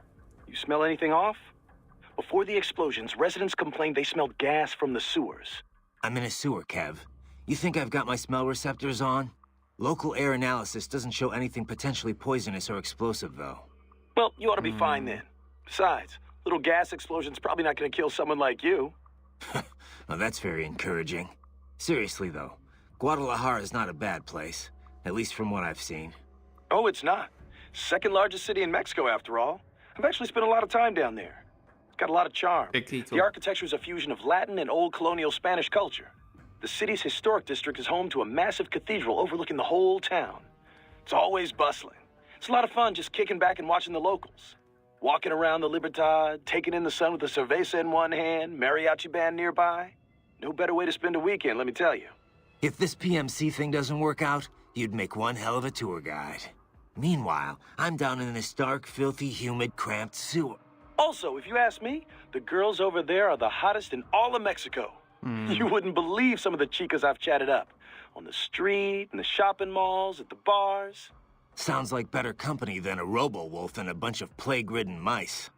You smell anything off? Before the explosions, residents complained they smelled gas from the sewers. I'm in a sewer, Kev. You think I've got my smell receptors on? Local air analysis doesn't show anything potentially poisonous or explosive, though. Well, you ought to be fine then. Besides, little gas explosion's probably not gonna kill someone like you. Well, that's very encouraging. Seriously, though, Guadalajara is not a bad place. At least from what I've seen. Oh, it's not. Second largest city in Mexico, after all. I've actually spent a lot of time down there. It's got a lot of charm. The architecture is a fusion of Latin and old colonial Spanish culture. The city's historic district is home to a massive cathedral overlooking the whole town. It's always bustling. It's a lot of fun just kicking back and watching the locals. Walking around the Libertad, taking in the sun with a cerveza in one hand, mariachi band nearby. No better way to spend a weekend, let me tell you. If this PMC thing doesn't work out, you'd make one hell of a tour guide. Meanwhile, I'm down in this dark, filthy, humid, cramped sewer. Also, if you ask me, the girls over there are the hottest in all of Mexico. You wouldn't believe some of the chicas I've chatted up. On the street, in the shopping malls, at the bars. Sounds like better company than a robo-wolf and a bunch of plague-ridden mice.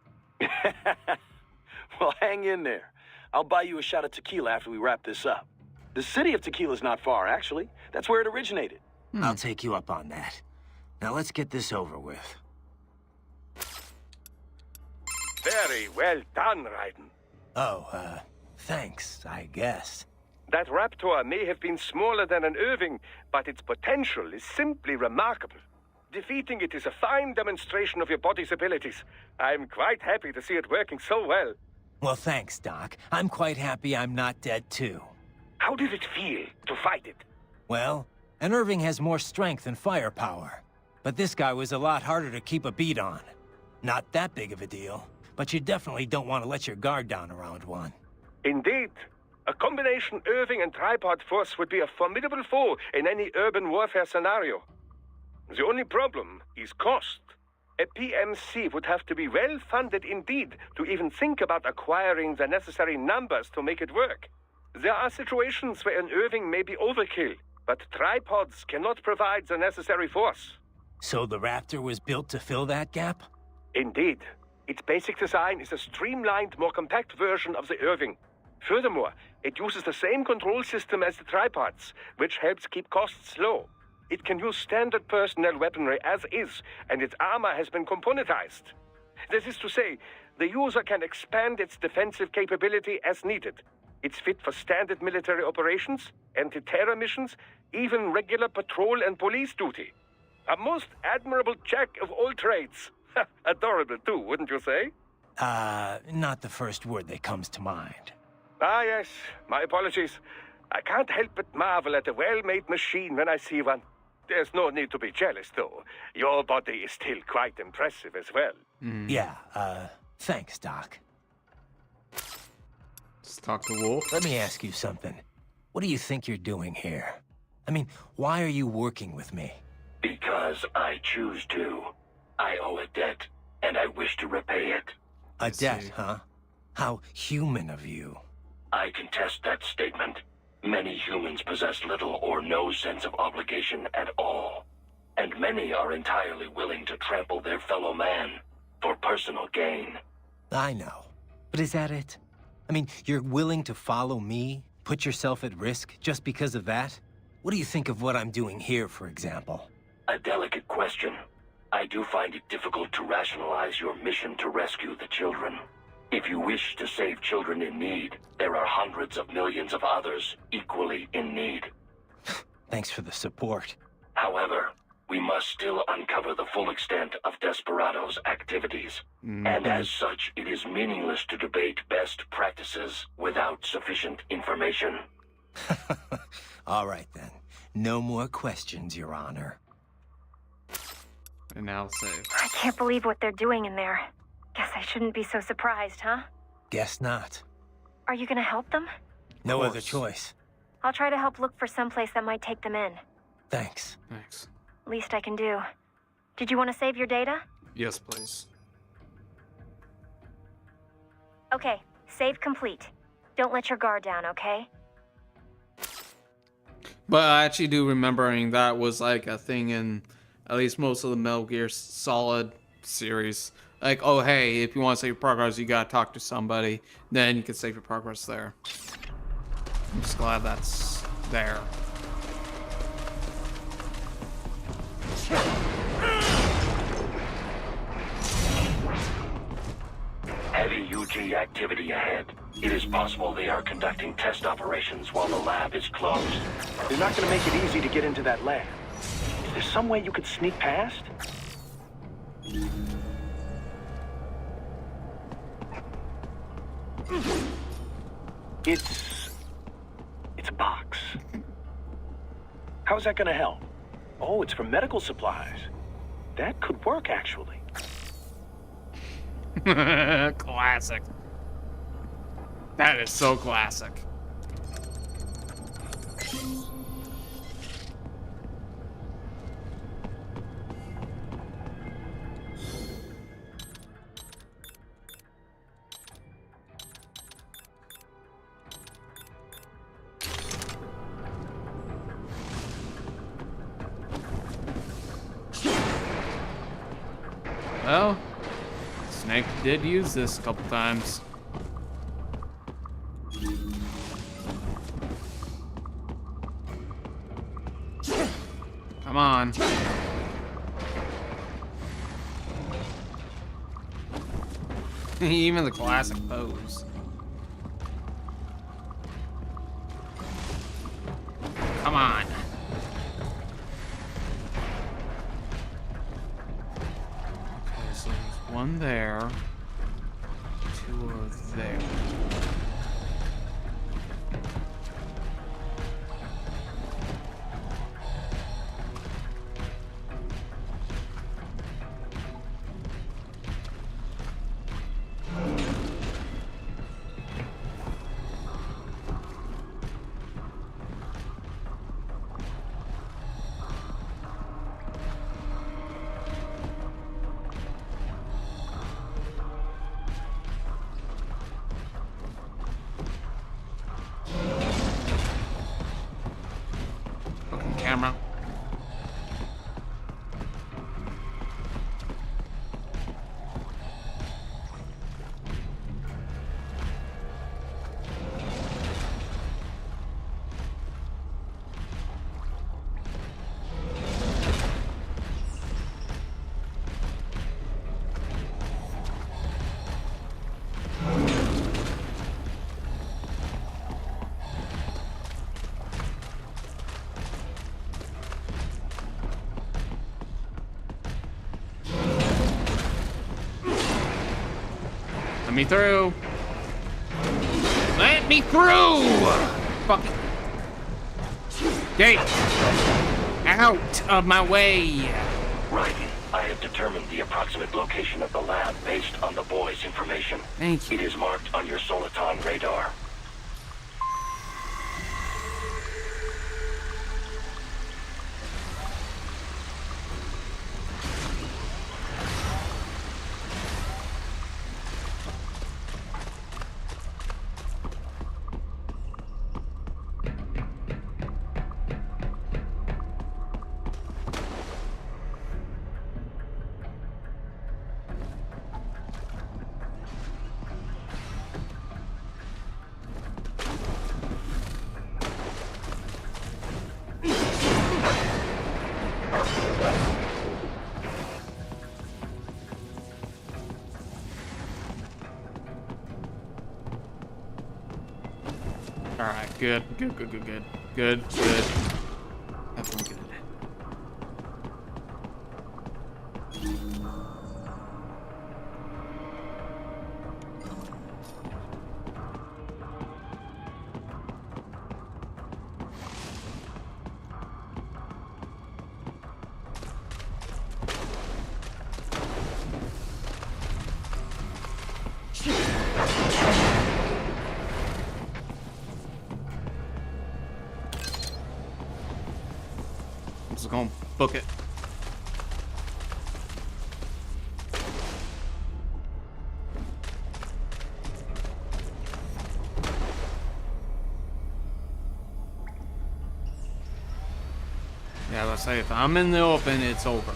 Well, hang in there. I'll buy you a shot of tequila after we wrap this up. The city of Tequila's not far, actually. That's where it originated. I'll take you up on that. Now let's get this over with. Very well done, Raiden. Oh, thanks, I guess. That Raptor may have been smaller than an Irving, but its potential is simply remarkable. Defeating it is a fine demonstration of your body's abilities. I'm quite happy to see it working so well. Well, thanks, Doc. I'm quite happy I'm not dead, too. How did it feel to fight it? Well, an Irving has more strength and firepower. But this guy was a lot harder to keep a beat on. Not that big of a deal, but you definitely don't want to let your guard down around one. Indeed. A combination Irving and tripod force would be a formidable foe in any urban warfare scenario. The only problem is cost. A PMC would have to be well funded indeed to even think about acquiring the necessary numbers to make it work. There are situations where an Irving may be overkill, but tripods cannot provide the necessary force. So the Raptor was built to fill that gap? Indeed. Its basic design is a streamlined, more compact version of the Irving. Furthermore, it uses the same control system as the tripods, which helps keep costs low. It can use standard personnel weaponry as is, and its armor has been componentized. This is to say, the user can expand its defensive capability as needed. It's fit for standard military operations, anti-terror missions, even regular patrol and police duty. A most admirable jack of all trades. Adorable too, wouldn't you say? Not the first word that comes to mind. Ah, yes. My apologies. I can't help but marvel at a well-made machine when I see one. There's no need to be jealous, though. Your body is still quite impressive as well. Yeah, thanks, Doc. Let's talk to Wolf. Let me ask you something. What do you think you're doing here? I mean, why are you working with me? Because I choose to. I owe a debt, and I wish to repay it. A debt, huh? How human of you. I contest that statement. Many humans possess little or no sense of obligation at all. And many are entirely willing to trample their fellow man for personal gain. I know. But is that it? I mean, you're willing to follow me, put yourself at risk just because of that? What do you think of what I'm doing here, for example? A delicate question. I do find it difficult to rationalize your mission to rescue the children. If you wish to save children in need, there are hundreds of millions of others equally in need. Thanks for the support. However, we must still uncover the full extent of Desperado's activities. And as such, it is meaningless to debate best practices without sufficient information. All right, then. No more questions, Your Honor. And now save. I can't believe what they're doing in there. Guess I shouldn't be so surprised, huh? Guess not. Are you gonna help them? No other choice. I'll try to help look for someplace that might take them in. Thanks. Thanks. Least I can do. Did you want to save your data? Yes, please. Okay, save complete. Don't let your guard down, okay? But I actually do remembering that was like a thing in at least most of the Metal Gear Solid series. Like, oh hey, if you want to save your progress, you gotta talk to somebody. Then you can save your progress there. I'm just glad that's there. Heavy UG activity ahead. It is possible they are conducting test operations while the lab is closed. They're not gonna make it easy to get into that lab. Is there some way you could sneak past? It's a box. How's that gonna help? Oh, it's for medical supplies. That could work, actually. Classic. That is so classic. Well, Snake did use this a couple times. Come on. Even the classic pose. Come on. Okay, so there's one there. Two are there. Camera. Let me through. Let me through. Fucking. Get out of my way. Right. I have determined the approximate location of the lab based on the boy's information. Thank you. It is marked on your Soliton radar. Alright, good. Definitely good. I'm just gonna book it. Yeah, let's say if I'm in the open, it's over.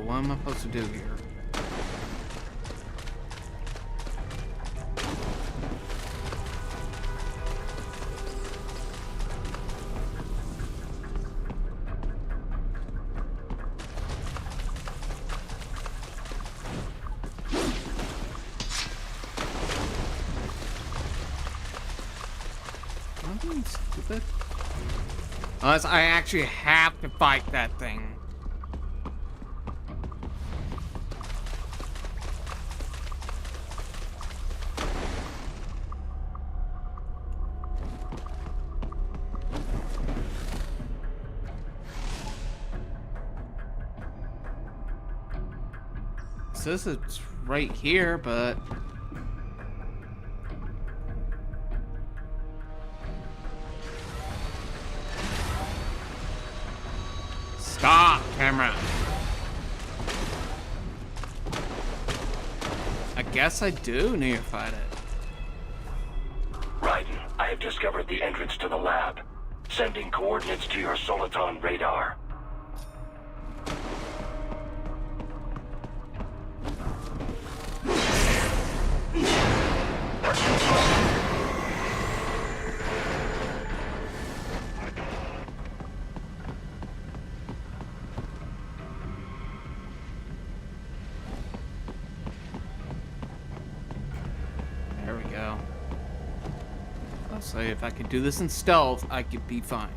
What am I supposed to do here? I'm being stupid. Unless I actually have to fight that thing. It says it's right here, but stop, camera. I guess I do need to fight it. Raiden, I have discovered the entrance to the lab. Sending coordinates to your Soliton radar. There we go. I'll say if I could do this in stealth, I could be fine.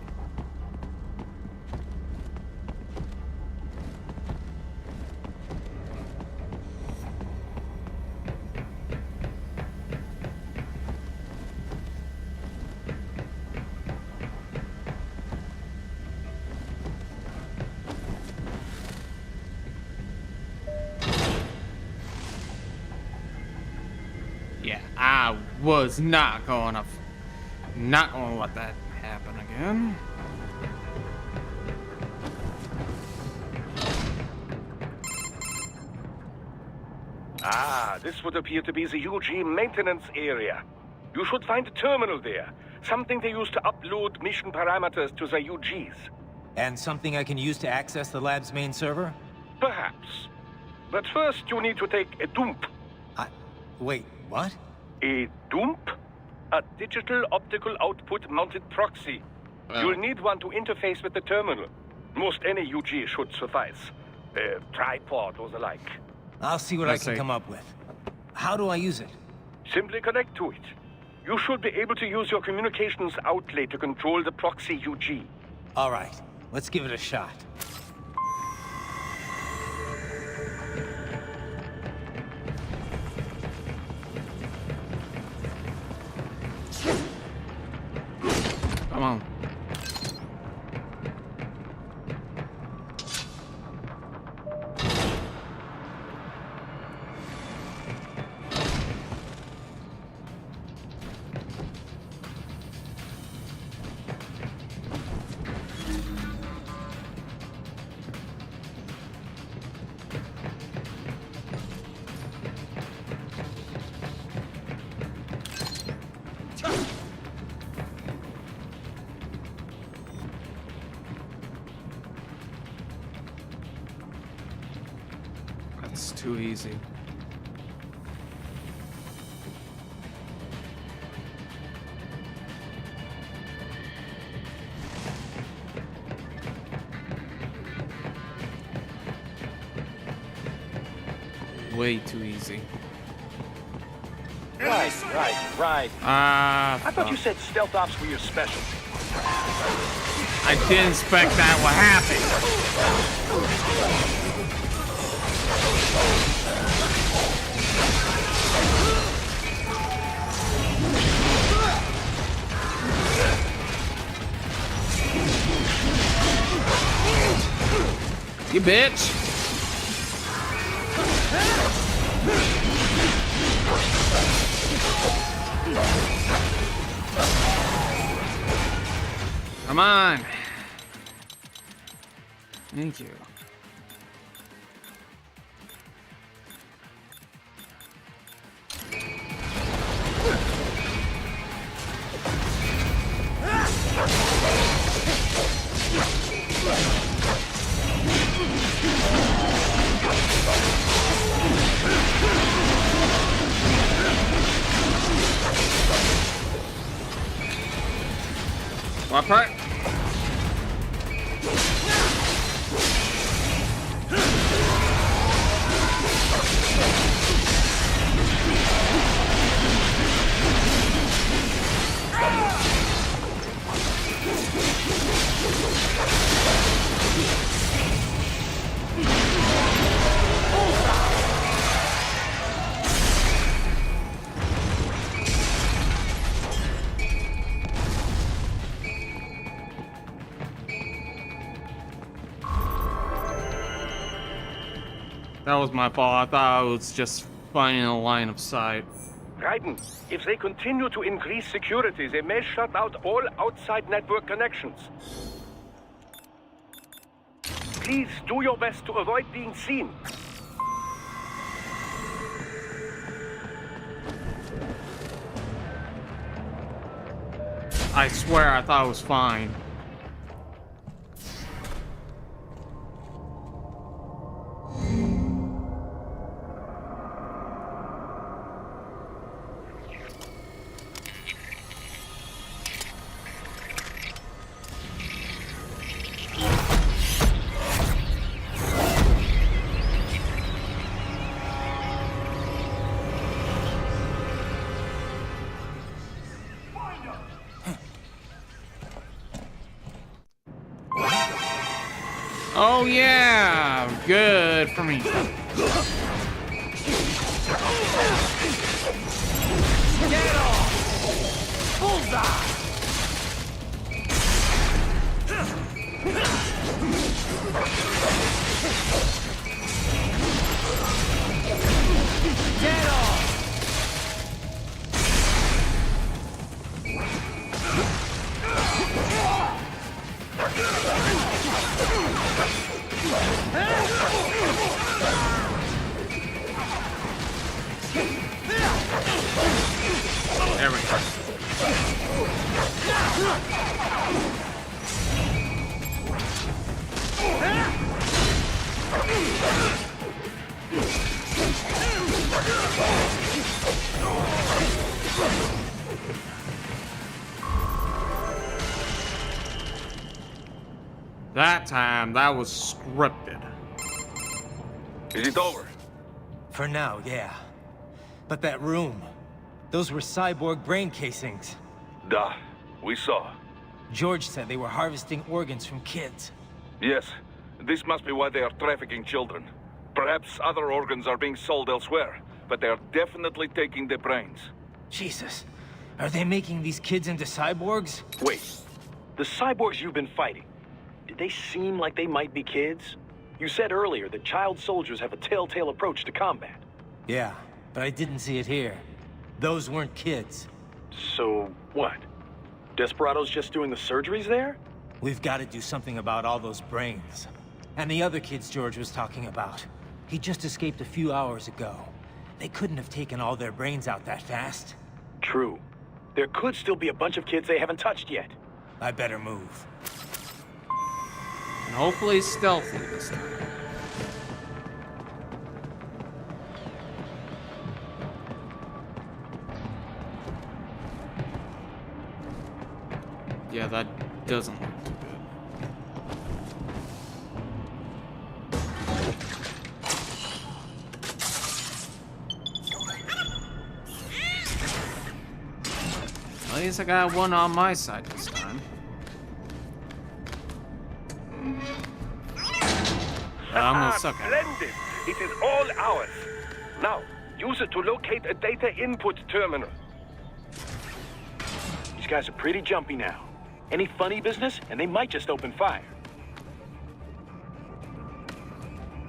Yeah, I was not gonna let that happen again. Ah, this would appear to be the UG maintenance area. You should find a terminal there. Something they use to upload mission parameters to the UGs. And something I can use to access the lab's main server? Perhaps. But first you need to take a dump. Wait, what? A dump? A digital optical output mounted proxy. You'll need one to interface with the terminal. Most any UG should suffice. A tripod or the like. I'll see what I can come up with. How do I use it? Simply connect to it. You should be able to use your communications outlet to control the proxy UG. All right, let's give it a shot. Come on. That's too easy. way too easy. Right. I thought you said stealth ops were your specialty. I didn't expect that would happen. You bitch. Come on. Thank you. What part? That was my fault. I thought I was just finding a line of sight. Raiden, if they continue to increase security, they may shut out all outside network connections. Please do your best to avoid being seen. I swear I thought it was fine. Oh yeah, good for me. Get off! Bullseye! Get off! There we go. That time, that was scripted. Is it over? For now, yeah. But that room, those were cyborg brain casings. Duh, we saw. George said they were harvesting organs from kids. Yes, this must be why they are trafficking children. Perhaps other organs are being sold elsewhere, but they are definitely taking the brains. Jesus, are they making these kids into cyborgs? Wait, the cyborgs you've been fighting, did they seem like they might be kids? You said earlier that child soldiers have a telltale approach to combat. Yeah, but I didn't see it here. Those weren't kids. So, what? Desperado's just doing the surgeries there? We've got to do something about all those brains. And the other kids George was talking about. He just escaped a few hours ago. They couldn't have taken all their brains out that fast. True. There could still be a bunch of kids they haven't touched yet. I better move. And hopefully stealthy this time. Yeah, that doesn't look too good. least I got one on my side this time. I'm gonna suck at it. Splendid! It is all ours. Now, use it to locate a data input terminal. These guys are pretty jumpy now. Any funny business, and they might just open fire.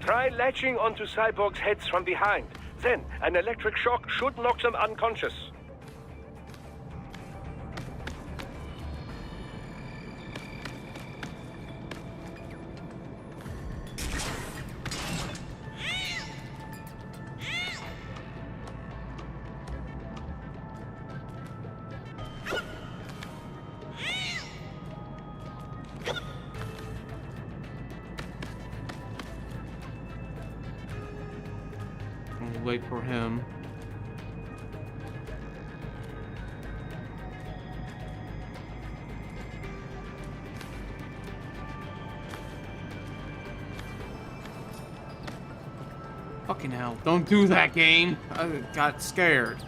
Try latching onto cyborgs' heads from behind. Then, an electric shock should knock them unconscious. Wait for him. Fucking hell. Don't do that, game. I got scared.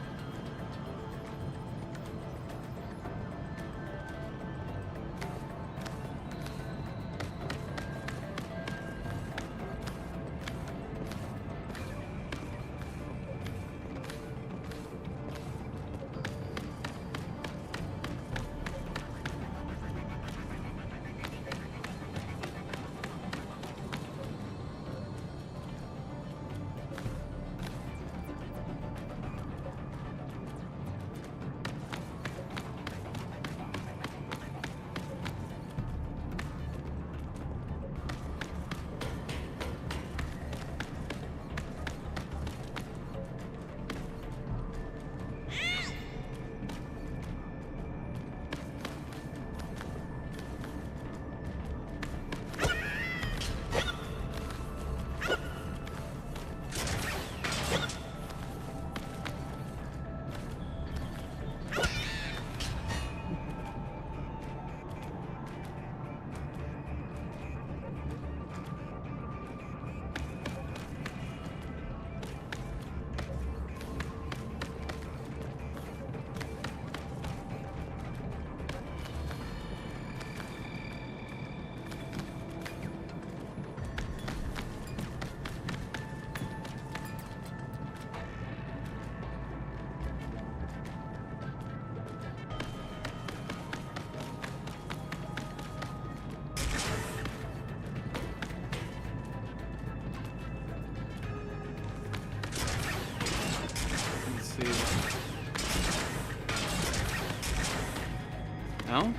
No?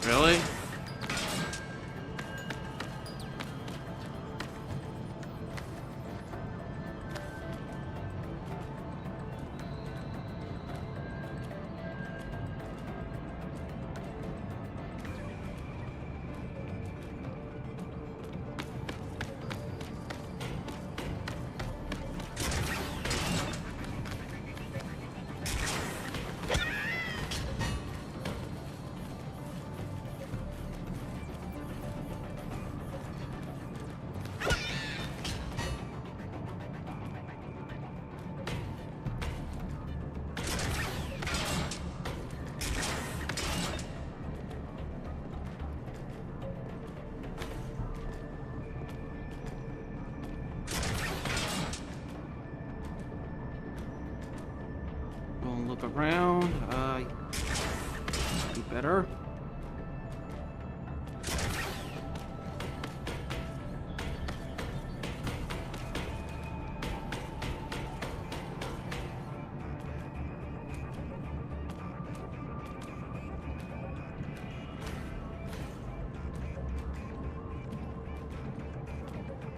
Really? Look around. Be better.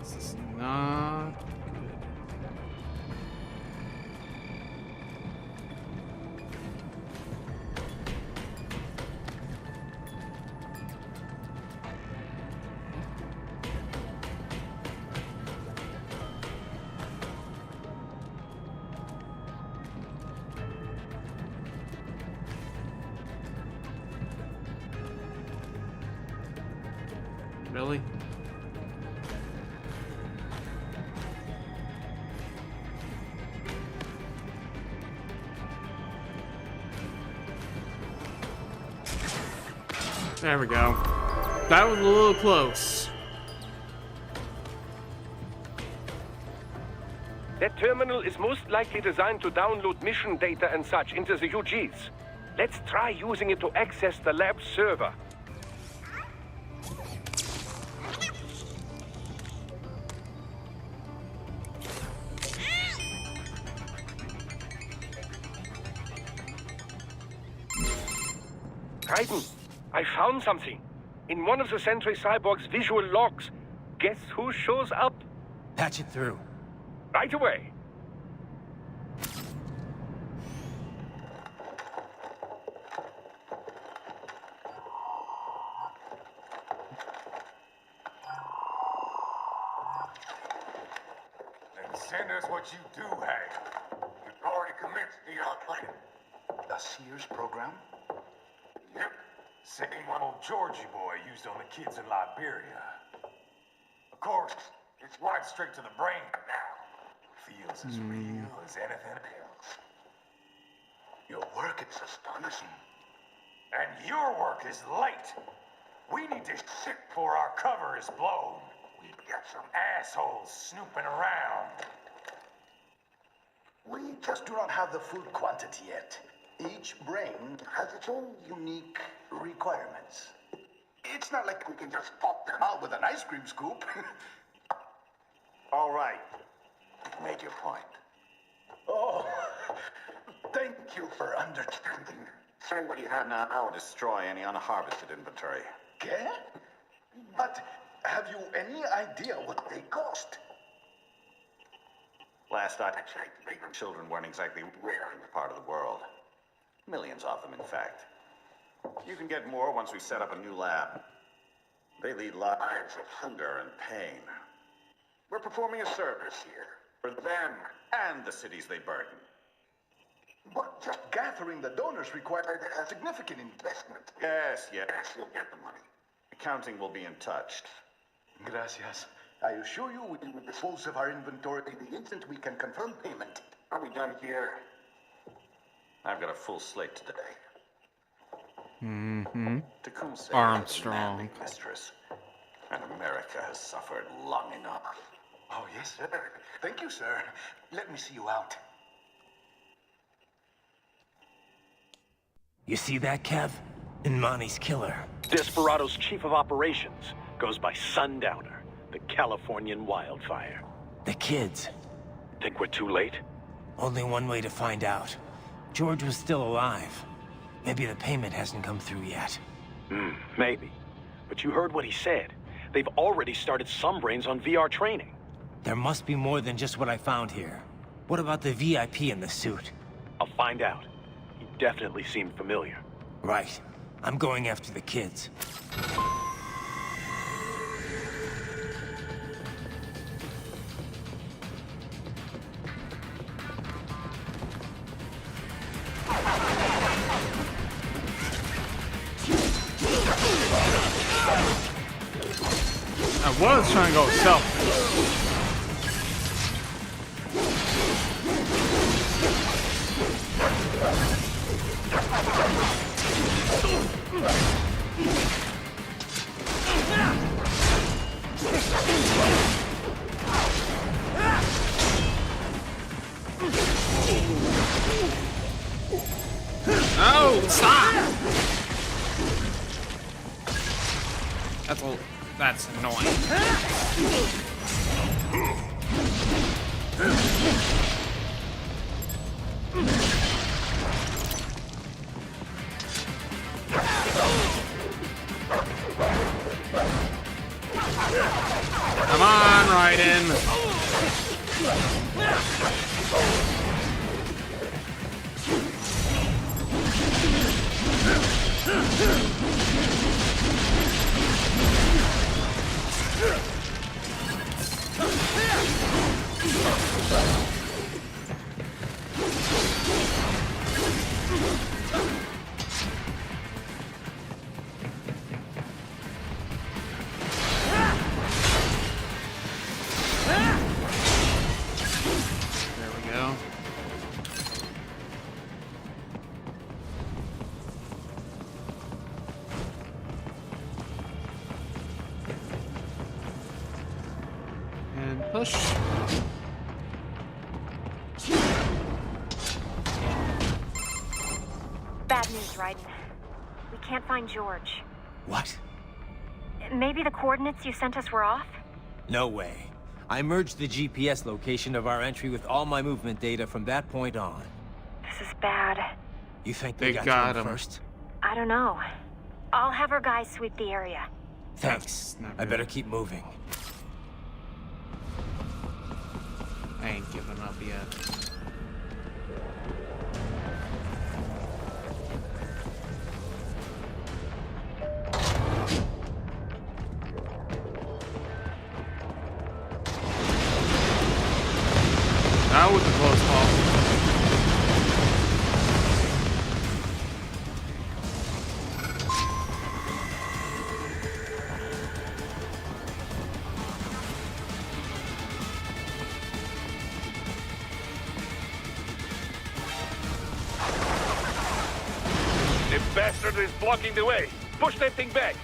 This is not good. Really? There we go. That was a little close. That terminal is most likely designed to download mission data and such into the UGs. Let's try using it to access the lab server. Raiden, I found something. In one of the Sentry Cyborg's visual logs. Guess who shows up? Patch it through. Right away. Then send us what you do have. You've already commenced the outplaying. The Sears program? Yep. Same one old Georgie boy used on the kids in Liberia. Of course, it's right straight to the brain now. Feels as real as anything else. Your work is astonishing. And your work is late. We need to ship before our cover is blown. We've got some assholes snooping around. We just do not have the full quantity yet. Each brain has its own unique requirements. It's not like we can just pop them out with an ice cream scoop. All right. You've made your point. Oh, thank you for understanding. Send what you have now or destroy any unharvested inventory. Okay? But have you any idea what they cost? Last I checked, children weren't exactly rare in the part of the world. Millions of them, in fact. You can get more once we set up a new lab. They lead lives of hunger and pain. We're performing a service here for them and the cities they burden. But just gathering the donors required a significant investment. Yes, you'll get the money. Accounting will be in touch. Gracias. I assure you we will dispose of our inventory the instant we can confirm payment. Are we done here? I've got a full slate today. Tecumseh Armstrong. is a mistress, and America has suffered long enough. Oh, yes, sir. Thank you, sir. Let me see you out. You see that, Kev? Imani's killer. Desperado's chief of operations goes by Sundowner, the Californian wildfire. The kids. Think we're too late? Only one way to find out. George was still alive. Maybe the payment hasn't come through yet. Maybe. But you heard what he said. They've already started some brains on VR training. There must be more than just what I found here. What about the VIP in the suit? I'll find out. He definitely seemed familiar. Right. I'm going after the kids. I was trying to go self. Oh, stop! That's annoying. Come on, Raiden. gosh. Bad news, Raiden. We can't find George. What? Maybe the coordinates you sent us were off? No way. I merged the GPS location of our entry with all my movement data from that point on. This is bad. You think they got to him first? I don't know. I'll have our guys sweep the area. Thanks. I better keep moving. I ain't giving up yet. That was a close call. The bastard is blocking the way. Push that thing back.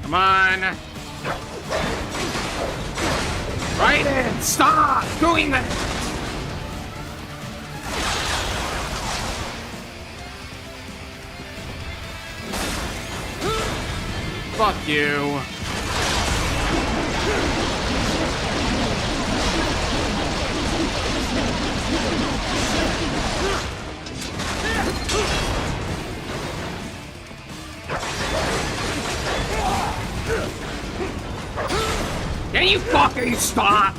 Come on. Raiden, stop doing that. Fuck you. Can you fucking stop?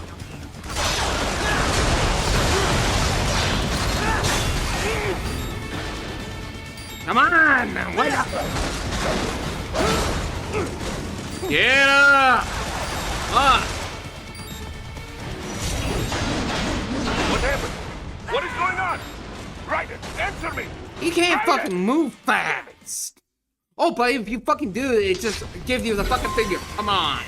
Come on, wake up! Get up! What happened? What is going on? Raiden, answer me! You can't Raiden! fucking move fast! Oh, but if you fucking do it, it just gives you the fucking figure. Come on.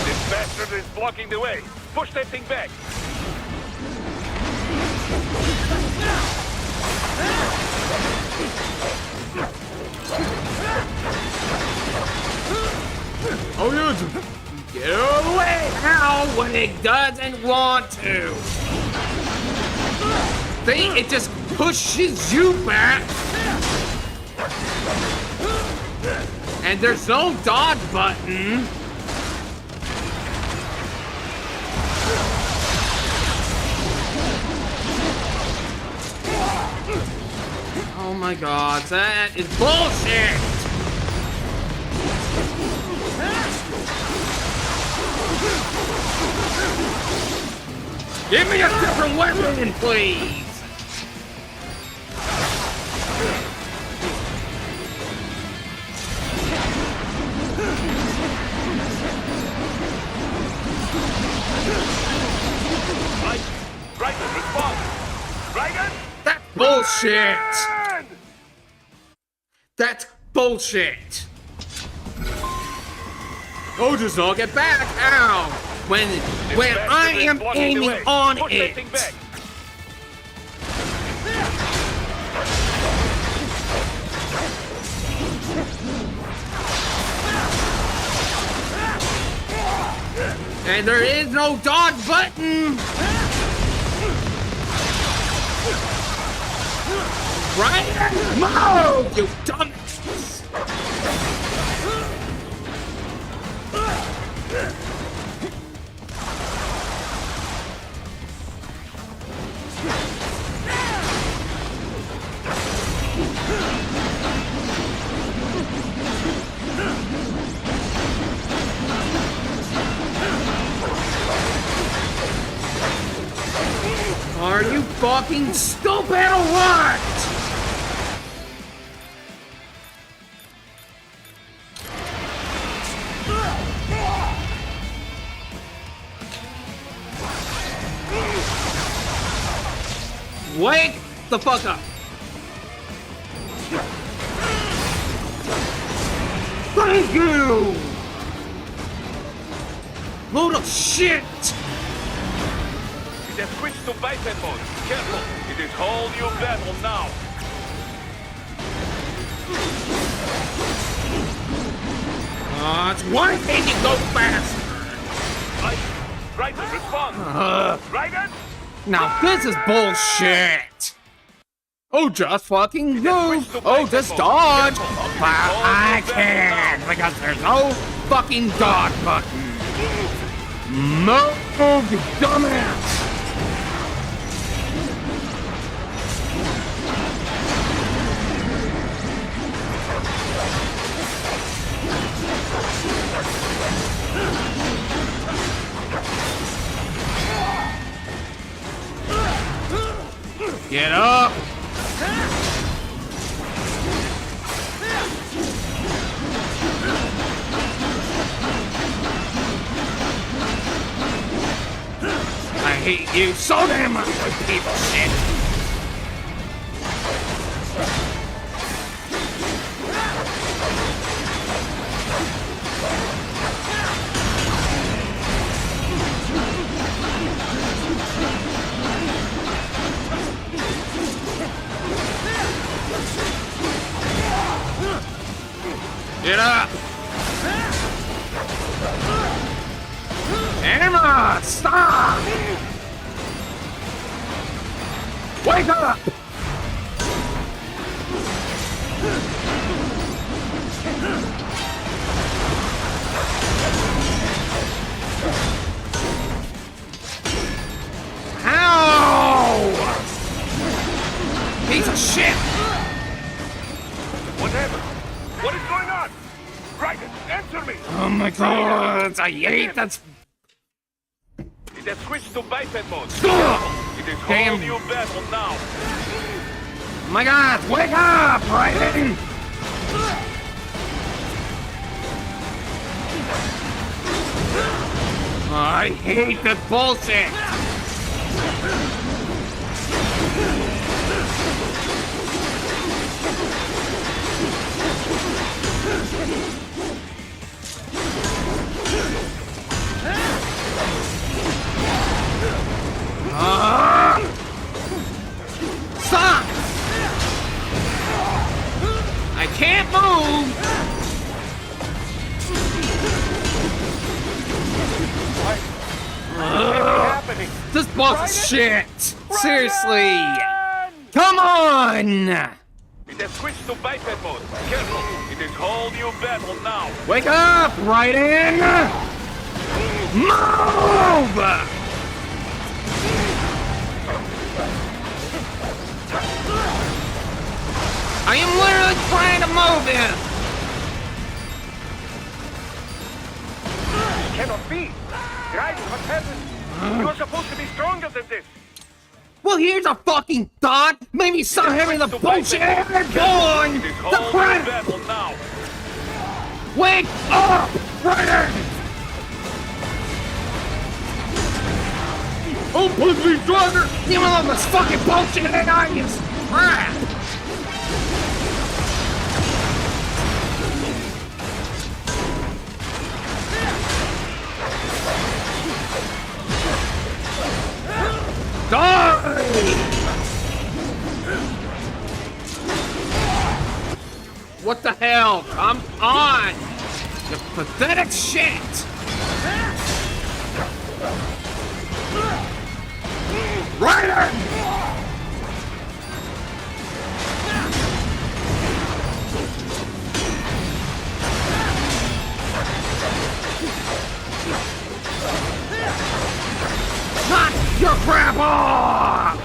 This bastard is blocking the way. Push that thing back. Oh, yeah. Get out of the way now when it doesn't want to. See, it just pushes you back. And there's no dodge button. Oh my god, that is bullshit! Give me a different weapon, please! Raiden, respond! Raiden! That's bullshit! That's bullshit! Oh, just all get back! Ow! When I am aiming on it! And there is no dodge button! Right? Move, you dumbass! Are you fucking stupid or what? Wake the fuck up! Thank you! Load of shit! It has switched to biped mode. Careful, it is whole new battle now. It's one thing to go fast! Raiden, respond! Raiden? Now this is bullshit! Oh, just fucking move! Oh, just dodge! But I can't, because there's no fucking dodge button! Move, you dumbass! Get up! I hate you so damn much, people shit! Get up! Emma, stop! Wake up! Ow! Piece of shit! Whatever. What is going on? Raiden, answer me! Oh my god, I hate that. It has switched to biped mode. Ugh. It is whole Damn. new battle now. Oh my god, wake up, Raiden! I hate that bullshit! Stop! I can't move! This boss is shit! Seriously! Come on! It has switched to biped mode. Careful, it is whole new battle now. Wake up, Raiden! Move! I am literally trying to move him! Cannot be. Raiden, what happened? You are supposed to be stronger than this. Well, here's a fucking thought! Maybe stop having the bullshit going! The crap! Battle now. Wake up, Raiden! Oh, please be stronger! Even though this fucking bullshit and I is crap! Die! What the hell? Come on! You pathetic shit! Raiden! Not your grandpa!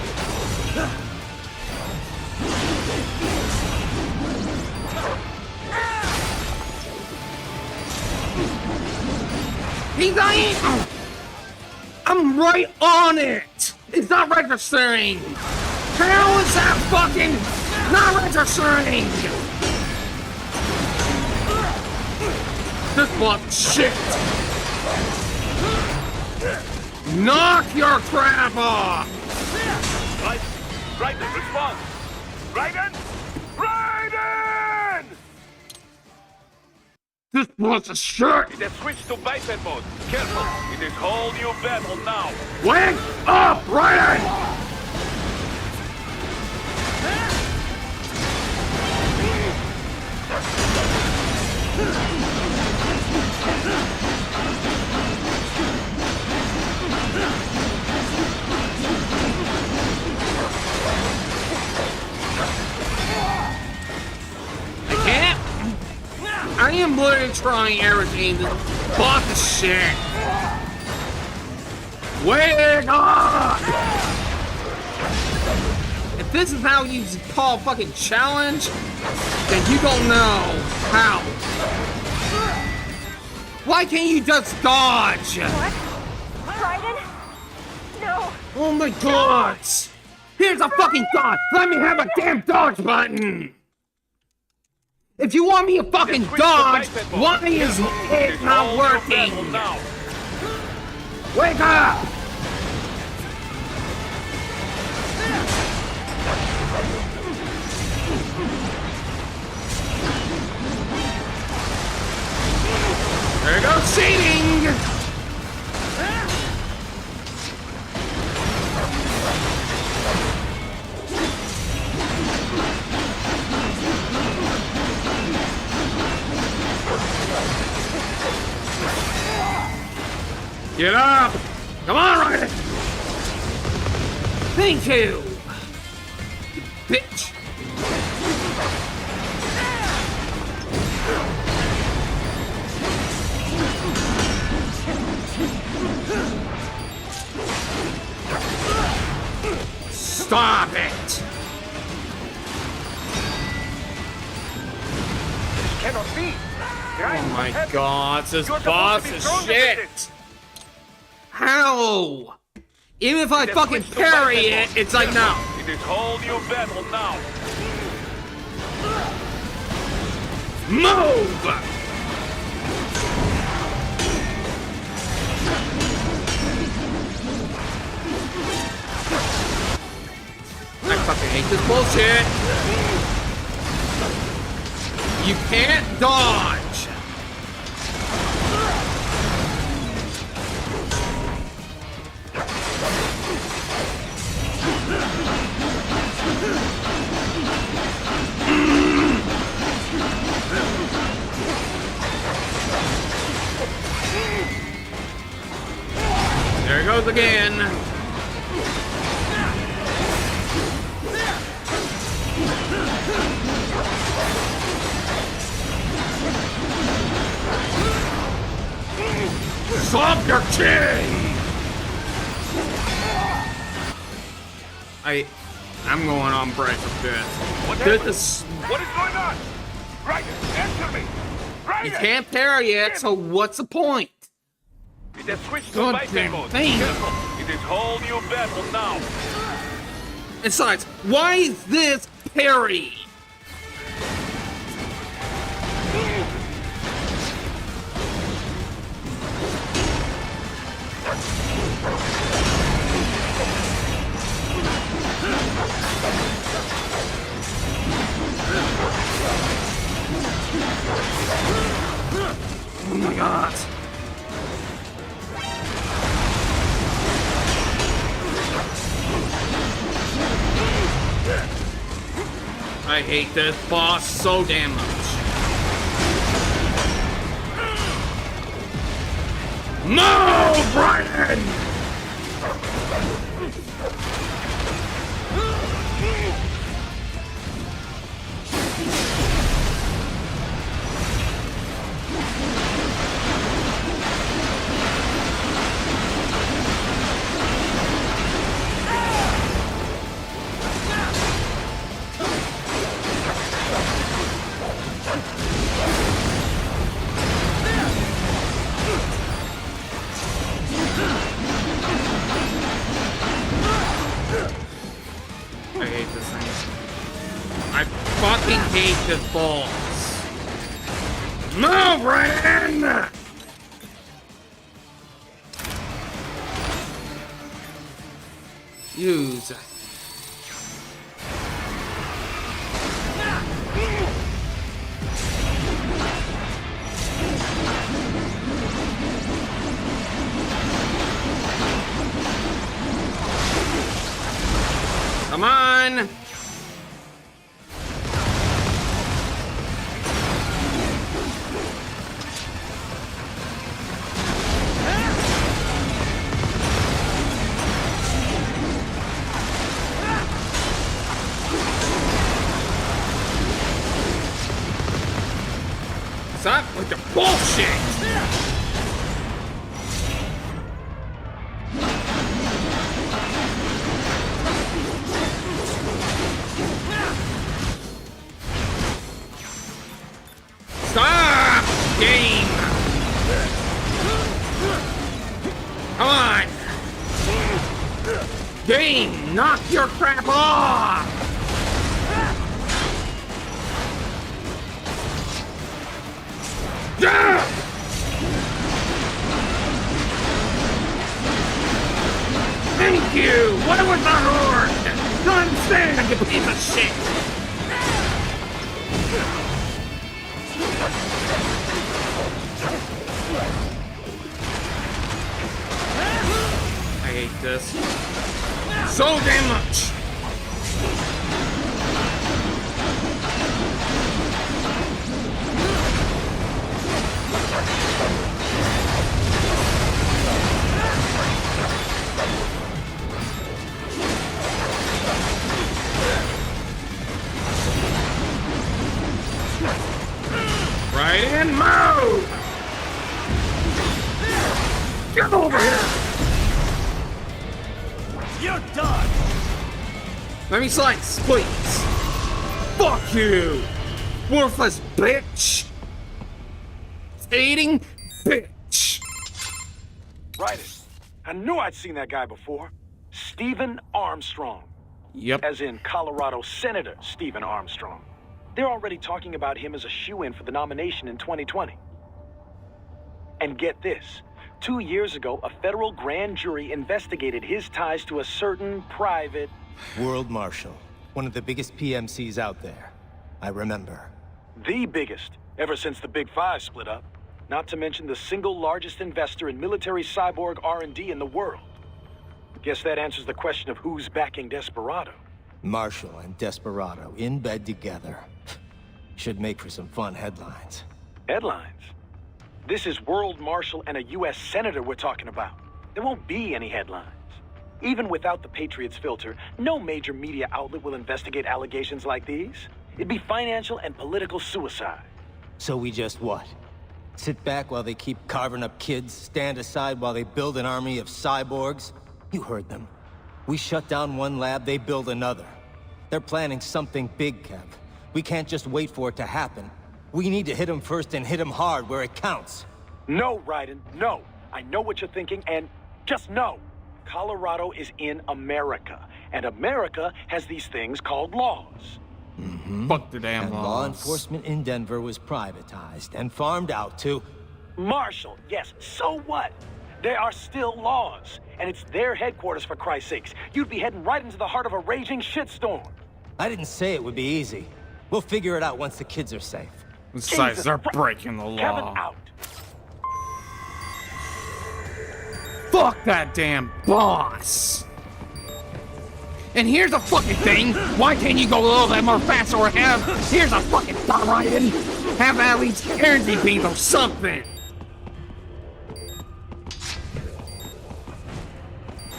He's not. I'm right on it! It's not registering! How is that fucking not registering? This box shit! Knock your crap off! Raiden, respond! Raiden! Raiden! This was a shirt! It has switched to biped mode. Careful, it is whole new battle now. Wake up, Raiden! I am literally trying everything to fuck the shit. Wake up! If this is how you call a fucking challenge, then you don't know how. Why can't you just dodge? What? Raiden? No. Oh my god! Here's a fucking dodge! Let me have a damn dodge button! If you want me to fucking dodge, why is it not working? Wake up! There goes cheating! Get up! Come on, Rocket! Thank you! You bitch! Stop it! This cannot be! Oh my god, this boss is shit! How? Even if I fucking parry it, it's like no. It is whole new battle now. Move! I fucking hate this bullshit. You can't dodge. There it goes again. Stop your chin! I'm going on break with this. What is going on? Raiden, answer me! Raiden! You can't parry it, so what's the point? It has switched to biped mode. Careful, it is whole new battle now. Besides, why is this parry? Oh my god. I hate this boss so damn much. No, Brian! I hate this thing. I fucking hate this boss. Move, Raiden! Use. on! Stop with the bullshit! Stop! Game! Come on! Game! Knock your crap off! Thank you! What was the horde? Don't understand, you piece of shit! I hate this so damn much! Right in, move! Get over here! You're done! Let me slice, please! Fuck you! Worthless bitch! Eating bitch! Right. I knew I'd seen that guy before. Stephen Armstrong. Yep. As in Colorado Senator Stephen Armstrong. They're already talking about him as a shoo-in for the nomination in 2020. And get this. 2 years ago, a federal grand jury investigated his ties to a certain private... World Marshal. One of the biggest PMCs out there. I remember. The biggest, ever since the Big Five split up. Not to mention the single largest investor in military cyborg R&D in the world. Guess that answers the question of who's backing Desperado. Marshall and Desperado in bed together. Should make for some fun headlines. Headlines? This is World Marshal and a U.S. Senator we're talking about. There won't be any headlines. Even without the Patriots filter, no major media outlet will investigate allegations like these. It'd be financial and political suicide. So we just what? Sit back while they keep carving up kids, stand aside while they build an army of cyborgs? You heard them. We shut down one lab, they build another. They're planning something big, Kev. We can't just wait for it to happen. We need to hit them first and hit them hard where it counts. No, Raiden, no. I know what you're thinking, and just know. Colorado is in America, and America has these things called laws. Fuck the damn and laws. Law enforcement in Denver was privatized and farmed out to... Marshall, yes, so what? There are still laws, and it's their headquarters, for Christ's sakes. You'd be heading right into the heart of a raging shitstorm. I didn't say it would be easy. We'll figure it out once the kids are safe. Besides, they're breaking the law. Kevin, out. Fuck that damn boss! And here's the fucking thing, why can't you go a little bit more faster or here's a fucking thought, Ryan! Have at least energy beams or something!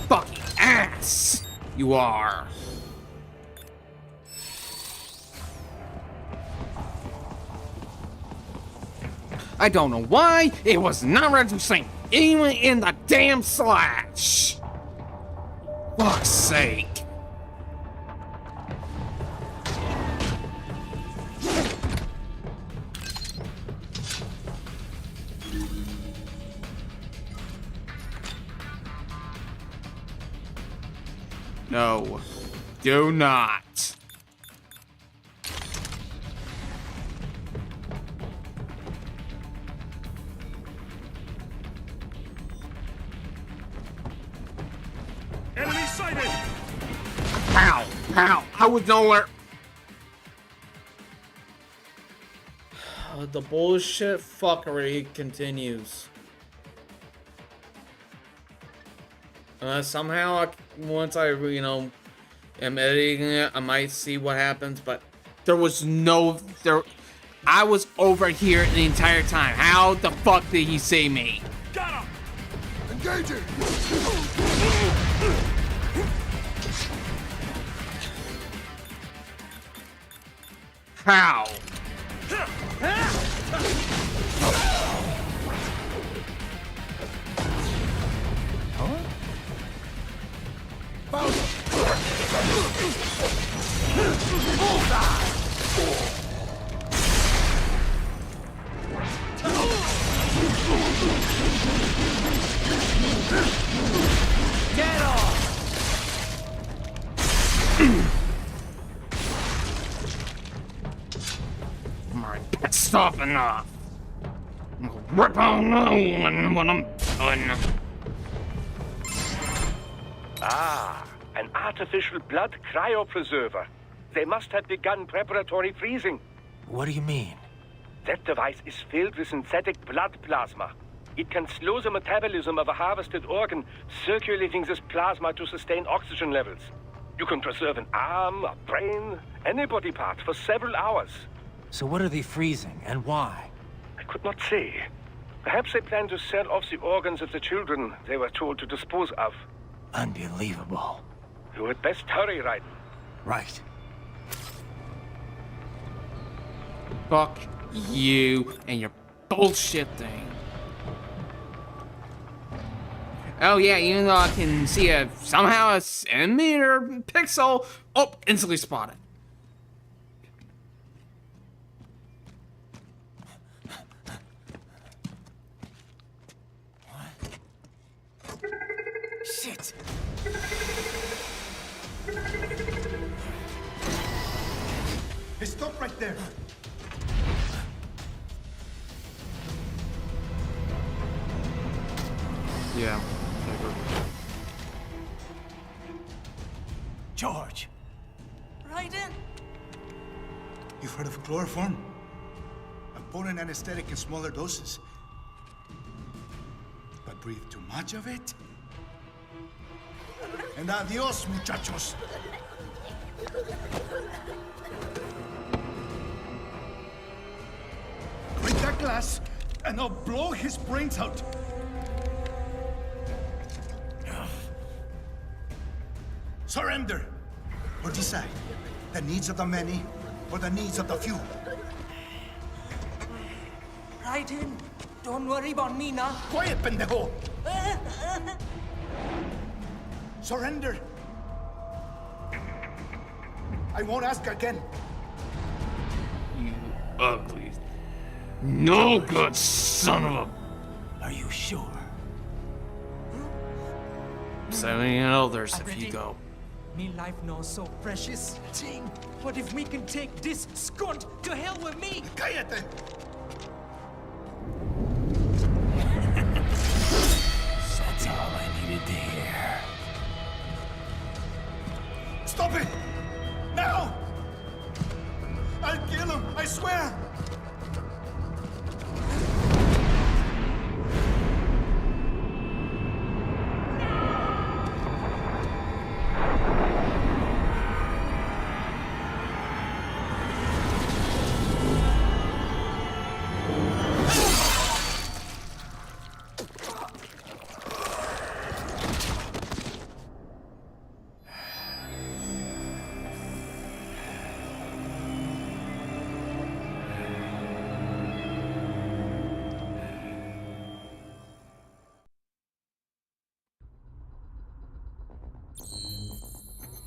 Fucking ass! You are. I don't know why it was not registering anyone in the damn slash. Fuck's sake. No, do not. Enemy sighted! Ow, ow, I was nowhere. The bullshit fuckery continues. Somehow, once I, am editing it, I might see what happens, but there was no there. I was over here the entire time. How the fuck did he see me? Got him! Engaging! How? Get off! My pissed off enough. I'll rip on when I'm done. Ah, an artificial blood cryopreserver. They must have begun preparatory freezing. What do you mean? That device is filled with synthetic blood plasma. It can slow the metabolism of a harvested organ, circulating this plasma to sustain oxygen levels. You can preserve an arm, a brain, any body part for several hours. So what are they freezing, and why? I could not say. Perhaps they plan to sell off the organs of the children they were told to dispose of. Unbelievable. You had best hurry, Raiden. Right. Fuck you and your bullshit thing. Oh yeah, even though I can see somehow a centimeter pixel, oh, instantly spotted. Shit! Hey, stop right there. Yeah. George! Raiden? You've heard of chloroform? A potent anesthetic in smaller doses. But breathe too much of it? And adios, muchachos. Break that glass, and I'll blow his brains out. Surrender, or decide the needs of the many or the needs of the few. Raiden, don't worry about me now. Quiet, pendejo! Surrender. I won't ask again. You ugly, no good son of a. Are you sure? 70 elders if you go. Me life now so precious. Ting, what if we can take this skunt to hell with me? Cállate! That's all I needed to hear. Stop it! Now! I'll kill him, I swear!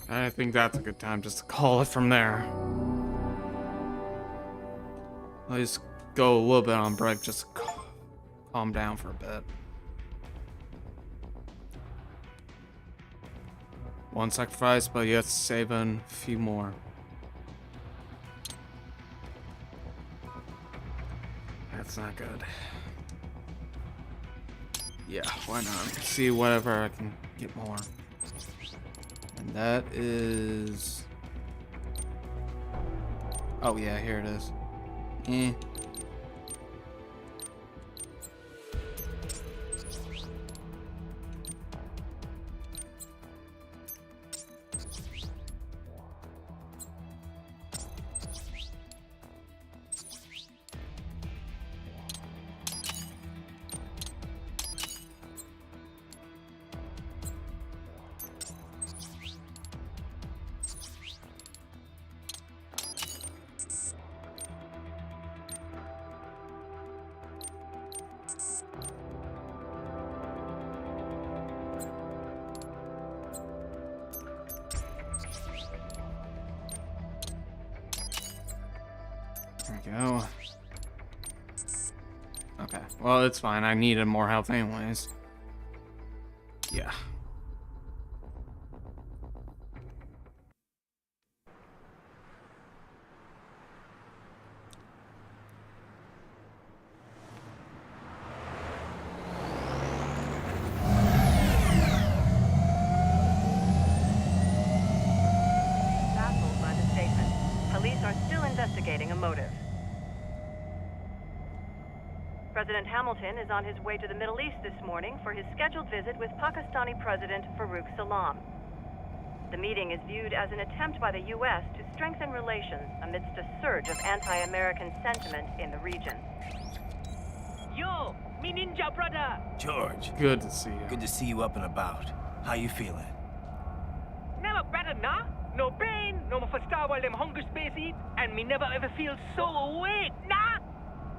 I think that's a good time just to call it from there. I'll just go a little bit on break, just to calm down for a bit. One sacrifice, but you have to save a few more. That's not good. Yeah, why not? See whatever I can get more. And that is... Oh yeah, here it is. Eh. go. Okay, well, it's fine. I needed more health anyways. Yeah. Baffled by the statement. Police are still investigating a motive. President Hamilton is on his way to the Middle East this morning for his scheduled visit with Pakistani President Farouk Salam. The meeting is viewed as an attempt by the U.S. to strengthen relations amidst a surge of anti-American sentiment in the region. Yo, me ninja brother! George. Good to see you. Good to see you up and about. How you feeling? Never better, nah? No pain, no more star while them hunger space eat, and me never ever feel so awake, nah?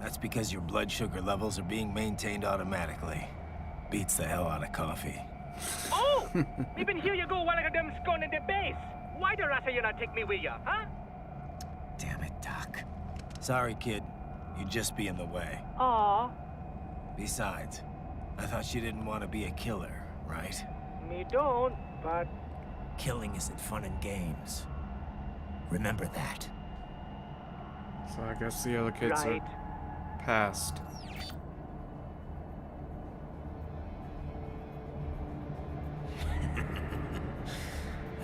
That's because your blood sugar levels are being maintained automatically. Beats the hell out of coffee. Oh! Even here you go while I got them scone in the base. Why the rasa you not take me with ya, huh? Damn it, Doc. Sorry, kid. You'd just be in the way. Aw. Besides, I thought you didn't want to be a killer, right? Me don't, but... Killing isn't fun and games. Remember that. So I guess the other kids Right. are passed.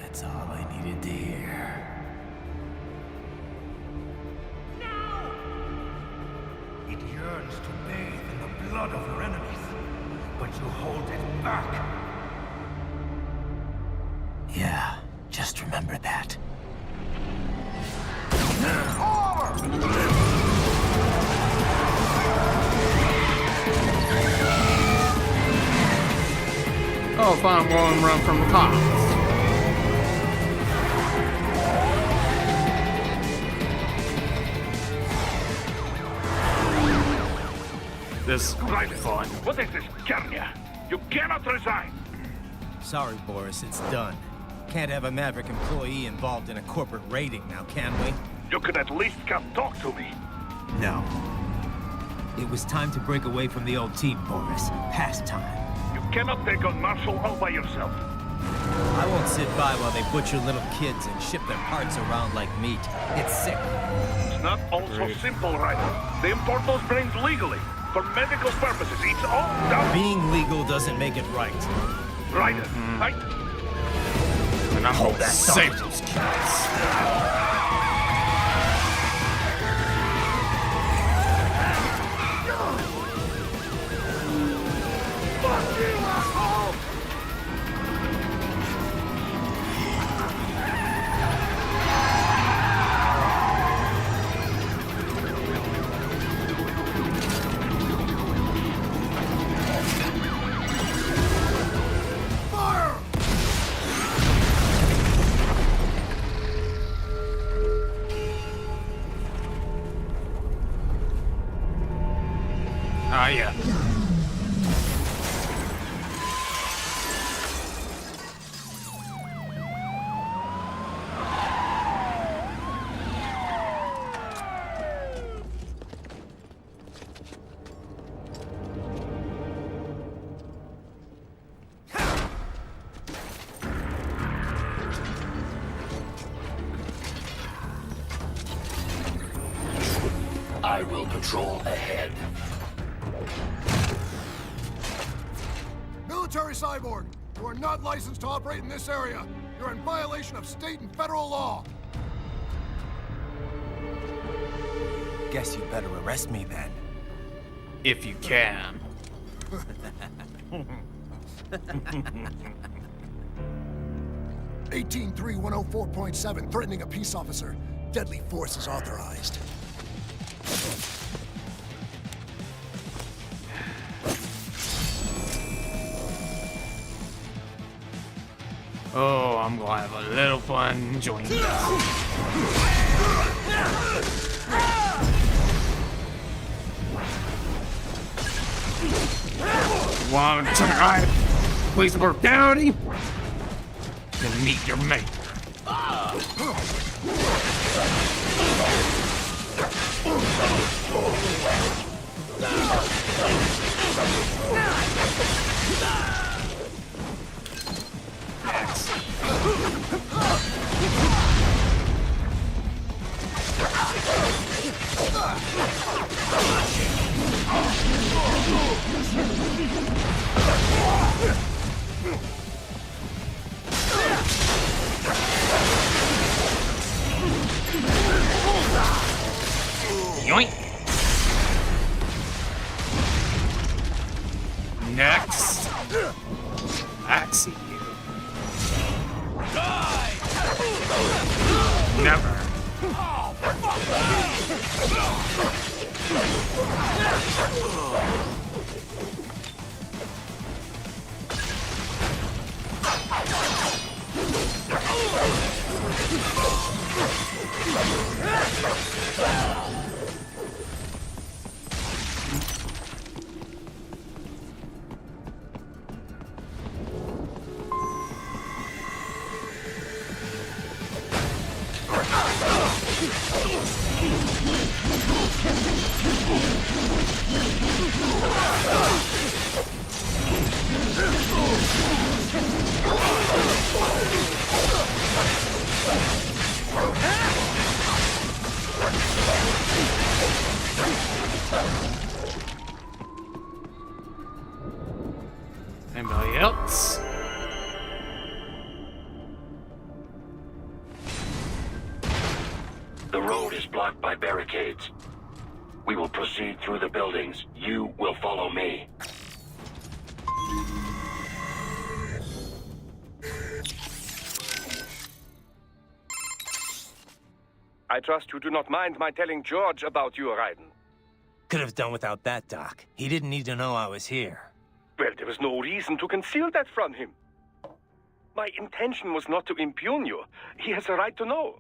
That's all I needed to hear. It yearns to bathe in the blood of your enemies, but you hold it back. Yeah, just remember that. Oh, fine, we're on run from the cops. This is gonna be fun. What is this, Kenya? You cannot resign. Sorry, Boris, it's done. Can't have a Maverick employee involved in a corporate raiding now, can we? You could at least come talk to me. No. It was time to break away from the old team, Boris. Past time. You cannot take on Marshall all by yourself. I won't sit by while they butcher little kids and ship their parts around like meat. It's sick. It's not all so simple, Ryder. They import those brains legally. For medical purposes, it's all done. Being legal doesn't make it right. Ryder, And I hope that save thought. those kids. Fuck you, asshole! Ah, yeah. I will patrol ahead. Military cyborg, you are not licensed to operate in this area. You're in violation of state and federal law. Guess you better arrest me then. If you can. 183-104.7, threatening a peace officer. Deadly force is authorized. Oh, I'm gonna have a little fun joining you. Want to try police brutality? Then meet your mate. Yoink. Next. Axie you. Never. Anybody else? The road is blocked by barricades. We will proceed through the buildings. You will follow me. I trust you do not mind my telling George about you, Raiden. Could have done without that, Doc. He didn't need to know I was here. Well, there was no reason to conceal that from him. My intention was not to impugn you. He has a right to know.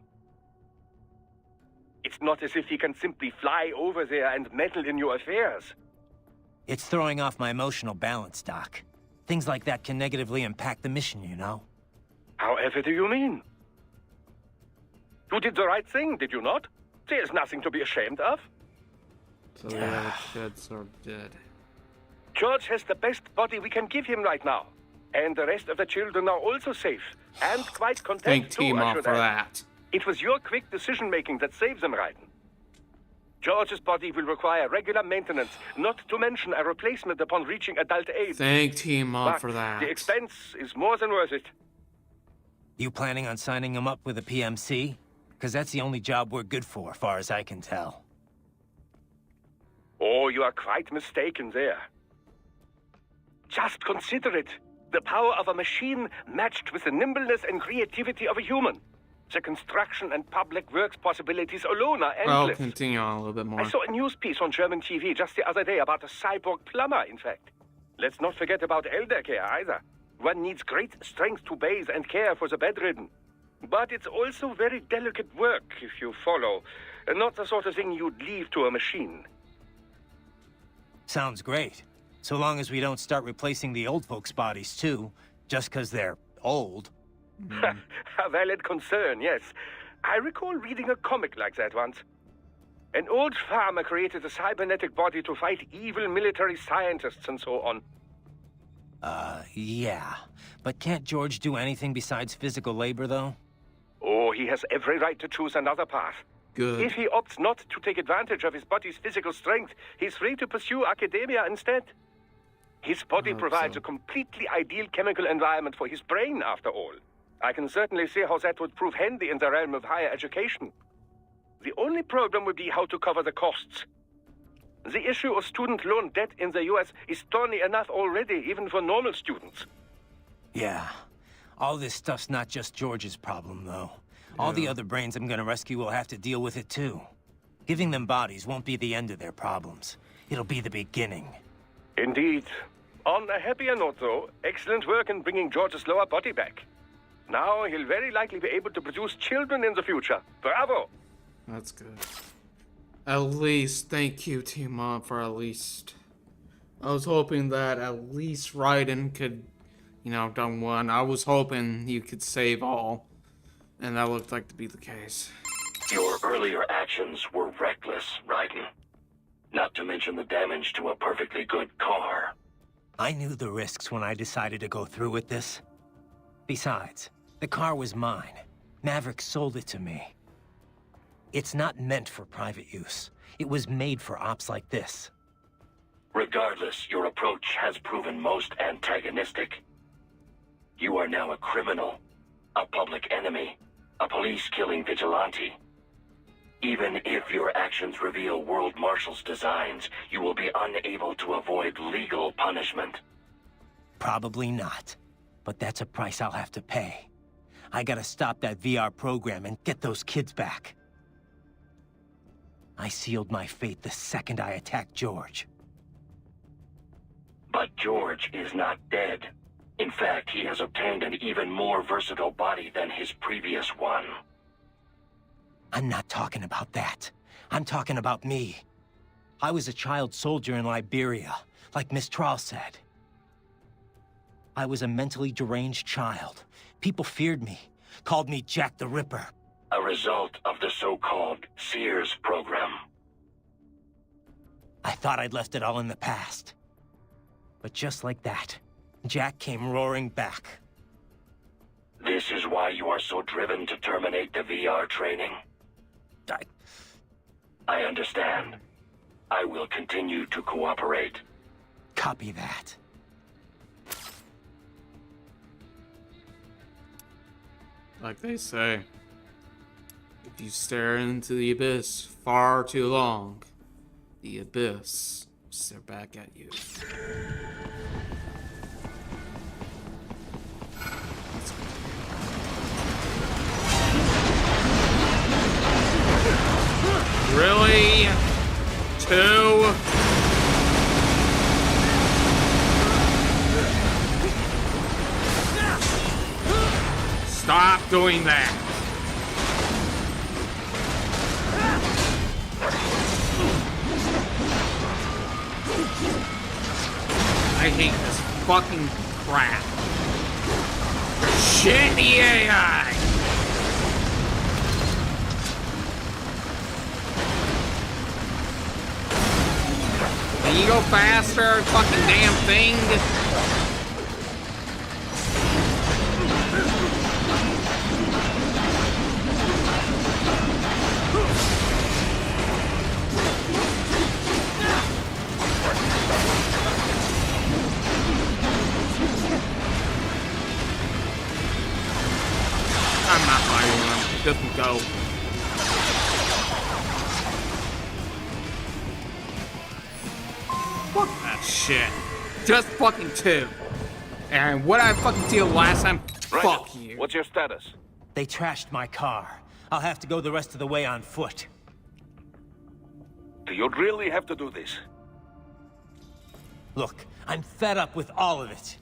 It's not as if he can simply fly over there and meddle in your affairs. It's throwing off my emotional balance, Doc. Things like that can negatively impact the mission, you know? However do you mean? You did the right thing, did you not? There's nothing to be ashamed of. So the kids are dead. George has the best body we can give him right now. And the rest of the children are also safe. And quite content Thank too, Team I Up should for add. that. It was your quick decision-making that saves him, Raiden. George's body will require regular maintenance, not to mention a replacement upon reaching adult age. Thank Team Up But for that. the expense is more than worth it. You planning on signing him up with a PMC? Because that's the only job we're good for, far as I can tell. Oh, you are quite mistaken there. Just consider it. The power of a machine matched with the nimbleness and creativity of a human. The construction and public works possibilities alone are Well, endless. continue on a little bit more. I saw a news piece on German TV just the other day about a cyborg plumber, in fact. Let's not forget about elder care either. One needs great strength to bathe and care for the bedridden. But it's also very delicate work, if you follow. Not the sort of thing you'd leave to a machine. Sounds great. So long as we don't start replacing the old folks' bodies too, just because they're old. A valid concern, yes. I recall reading a comic like that once. An old farmer created a cybernetic body to fight evil military scientists and so on. Yeah. But can't George do anything besides physical labor, though? Oh, he has every right to choose another path. Good. If he opts not to take advantage of his body's physical strength, he's free to pursue academia instead. His body provides a completely ideal chemical environment for his brain, after all. I can certainly see how that would prove handy in the realm of higher education. The only problem would be how to cover the costs. The issue of student loan debt in the US is thorny enough already, even for normal students. Yeah. All this stuff's not just George's problem, though. All the other brains I'm gonna rescue will have to deal with it, too. Giving them bodies won't be the end of their problems. It'll be the beginning. Indeed. On a happier note, though, excellent work in bringing George's lower body back. Now he'll very likely be able to produce children in the future. Bravo! That's good. At least, thank you, Team Up, for at least. I was hoping that at least Raiden could, you know, done one. I was hoping you could save all. And that looked like to be the case. Your earlier actions were reckless, Raiden. Not to mention the damage to a perfectly good car. I knew the risks when I decided to go through with this. Besides, the car was mine. Maverick sold it to me. It's not meant for private use. It was made for ops like this. Regardless, your approach has proven most antagonistic. You are now a criminal, a public enemy, a police-killing vigilante. Even if your actions reveal World Marshal's designs, you will be unable to avoid legal punishment. Probably not. But that's a price I'll have to pay. I gotta stop that VR program and get those kids back. I sealed my fate the second I attacked George. But George is not dead. In fact, he has obtained an even more versatile body than his previous one. I'm not talking about that. I'm talking about me. I was a child soldier in Liberia, like Miss Trawl said. I was a mentally deranged child. People feared me, called me Jack the Ripper. A result of the so-called Sears program. I thought I'd left it all in the past. But just like that, Jack came roaring back. This is why you are so driven to terminate the VR training? I understand. I will continue to cooperate. Copy that. Like they say, if you stare into the abyss far too long, the abyss will stare back at you. Really? 2? Stop doing that. I hate this fucking crap. Shit, the AI! Can you go faster, fucking damn thing? I'm not fighting him. It doesn't go. Fuck that shit. Just fucking 2. And what I fucking deal last time, fuck you. What's your status? They trashed my car. I'll have to go the rest of the way on foot. Do you really have to do this? Look, I'm fed up with all of it.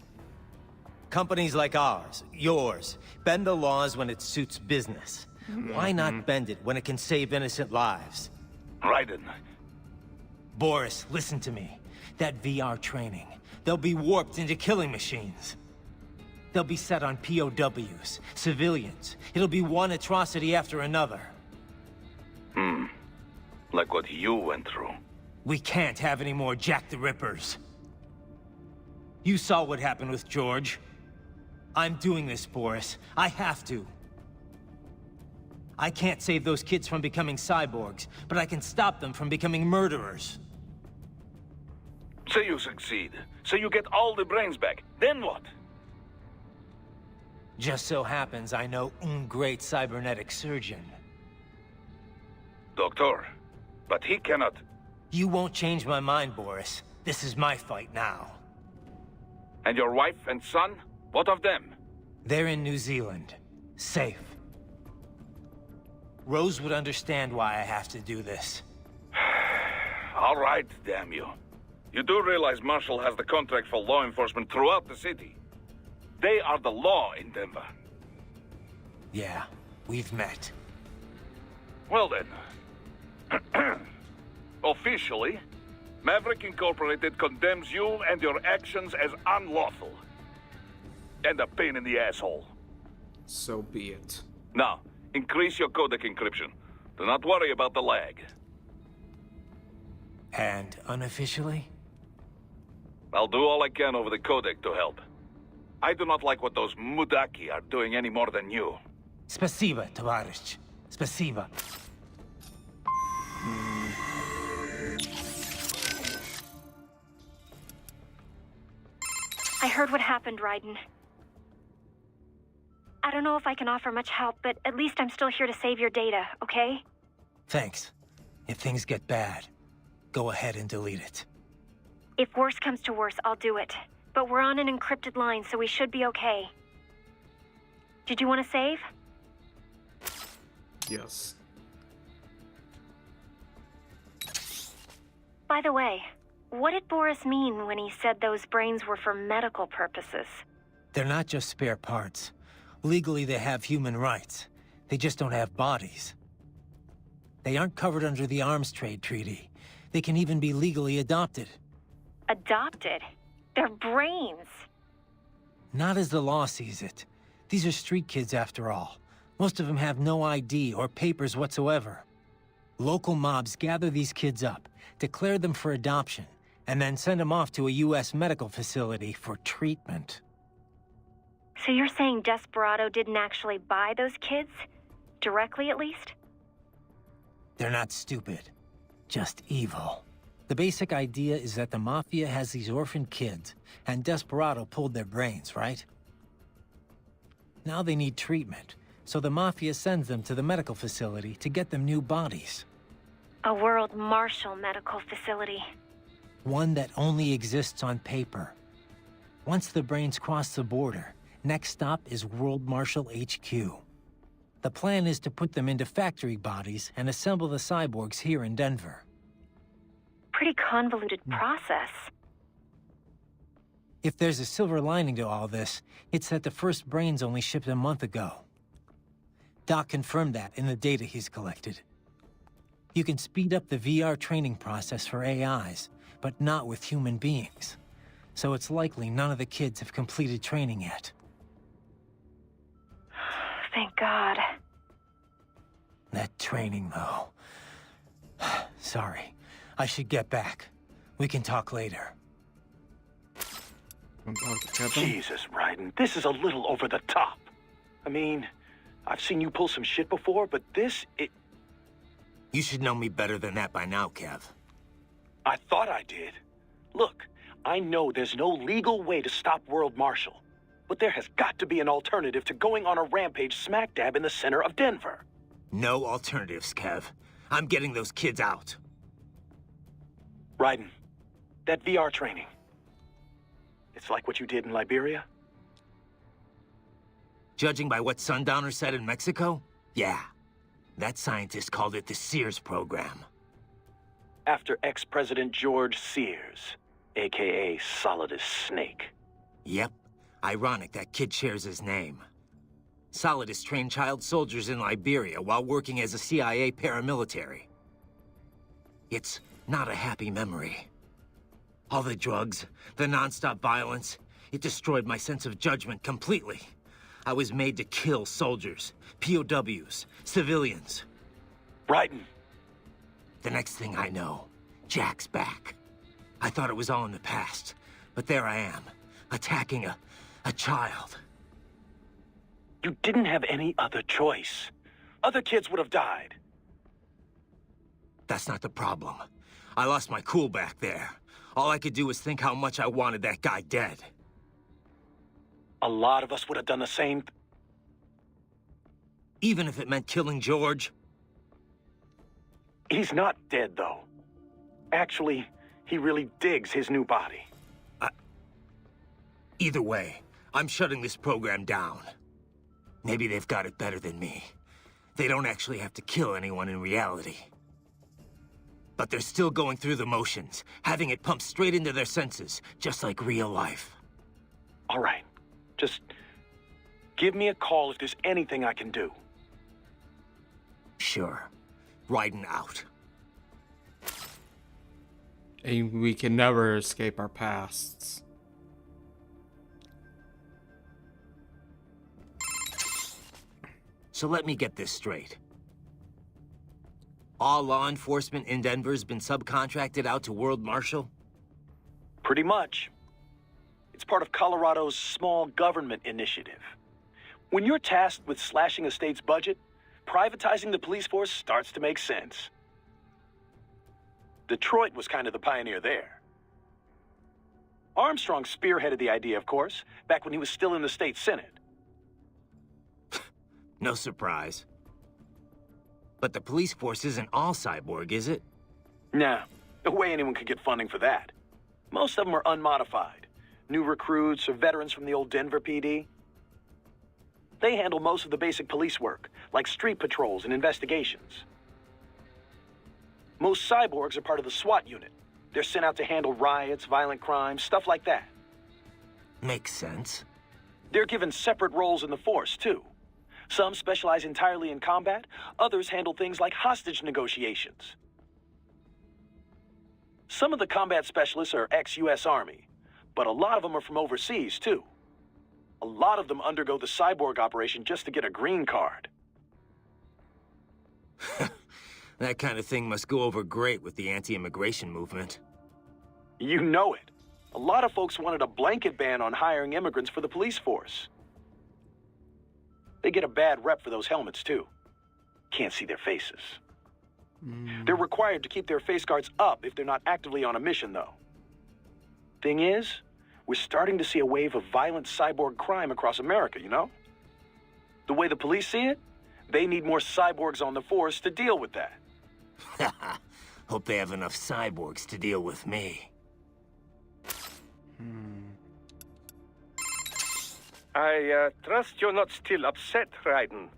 Companies like ours, yours, bend the laws when it suits business. Why not bend it when it can save innocent lives? Raiden. Boris, listen to me. That VR training, they'll be warped into killing machines. They'll be set on POWs, civilians. It'll be one atrocity after another. Like what you went through. We can't have any more Jack the Rippers. You saw what happened with George. I'm doing this, Boris. I have to. I can't save those kids from becoming cyborgs, but I can stop them from becoming murderers. Say you succeed. Say you get all the brains back. Then what? Just so happens I know un great cybernetic surgeon. Doctor, but he cannot... You won't change my mind, Boris. This is my fight now. And your wife and son? What of them? They're in New Zealand. Safe. Rose would understand why I have to do this. All right, damn you. You do realize Marshall has the contract for law enforcement throughout the city. They are the law in Denver. Yeah, we've met. Well then. Officially, Maverick Incorporated condemns you and your actions as unlawful. And a pain in the asshole. So be it. Now, increase your codec encryption. Do not worry about the lag. And unofficially? I'll do all I can over the codec to help. I do not like what those Mudaki are doing any more than you. Spasiba, Tavarish. Spasiba. I heard what happened, Raiden. I don't know if I can offer much help, but at least I'm still here to save your data, okay? Thanks. If things get bad, go ahead and delete it. If worse comes to worse, I'll do it. But we're on an encrypted line, so we should be okay. Did you want to save? Yes. By the way, what did Boris mean when he said those brains were for medical purposes? They're not just spare parts. Legally, they have human rights. They just don't have bodies. They aren't covered under the Arms Trade Treaty. They can even be legally adopted. Adopted? They're brains. Not as the law sees it. These are street kids after all. Most of them have no ID or papers whatsoever. Local mobs gather these kids up, declare them for adoption, and then send them off to a U.S. medical facility for treatment. So you're saying Desperado didn't actually buy those kids? Directly, at least? They're not stupid, just evil. The basic idea is that the Mafia has these orphaned kids, and Desperado pulled their brains, right? Now they need treatment, so the Mafia sends them to the medical facility to get them new bodies. A World Marshal medical facility. One that only exists on paper. Once the brains cross the border, next stop is World Marshal HQ. The plan is to put them into factory bodies and assemble the cyborgs here in Denver. Pretty convoluted process. If there's a silver lining to all this, it's that the first brains only shipped a month ago. Doc confirmed that in the data he's collected. You can speed up the VR training process for AIs, but not with human beings. So it's likely none of the kids have completed training yet. Thank God. That training, though. Sorry. I should get back. We can talk later. Jesus, Raiden, this is a little over the top. I mean, I've seen you pull some shit before, but this, You should know me better than that by now, Kev. I thought I did. Look, I know there's no legal way to stop World Marshal, but there has got to be an alternative to going on a rampage smack dab in the center of Denver. No alternatives, Kev. I'm getting those kids out. Raiden, that VR training. It's like what you did in Liberia? Judging by what Sundowner said in Mexico, yeah. That scientist called it the Sears program. After ex-President George Sears, aka Solidus Snake. Yep. Ironic that kid shares his name. Solidus trained child soldiers in Liberia while working as a CIA paramilitary. It's not a happy memory. All the drugs, the non-stop violence, it destroyed my sense of judgment completely. I was made to kill soldiers, POWs, civilians. Raiden. The next thing I know, Jack's back. I thought it was all in the past, but there I am, attacking a child. You didn't have any other choice. Other kids would have died. That's not the problem. I lost my cool back there. All I could do was think how much I wanted that guy dead. A lot of us would have done the same. Even if it meant killing George? He's not dead, though. Actually, he really digs his new body. Either way, I'm shutting this program down. Maybe they've got it better than me. They don't actually have to kill anyone in reality. But they're still going through the motions, having it pumped straight into their senses, just like real life. All right. Just give me a call if there's anything I can do. Sure. Raiden out. And we can never escape our pasts. So let me get this straight. All law enforcement in Denver's been subcontracted out to World Marshal? Pretty much. It's part of Colorado's small government initiative. When you're tasked with slashing a state's budget, privatizing the police force starts to make sense. Detroit was kind of the pioneer there. Armstrong spearheaded the idea, of course, back when he was still in the state senate. No surprise. But the police force isn't all cyborg, is it? Nah, no way anyone could get funding for that. Most of them are unmodified. New recruits or veterans from the old Denver PD. They handle most of the basic police work, like street patrols and investigations. Most cyborgs are part of the SWAT unit. They're sent out to handle riots, violent crimes, stuff like that. Makes sense. They're given separate roles in the force, too. Some specialize entirely in combat, others handle things like hostage negotiations. Some of the combat specialists are ex-US Army, but a lot of them are from overseas, too. A lot of them undergo the cyborg operation just to get a green card. That kind of thing must go over great with the anti-immigration movement. You know it. A lot of folks wanted a blanket ban on hiring immigrants for the police force. They get a bad rep for those helmets, too. Can't see their faces. They're required to keep their face guards up if they're not actively on a mission, though. Thing is, we're starting to see a wave of violent cyborg crime across America, you know? The way the police see it, they need more cyborgs on the force to deal with that. Hope they have enough cyborgs to deal with me. I trust you're not still upset, Raiden.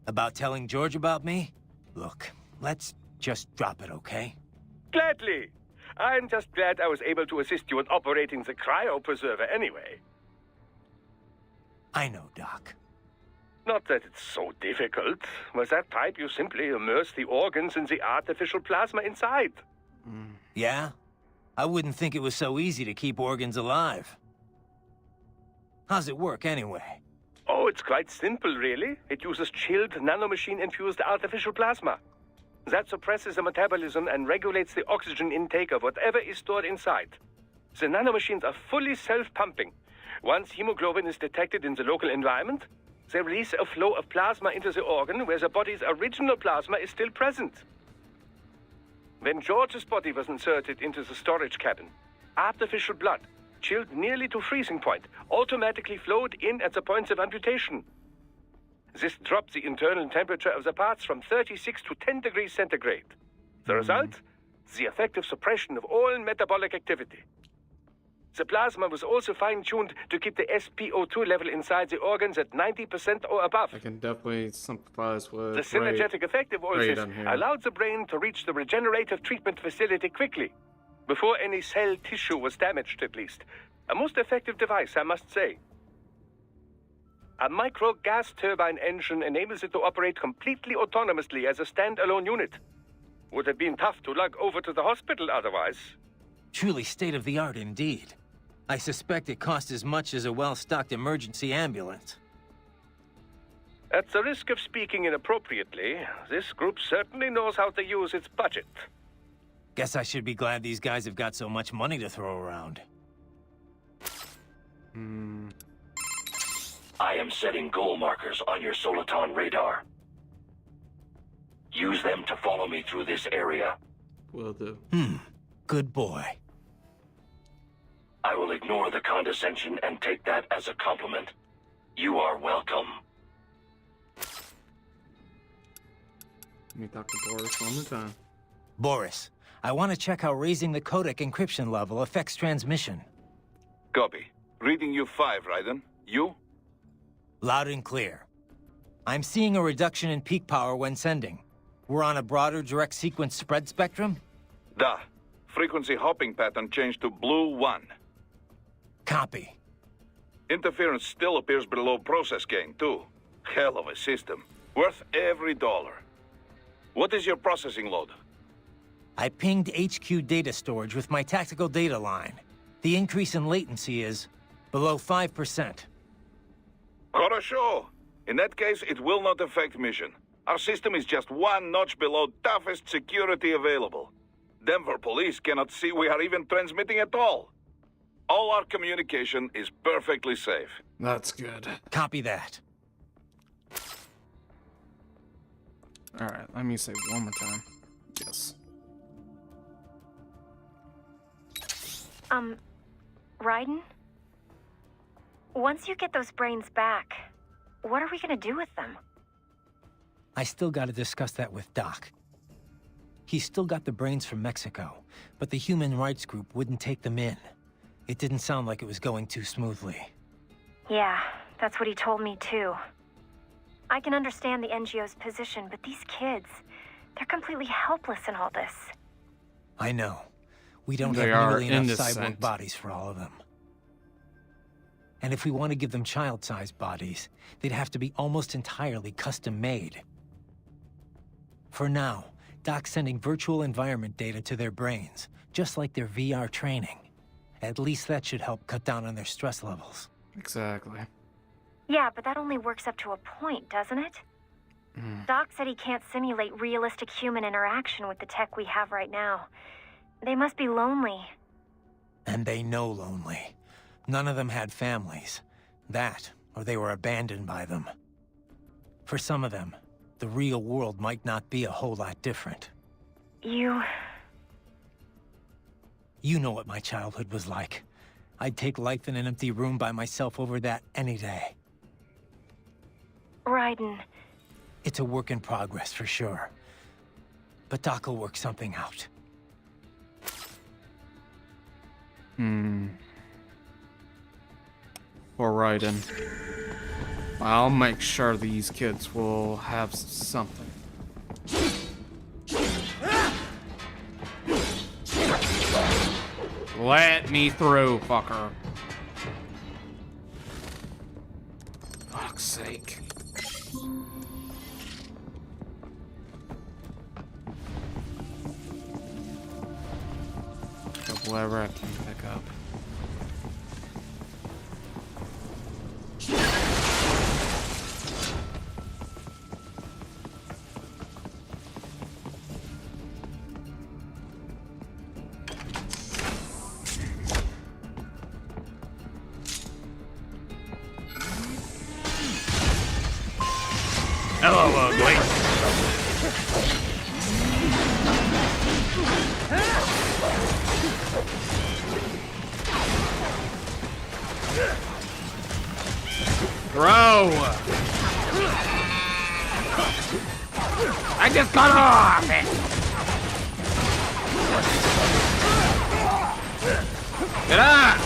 About telling George about me? Look, let's just drop it, okay? Gladly. I'm just glad I was able to assist you in operating the cryopreserver anyway. I know, Doc. Not that it's so difficult. With that pipe, you simply immerse the organs in the artificial plasma inside. Yeah? I wouldn't think it was so easy to keep organs alive. How's it work, anyway? Oh, it's quite simple, really. It uses chilled nanomachine-infused artificial plasma. That suppresses the metabolism and regulates the oxygen intake of whatever is stored inside. The nanomachines are fully self-pumping. Once hemoglobin is detected in the local environment, they release a flow of plasma into the organ where the body's original plasma is still present. When George's body was inserted into the storage cabin, artificial blood, chilled nearly to freezing point, automatically flowed in at the points of amputation. This dropped the internal temperature of the parts from 36 to 10 degrees centigrade. The result? The effective suppression of all metabolic activity. The plasma was also fine-tuned to keep the SpO2 level inside the organs at 90% or above. I can definitely sympathize with the synergetic effect of all this here. allowed the brain to reach the regenerative treatment facility quickly, before any cell tissue was damaged, at least. A most effective device, I must say. A micro gas turbine engine enables it to operate completely autonomously as a standalone unit. Would have been tough to lug over to the hospital otherwise. Truly state-of-the-art indeed. I suspect it cost as much as a well-stocked emergency ambulance. At the risk of speaking inappropriately, this group certainly knows how to use its budget. Guess I should be glad these guys have got so much money to throw around. I am setting goal markers on your Soliton radar. Use them to follow me through this area. Will do. Good boy. I will ignore the condescension and take that as a compliment. You are welcome. Let me talk to Boris one more time. Boris, I want to check how raising the codec encryption level affects transmission. Copy. Reading you 5, Raiden. You? Loud and clear. I'm seeing a reduction in peak power when sending. We're on a broader direct sequence spread spectrum? Da. Frequency hopping pattern changed to blue 1. Copy. Interference still appears below process gain, too. Hell of a system. Worth every dollar. What is your processing load? I pinged HQ data storage with my tactical data line. The increase in latency is below 5%. Хорошо. In that case, it will not affect mission. Our system is just one notch below toughest security available. Denver police cannot see we are even transmitting at all. All our communication is perfectly safe. That's good. Copy that. Alright, let me say one more time. Yes. Raiden? Once you get those brains back, what are we gonna do with them? I still gotta discuss that with Doc. He's still got the brains from Mexico, but the human rights group wouldn't take them in. It didn't sound like it was going too smoothly. Yeah, that's what he told me too. I can understand the NGO's position, but these kids, they're completely helpless in all this. I know. We don't They have are nearly enough innocent. cyborg bodies for all of them. And if we want to give them child-sized bodies, they'd have to be almost entirely custom-made. For now, Doc's sending virtual environment data to their brains, just like their VR training. At least that should help cut down on their stress levels. Exactly. Yeah, but that only works up to a point, doesn't it? Doc said he can't simulate realistic human interaction with the tech we have right now. They must be lonely. And they know lonely. None of them had families. That, or they were abandoned by them. For some of them, the real world might not be a whole lot different. You know what my childhood was like. I'd take life in an empty room by myself over that any day. Raiden. It's a work in progress, for sure. But Doc will work something out. For Raiden. I'll make sure these kids will have something. Let me through, fucker. Fuck's sake. Whatever I can pick up. Hello, ugly. Bro! I just got off it! Get up!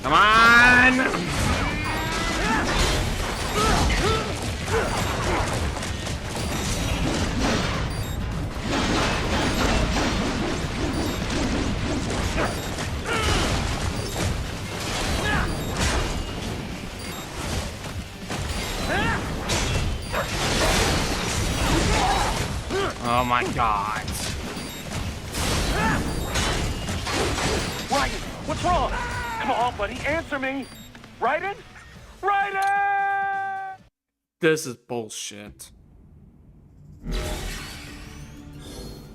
Come on! Oh my god. Ryan, what's wrong? Come on, buddy, answer me. Raiden? Raiden! This is bullshit. And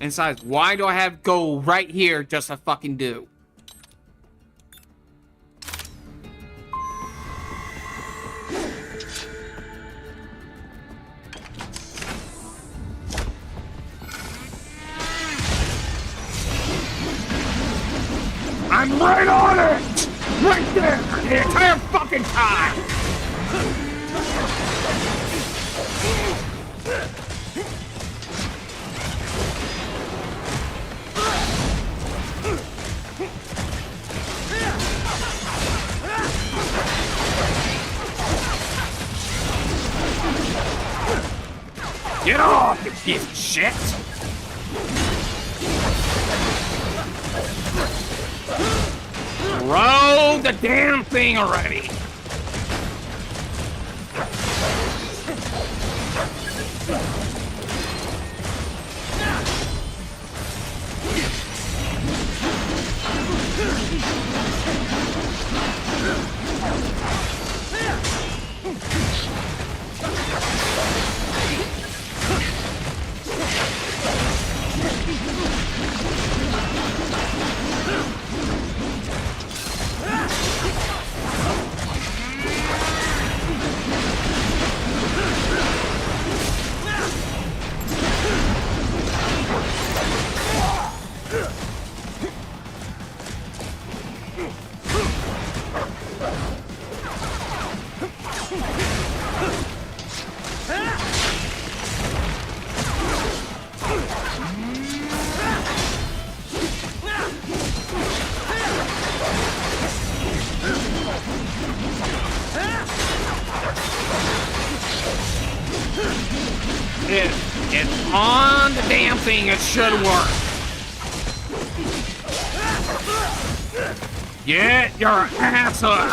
besides, why do I have gold right here just to fucking do? I'm right on it! Right there! The entire fucking time! Get off, you piece of shit! Throw the damn thing already! It's on the damn thing. It should work. Get your ass up.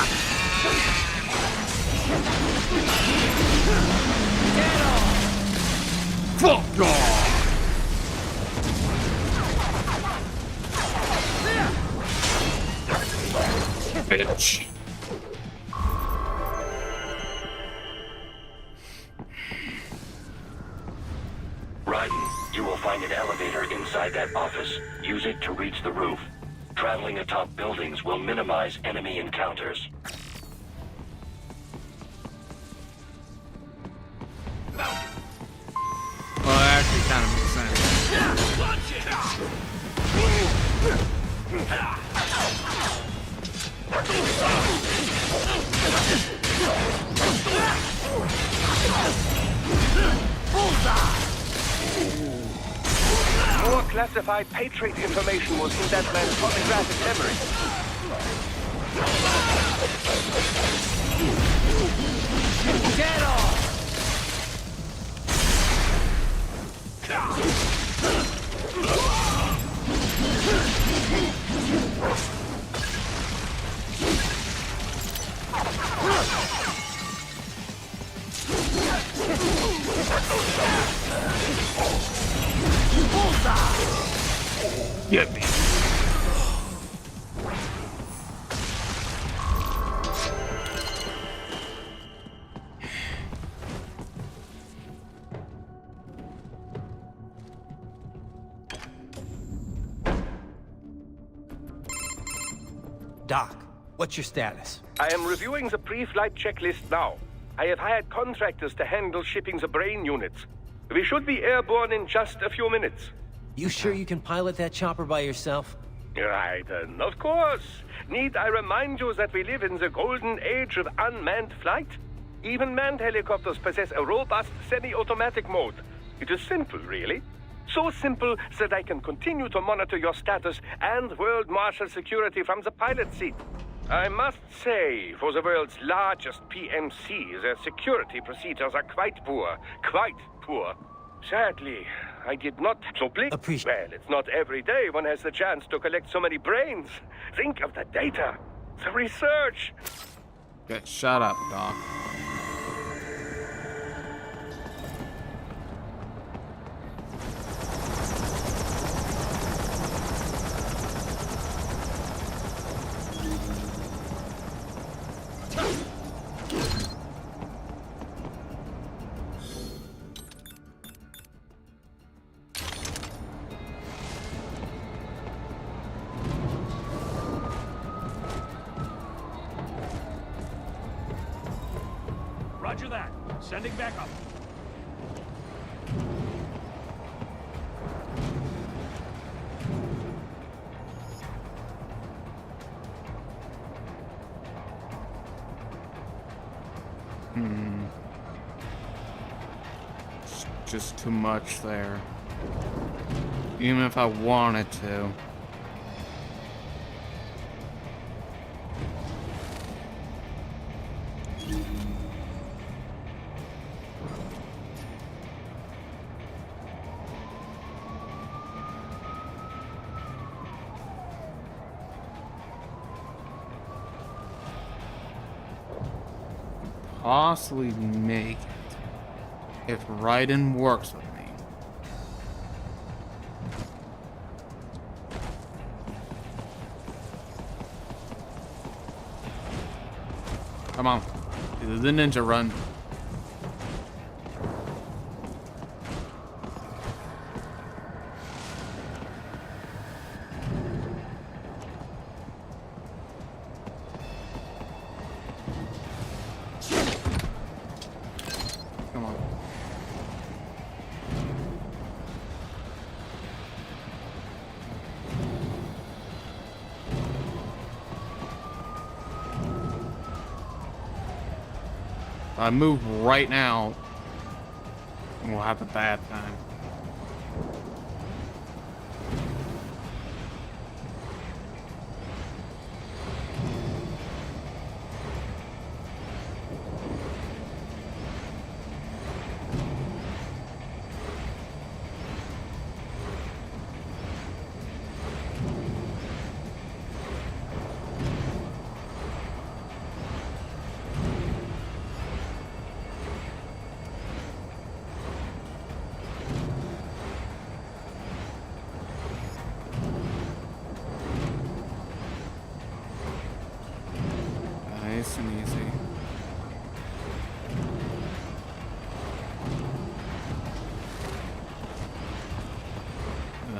Fuck off. Bitch. Raiden, you will find an elevator inside that office. Use it to reach the roof. Traveling atop buildings will minimize enemy encounters. Well, that actually kind of makes sense. More classified Patriot information was in that man's photographic memory. Get off! Get me. Doc, what's your status? I am reviewing the pre-flight checklist now. I have hired contractors to handle shipping the brain units. We should be airborne in just a few minutes. You sure you can pilot that chopper by yourself? Raiden, of course. Need I remind you that we live in the golden age of unmanned flight? Even manned helicopters possess a robust semi-automatic mode. It is simple, really. So simple that I can continue to monitor your status and world marshal security from the pilot seat. I must say, for the world's largest PMC, their security procedures are quite poor. Quite poor. Sadly, I did not so please. Well, it's not every day one has the chance to collect so many brains. Think of the data, the research. Okay, shut up, Doc. Roger that. Sending back up. It's just too much there. Even if I wanted to. Possibly make it if Raiden works with me. Come on, do the ninja run. If I move right now, we'll have a bad time.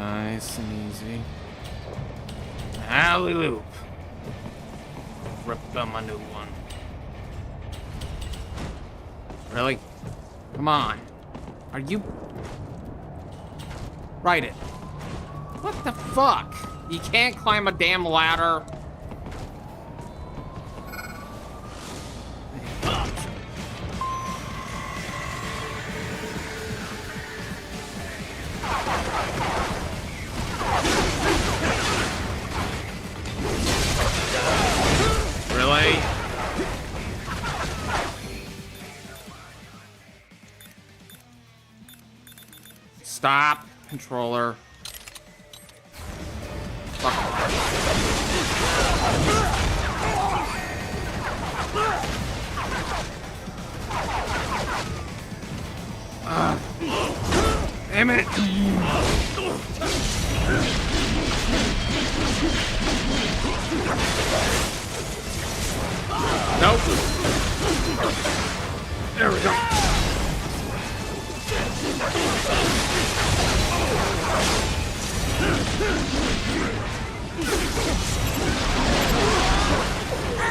Nice and easy. Alley loop. Rip on my new one. Really? Come on. Are you... Write it. What the fuck? You can't climb a damn ladder. Really? Stop, controller. Fuck off. Damn it. Nope. There we go.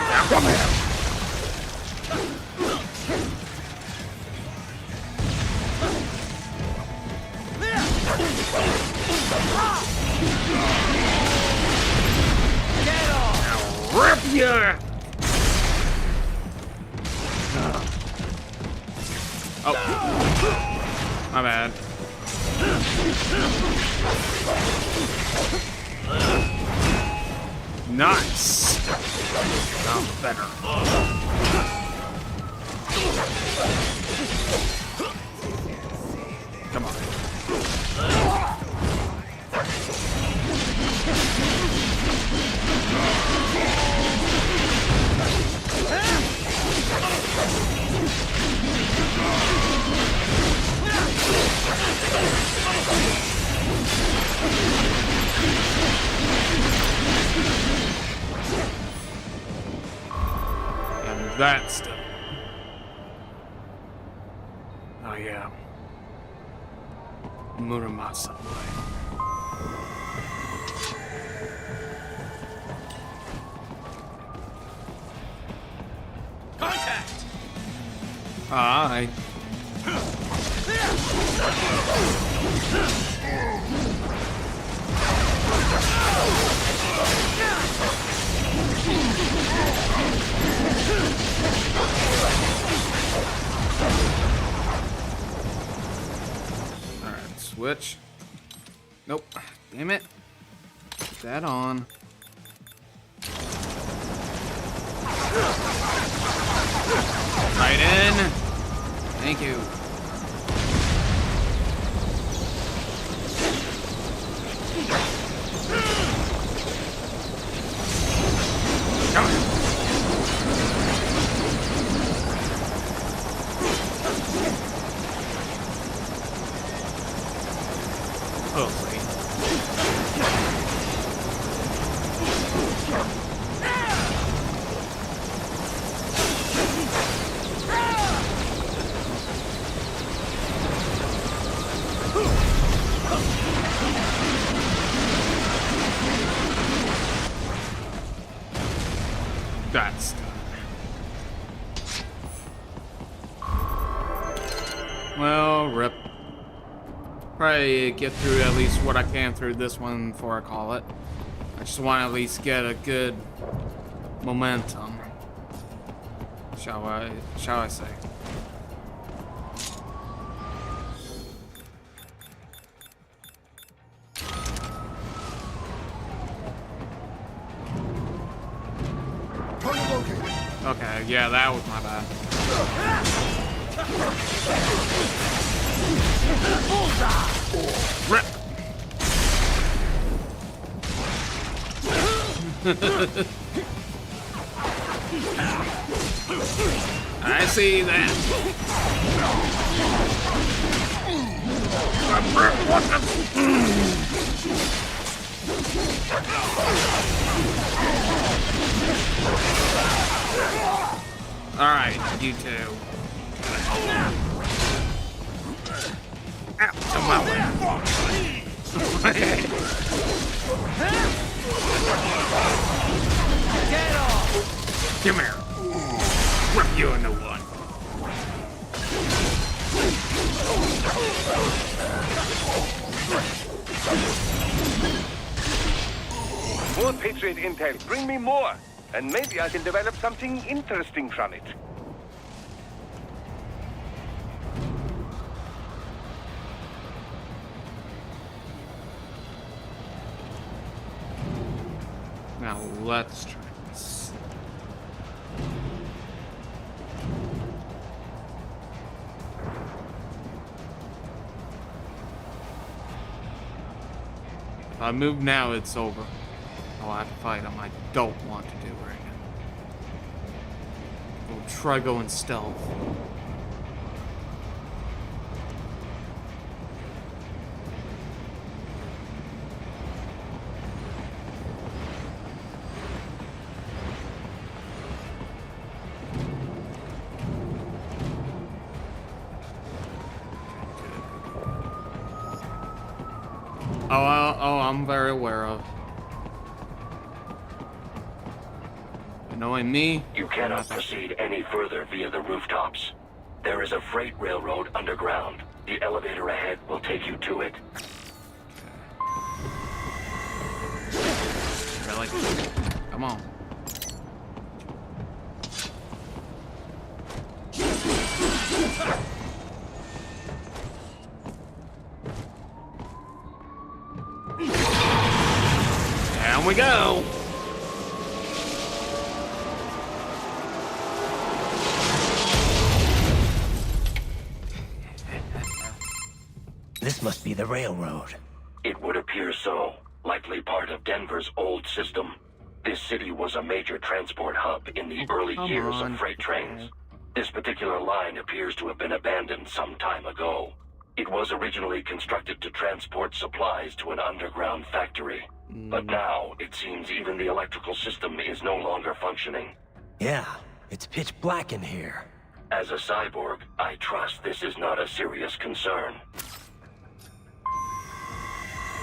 Now come here. Get off! Now rip you! Oh. My bad. Nice. Sounds better. Come on. And that's done. Oh yeah. Muramasa boy. Contact! Aye. Alright, switch. Nope. Damn it. Put that on. Right in. Thank you. Come on. Hopefully. That's done. Well, rip. Probably get through at least what I can through this one before I call it. I just want to at least get a good momentum. Shall I say? Okay, yeah, that was my bad. Rip! I see that. What Alright, you two. Ow, come on. Get off! Come here. Rip you into one. More Patriot intel. Bring me more. And maybe I can develop something interesting from it. Now let's try this. If I move now, it's over. I'll have to fight him. I don't want to do right now. We'll try going stealth. Oh, I'm very aware of. Knowing me, you cannot proceed any further via the rooftops. There is a freight railroad underground. The elevator ahead will take you to it. Really? Come on. Down we go. This must be the railroad. It would appear so. Likely part of Denver's old system. This city was a major transport hub in the early years of freight trains. This particular line appears to have been abandoned some time ago. It was originally constructed to transport supplies to an underground factory. But now, it seems even the electrical system is no longer functioning. Yeah, it's pitch black in here. As a cyborg, I trust this is not a serious concern.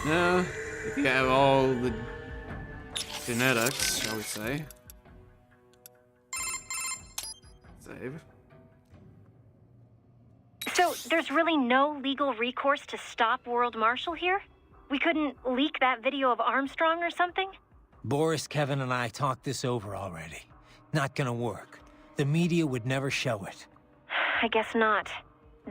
Yeah, if you have all the genetics, shall we say. Save. So, there's really no legal recourse to stop World Marshal here? We couldn't leak that video of Armstrong or something? Boris, Kevin, and I talked this over already. Not gonna work. The media would never show it. I guess not.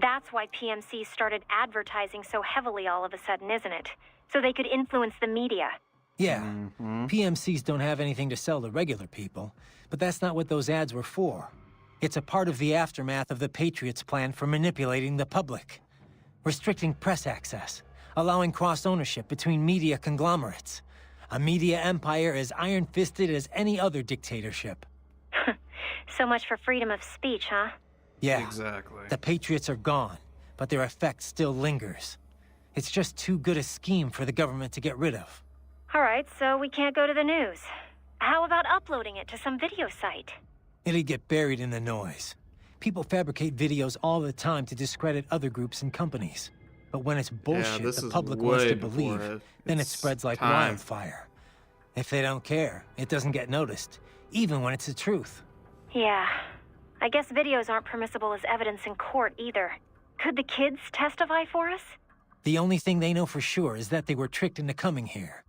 That's why PMC started advertising so heavily all of a sudden, isn't it? So they could influence the media. Yeah, PMCs don't have anything to sell to regular people, but that's not what those ads were for. It's a part of the aftermath of the Patriots' plan for manipulating the public. Restricting press access, allowing cross-ownership between media conglomerates. A media empire as iron-fisted as any other dictatorship. So much for freedom of speech, huh? Yeah, exactly. The Patriots are gone, but their effect still lingers. It's just too good a scheme for the government to get rid of. All right, so we can't go to the news. How about uploading it to some video site? It'd get buried in the noise. People fabricate videos all the time to discredit other groups and companies. But when it's bullshit the public wants to believe, then it spreads like wildfire. If they don't care, it doesn't get noticed, even when it's the truth. Yeah. I guess videos aren't permissible as evidence in court either. Could the kids testify for us? The only thing they know for sure is that they were tricked into coming here.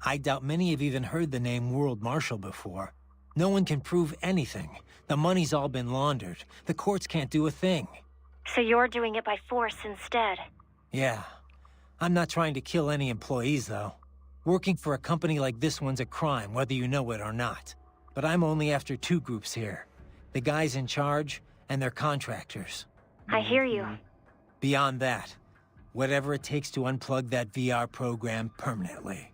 I doubt many have even heard the name World Marshal before. No one can prove anything. The money's all been laundered. The courts can't do a thing. So you're doing it by force instead? Yeah. I'm not trying to kill any employees, though. Working for a company like this one's a crime, whether you know it or not. But I'm only after two groups here. The guys in charge, and their contractors. I hear you. Beyond that, whatever it takes to unplug that VR program permanently.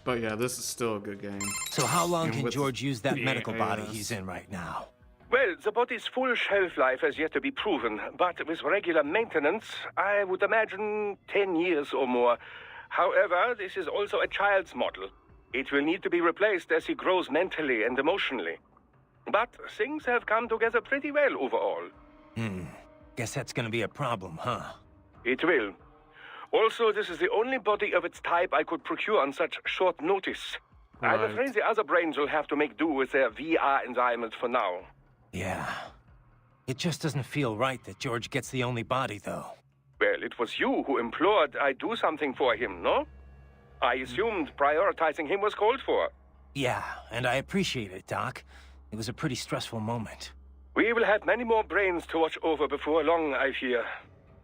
But yeah, this is still a good game. So how long can George use that medical body he's in right now? Well, the body's full shelf life has yet to be proven, but with regular maintenance, I would imagine 10 years or more. However, this is also a child's model. It will need to be replaced as he grows mentally and emotionally. But things have come together pretty well overall. Guess that's gonna be a problem, huh? It will. Also, this is the only body of its type I could procure on such short notice. I'm Right. afraid the other brains will have to make do with their VR environment for now. Yeah. It just doesn't feel right that George gets the only body, though. Well, it was you who implored I do something for him, no? I assumed prioritizing him was called for. Yeah, and I appreciate it, Doc. It was a pretty stressful moment. We will have many more brains to watch over before long, I fear.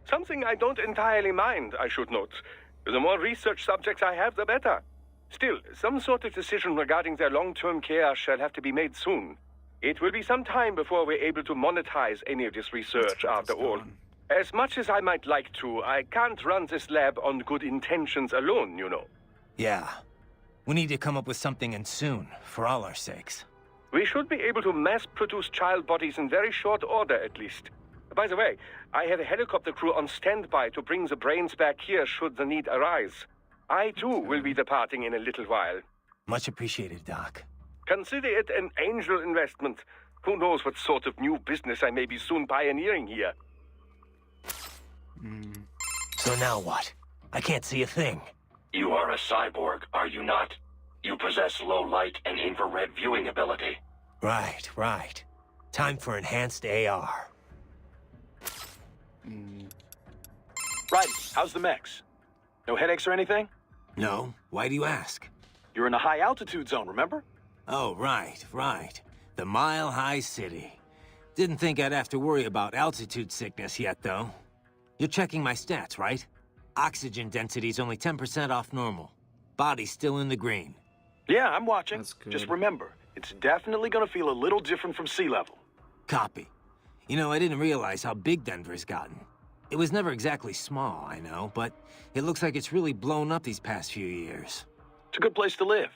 Something I don't entirely mind, I should note. The more research subjects I have, the better. Still, some sort of decision regarding their long-term care shall have to be made soon. It will be some time before we're able to monetize any of this research, after all. As much as I might like to, I can't run this lab on good intentions alone, you know. Yeah. We need to come up with something, and soon, for all our sakes. We should be able to mass-produce child bodies in very short order, at least. By the way, I have a helicopter crew on standby to bring the brains back here should the need arise. I, too, will be departing in a little while. Much appreciated, Doc. Consider it an angel investment. Who knows what sort of new business I may be soon pioneering here. So now what? I can't see a thing. You are a cyborg, are you not? You possess low light and infrared viewing ability. Right, right. Time for enhanced AR. Righty, how's the mechs? No headaches or anything? No? Why do you ask? You're in a high altitude zone, remember? Oh, right, right. The Mile High City. Didn't think I'd have to worry about altitude sickness yet, though. You're checking my stats, right? Oxygen density's only 10% off normal. Body's still in the green. Yeah, I'm watching. That's good. Just remember, it's definitely gonna feel a little different from sea level. Copy. You know, I didn't realize how big Denver's gotten. It was never exactly small, I know, but it looks like it's really blown up these past few years. It's a good place to live.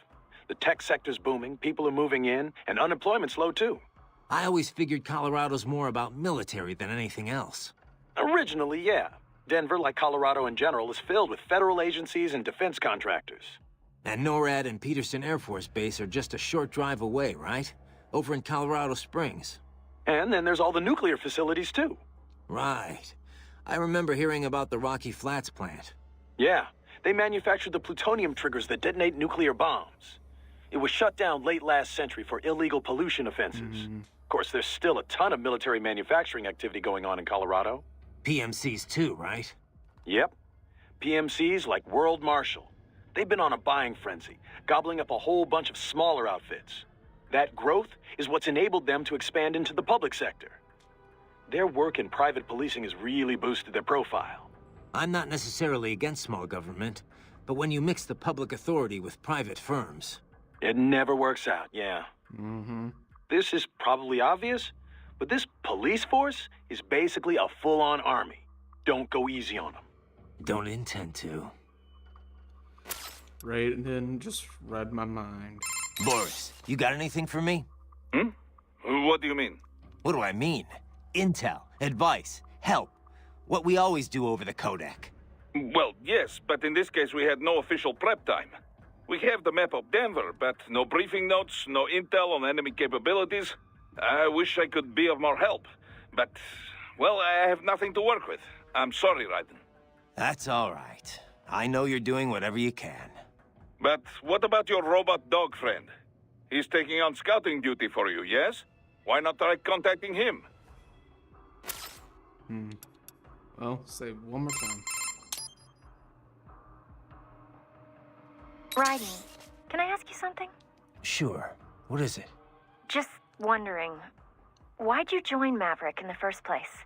The tech sector's booming, people are moving in, and unemployment's low too. I always figured Colorado's more about military than anything else. Originally, yeah. Denver, like Colorado in general, is filled with federal agencies and defense contractors. And NORAD and Peterson Air Force Base are just a short drive away, right? Over in Colorado Springs. And then there's all the nuclear facilities too. Right. I remember hearing about the Rocky Flats plant. Yeah, they manufactured the plutonium triggers that detonate nuclear bombs. It was shut down late last century for illegal pollution offenses. Of course, there's still a ton of military manufacturing activity going on in Colorado. PMCs too, right? Yep. PMCs like World Marshal. They've been on a buying frenzy, gobbling up a whole bunch of smaller outfits. That growth is what's enabled them to expand into the public sector. Their work in private policing has really boosted their profile. I'm not necessarily against small government, but when you mix the public authority with private firms... It never works out, yeah. This is probably obvious, but this police force is basically a full-on army. Don't go easy on them. Don't intend to. Raiden just read my mind. Boris, you got anything for me? What do you mean? What do I mean? Intel, advice, help. What we always do over the codec. Well, yes, but in this case we had no official prep time. We have the map of Denver, but no briefing notes, no intel on enemy capabilities. I wish I could be of more help, but, well, I have nothing to work with. I'm sorry, Raiden. That's all right. I know you're doing whatever you can. But what about your robot dog friend? He's taking on scouting duty for you, yes? Why not try contacting him? Well, say it one more time. Raiden, can I ask you something? Sure. What is it? Just wondering, why'd you join Maverick in the first place?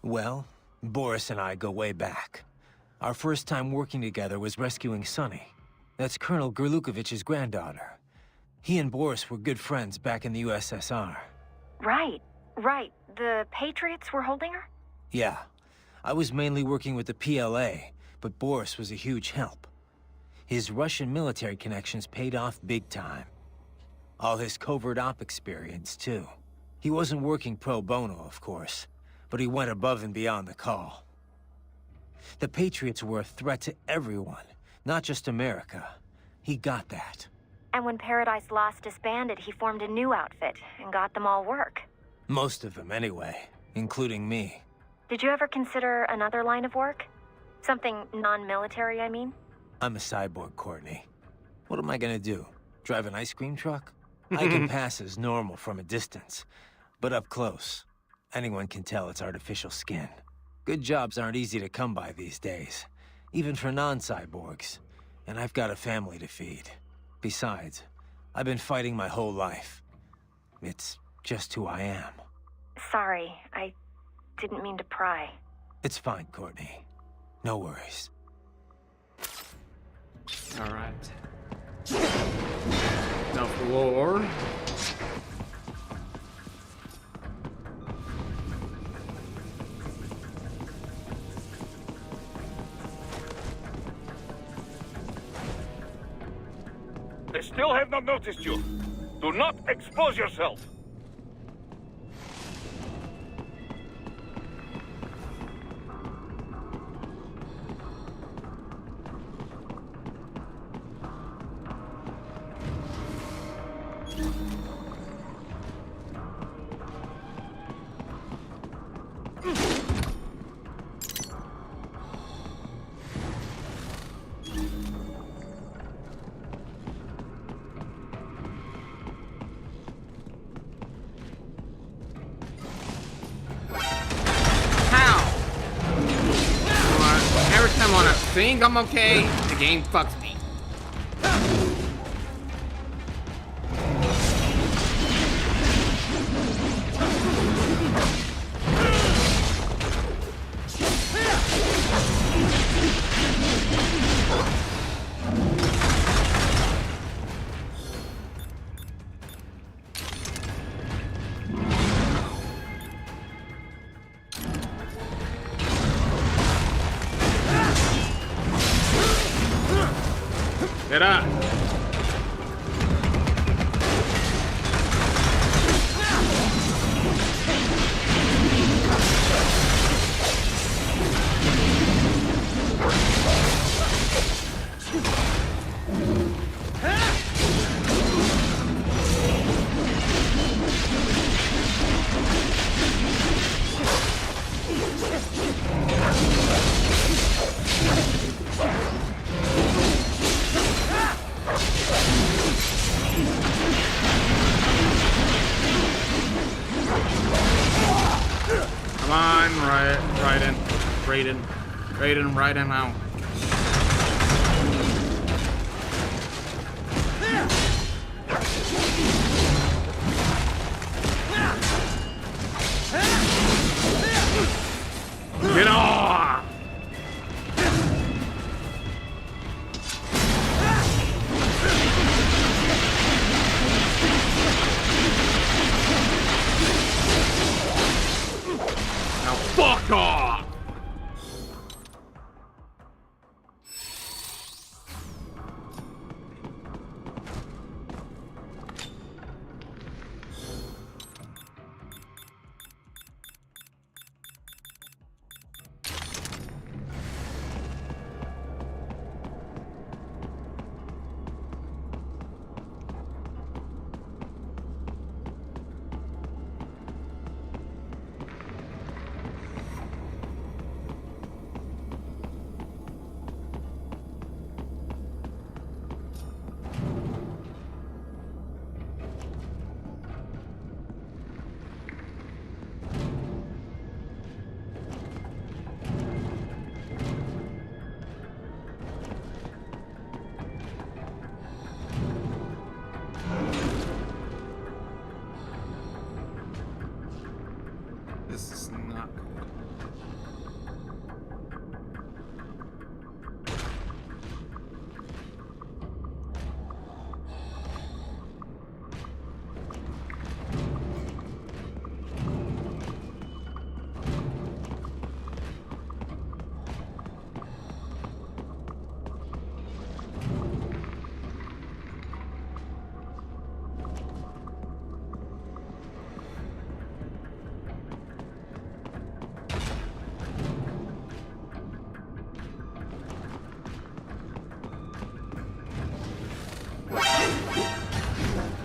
Well, Boris and I go way back. Our first time working together was rescuing Sonny. That's Colonel Gerlukovich's granddaughter. He and Boris were good friends back in the USSR. Right. The Patriots were holding her? Yeah. I was mainly working with the PLA, but Boris was a huge help. His Russian military connections paid off big time. All his covert op experience, too. He wasn't working pro bono, of course, but he went above and beyond the call. The Patriots were a threat to everyone, not just America. He got that. And when Paradise Lost disbanded, he formed a new outfit and got them all work. Most of them, anyway, including me. Did you ever consider another line of work? Something non-military, I mean? I'm a cyborg, Courtney. What am I gonna do? Drive an ice cream truck? I can pass as normal from a distance, but up close, anyone can tell it's artificial skin. Good jobs aren't easy to come by these days, even for non-cyborgs. And I've got a family to feed. Besides, I've been fighting my whole life. It's just who I am. Sorry, I didn't mean to pry. It's fine, Courtney. No worries. All right. Now floor. They still have not noticed you. Do not expose yourself. Every time I wanna think I'm okay, the game fucks me. Get up. Come on, Raiden out. Get off! Now fuck off! This is not good.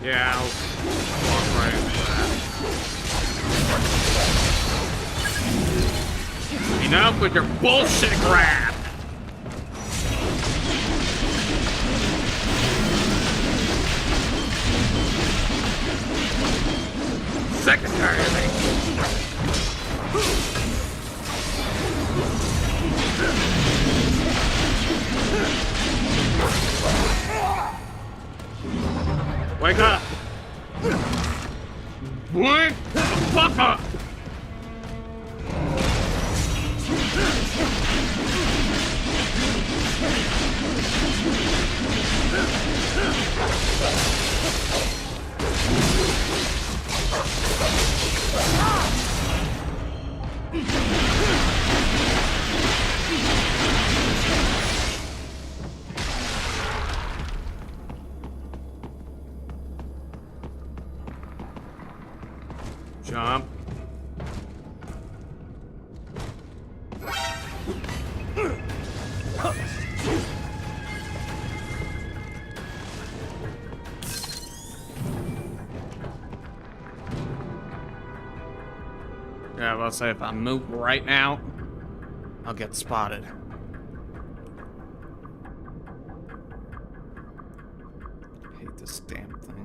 Yeah, I'll walk right into that. Enough with your bullshit grab! sick and tired of it. Wake up! Wake the fuck up! Jump. Yeah, let's say if I move right now, I'll get spotted. I hate this damn thing.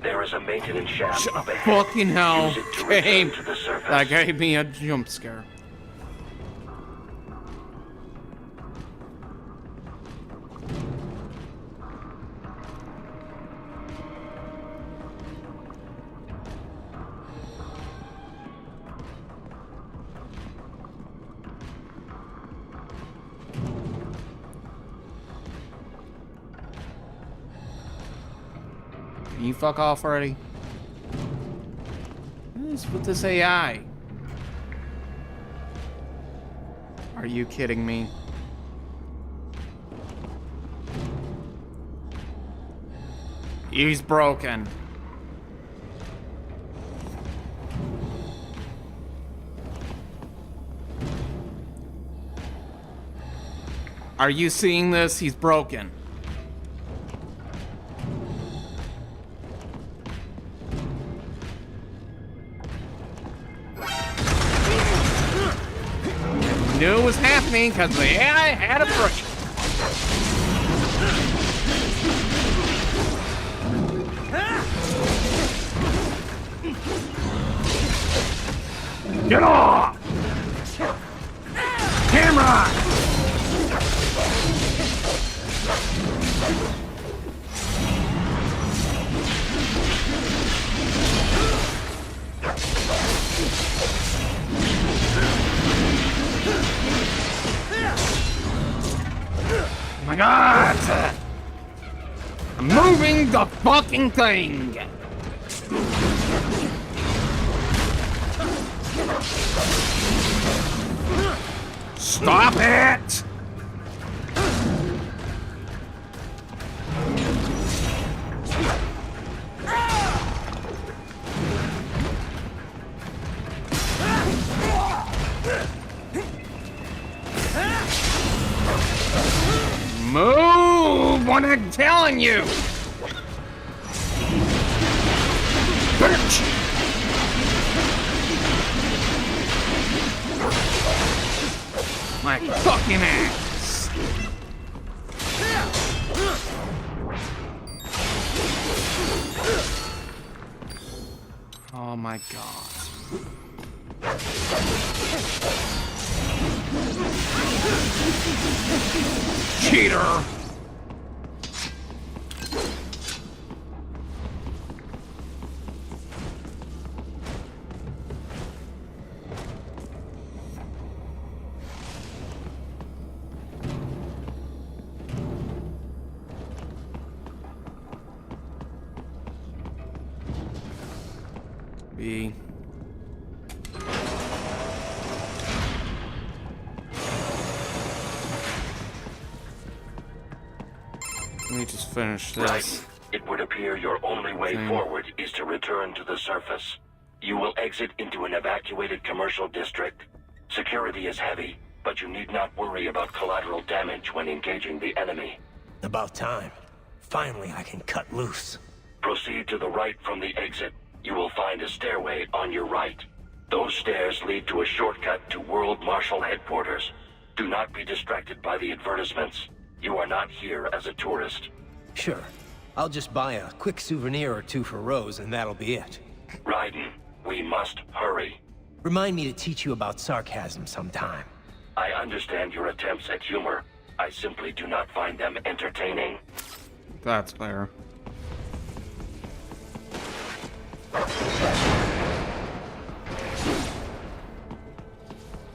There is a maintenance shaft up ahead. Fucking hell. Use it to return Game. to the surface. That gave me a jump scare. Can you fuck off already? What is with this AI? Are you kidding me? He's broken. Are you seeing this? He's broken. Knew it was happening because the AI had a break. Get off! Camera! Oh my God! I'm moving the fucking thing! Stop it! Move! What I'm telling you! Bitch! My fucking ass! Oh my God. Cheater! B. Let me just finish this. Right. It would appear your only way forward is to return to the surface. You will exit into an evacuated commercial district. Security is heavy, but you need not worry about collateral damage when engaging the enemy. About time. Finally, I can cut loose. Proceed to the right from the exit. You will find a stairway on your right. Those stairs lead to a shortcut to World Marshal Headquarters. Do not be distracted by the advertisements. You are not here as a tourist. Sure. I'll just buy a quick souvenir or two for Rose, and that'll be it. Raiden, we must hurry. Remind me to teach you about sarcasm sometime. I understand your attempts at humor. I simply do not find them entertaining. That's fair.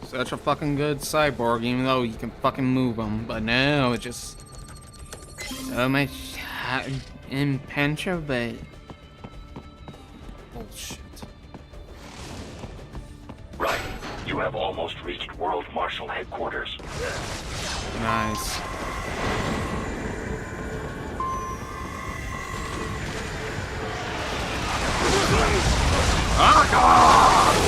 Such a fucking good cyborg, even though you can fucking move him. But no, it's just so much impenetrable bullshit. Right. You have almost reached World Marshal Headquarters. Nice. Ah, God!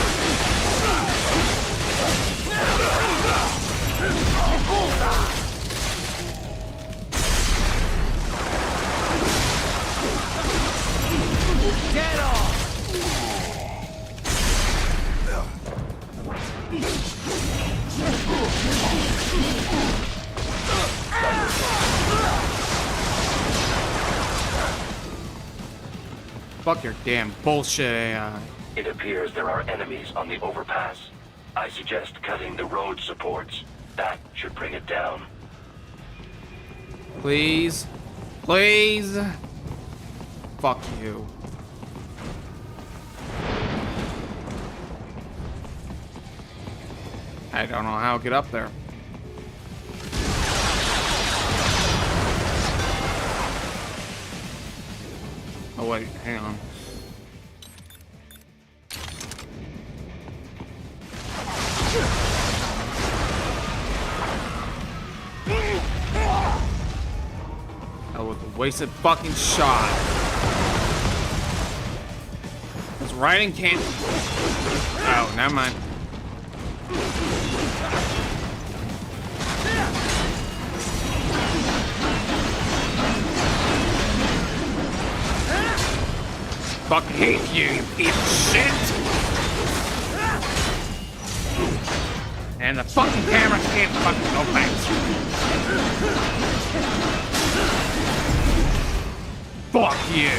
Get off! Fuck your damn bullshit AI. It appears there are enemies on the overpass. I suggest cutting the road supports. That should bring it down. Please. Please. Fuck you. I don't know how to get up there. Oh wait, hang on. That was a wasted fucking shot. This Raiden can't. Oh, never mind. Fucking hate you, you piece of shit! And the fucking camera can't fucking go fast. Fuck you!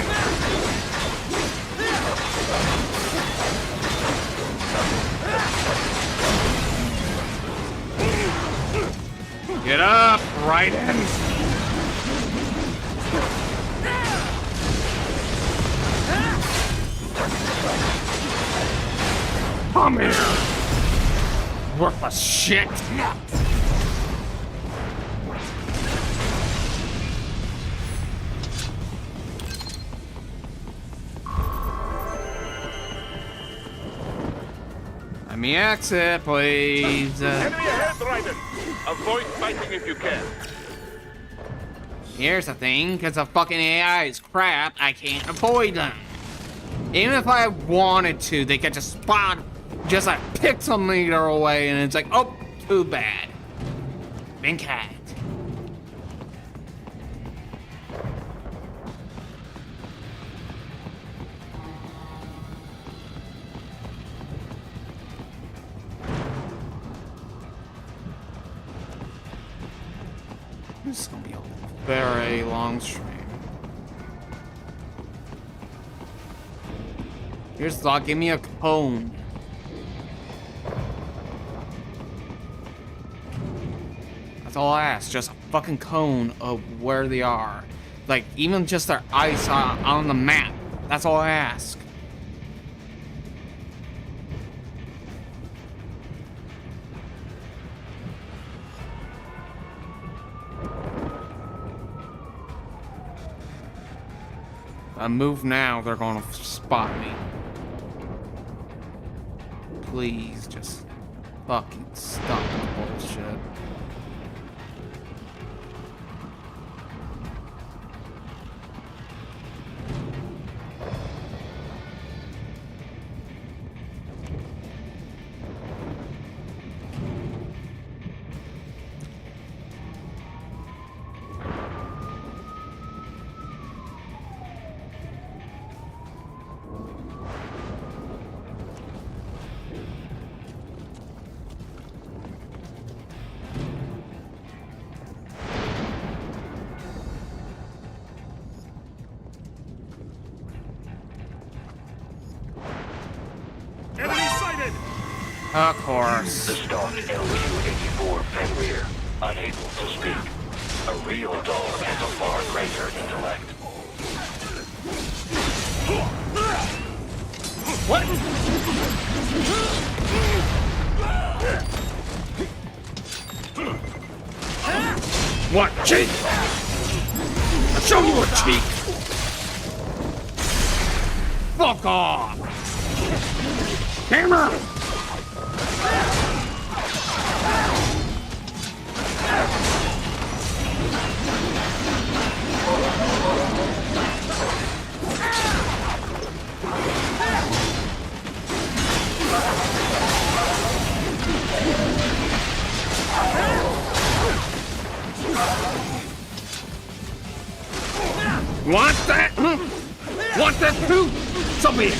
Get up, Raiden! Come here! Worthless shit! Let me exit, please. Enemy ahead, Raiden! Avoid fighting if you can. Here's the thing, because the fucking AI is crap, I can't avoid them. Even if I wanted to, they could just spot just a pixel meter away, and it's like, oh, too bad. Been cat. This is gonna be a very long stream. Here's the thought, give me a cone. That's all I ask, just a fucking cone of where they are. Like, even just their ice on the map. That's all I ask. If I move now, they're gonna spot me. Please, just fucking stop the bullshit. Of course. The stalked LU-84 Fenrir, unable to speak. A real dog has a far greater intellect. What? What, cheek? I'll show you a cheek! Fuck off! Hammer! Want that? Want that too? So be it.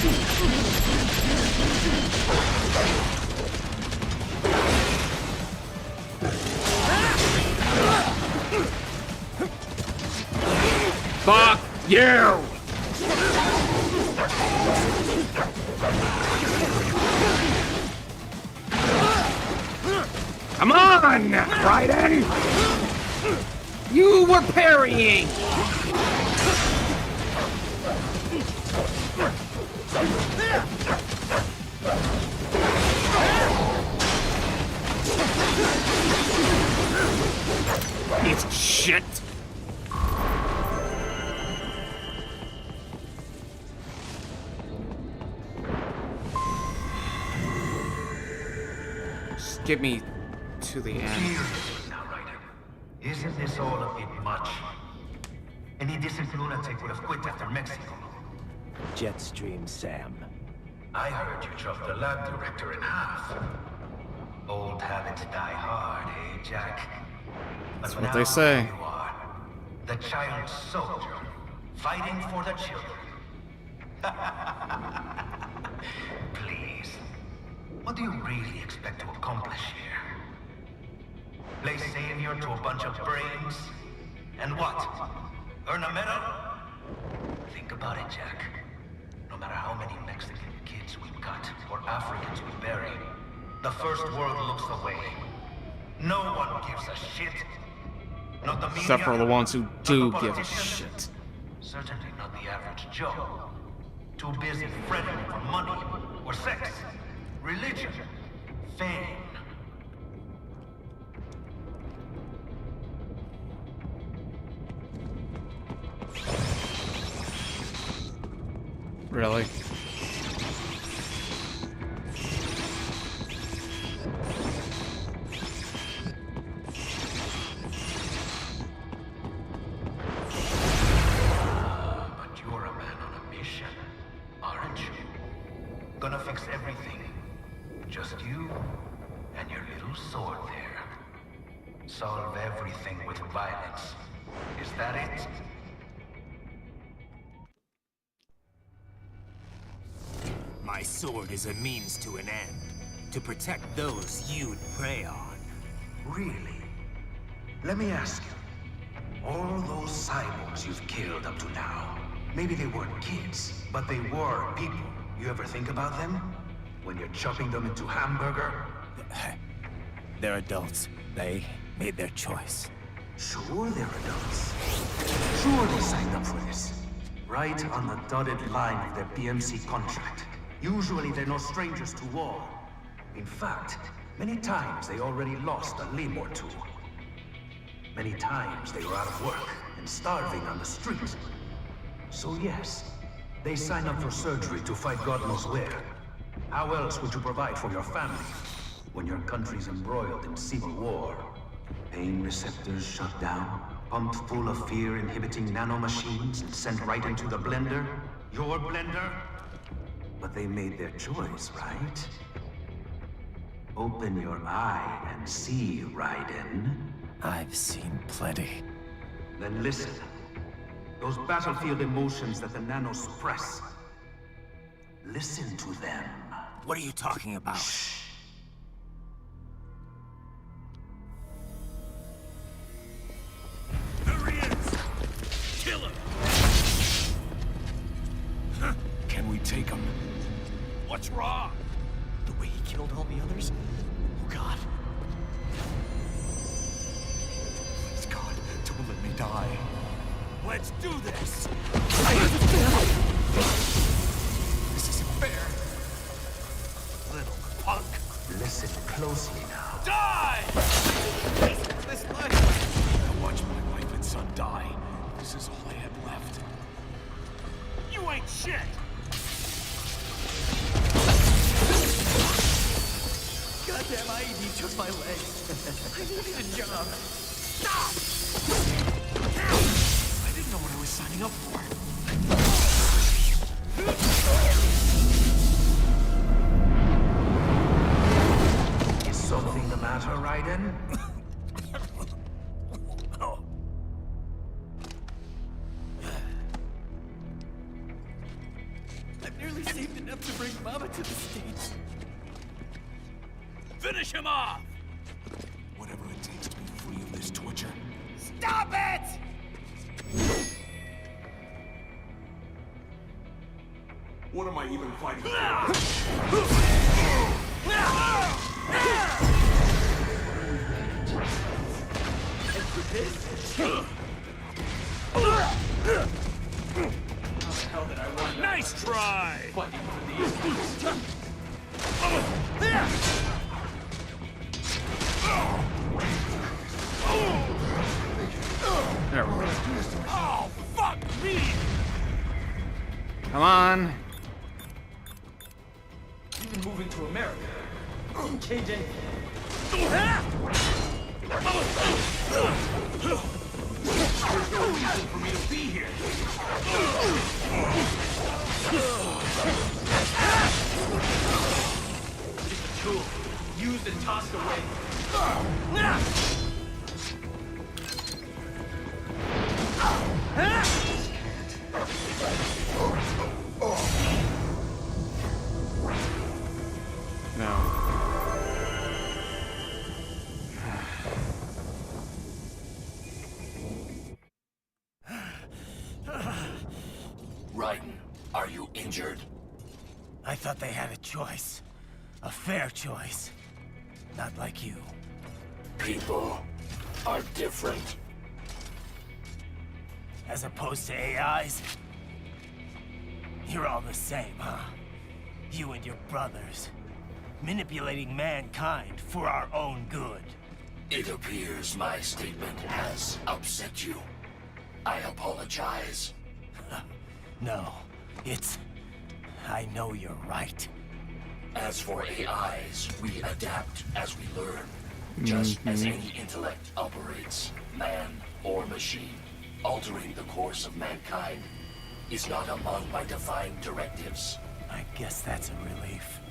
Fuck you! Come on, Raiden! You were parrying! Piece of shit! Just get me to the end. Now, Raiden, isn't this all a bit much? Any decent lunatic would have quit after Mexico. Jetstream, Sam. I heard you chopped the lab director in half. Old habits die hard, eh, Jack? That's what they say. You are the child soldier, fighting for the children. Please, what do you really expect to accomplish here? Play savior to a bunch of brains? And what? Earn a medal? Think about it, Jack. No matter how many Mexican kids we cut or Africans we bury, the First World looks away. No one gives a shit. Not the media, Except for the ones who do give a shit. Certainly not the average Joe. Too busy fretting for money or sex, religion, fame. Really? But you're a man on a mission, aren't you? Gonna fix everything. Just you and your little sword there. Solve everything with violence. Is that it? My sword is a means to an end. To protect those you'd prey on. Really? Let me ask you. All those cyborgs you've killed up to now, maybe they weren't kids, but they were people. You ever think about them? When you're chopping them into hamburger? They're adults. They made their choice. Sure they're adults. Sure they signed up for this. Right on the dotted line of their BMC contract. Usually they're no strangers to war. In fact, many times they already lost a limb or two. Many times they were out of work and starving on the street. So yes, they sign up for surgery to fight God knows where. How else would you provide for your family when your country's embroiled in civil war? Pain receptors shut down, pumped full of fear-inhibiting nanomachines and sent right into the blender? Your blender? But they made their choice, right? Open your eye and see, Raiden. I've seen plenty. Then listen. Those battlefield emotions that the nanos suppress. Listen to them. What are you talking about? Shh. There he is! Kill him! Can we take him? What's wrong? The way he killed all the others? Oh God. Please God, don't let me die. Let's do this! This isn't fair. Little punk. Listen closely now. Die! This life. I watched my wife and son die. This is all I had left. You ain't shit! Goddamn IED took my legs. I needed a job. Stop! I didn't know what I was signing up for. Is something the matter, Raiden? I've nearly saved enough to bring Mama to the States. Finish him off! Whatever it takes to be free of this torture. Stop it! What am I even fighting Nice try! There we go. Oh, fuck me! Come on. You can move into America. Change anything. There's no reason for me to be here. Just a tool. Used and tossed away. No. Raiden, are you injured? I thought they had a choice. A fair choice. Not like you. People are different. As opposed to AIs? You're all the same, huh? You and your brothers. Manipulating mankind for our own good. It appears my statement has upset you. I apologize. No, it's... I know you're right. As for AIs, we adapt as we learn. Just as any intellect operates, man or machine. Altering the course of mankind is not among my defined directives. I guess that's a relief.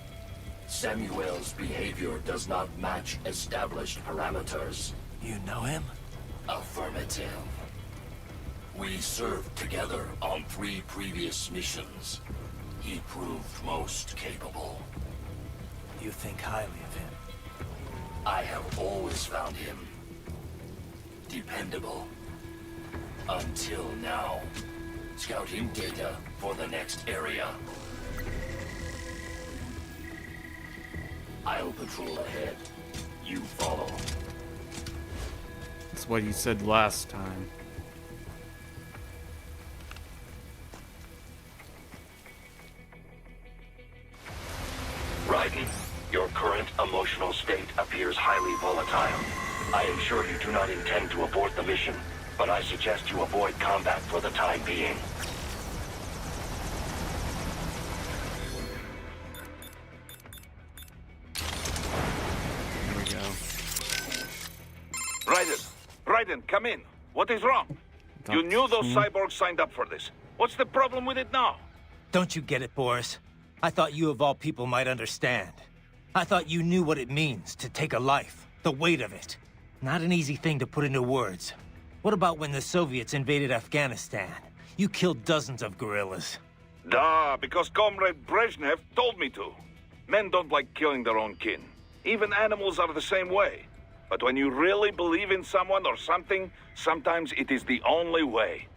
Samuel's behavior does not match established parameters. You know him? Affirmative. We served together on 3 previous missions. He proved most capable. You think highly of him? I have always found him dependable. Until now. Scouting data for the next area. I'll patrol ahead. You follow. That's what you said last time. Raiden, your current emotional state appears highly volatile. I am sure you do not intend to abort the mission, but I suggest you avoid combat for the time being. There we go. Raiden, come in. What is wrong? You knew those cyborgs signed up for this. What's the problem with it now? Don't you get it, Boris? I thought you of all people might understand. I thought you knew what it means to take a life, the weight of it. Not an easy thing to put into words. What about when the Soviets invaded Afghanistan? You killed dozens of guerrillas. Duh, because Comrade Brezhnev told me to. Men don't like killing their own kin. Even animals are the same way. But when you really believe in someone or something, sometimes it is the only way.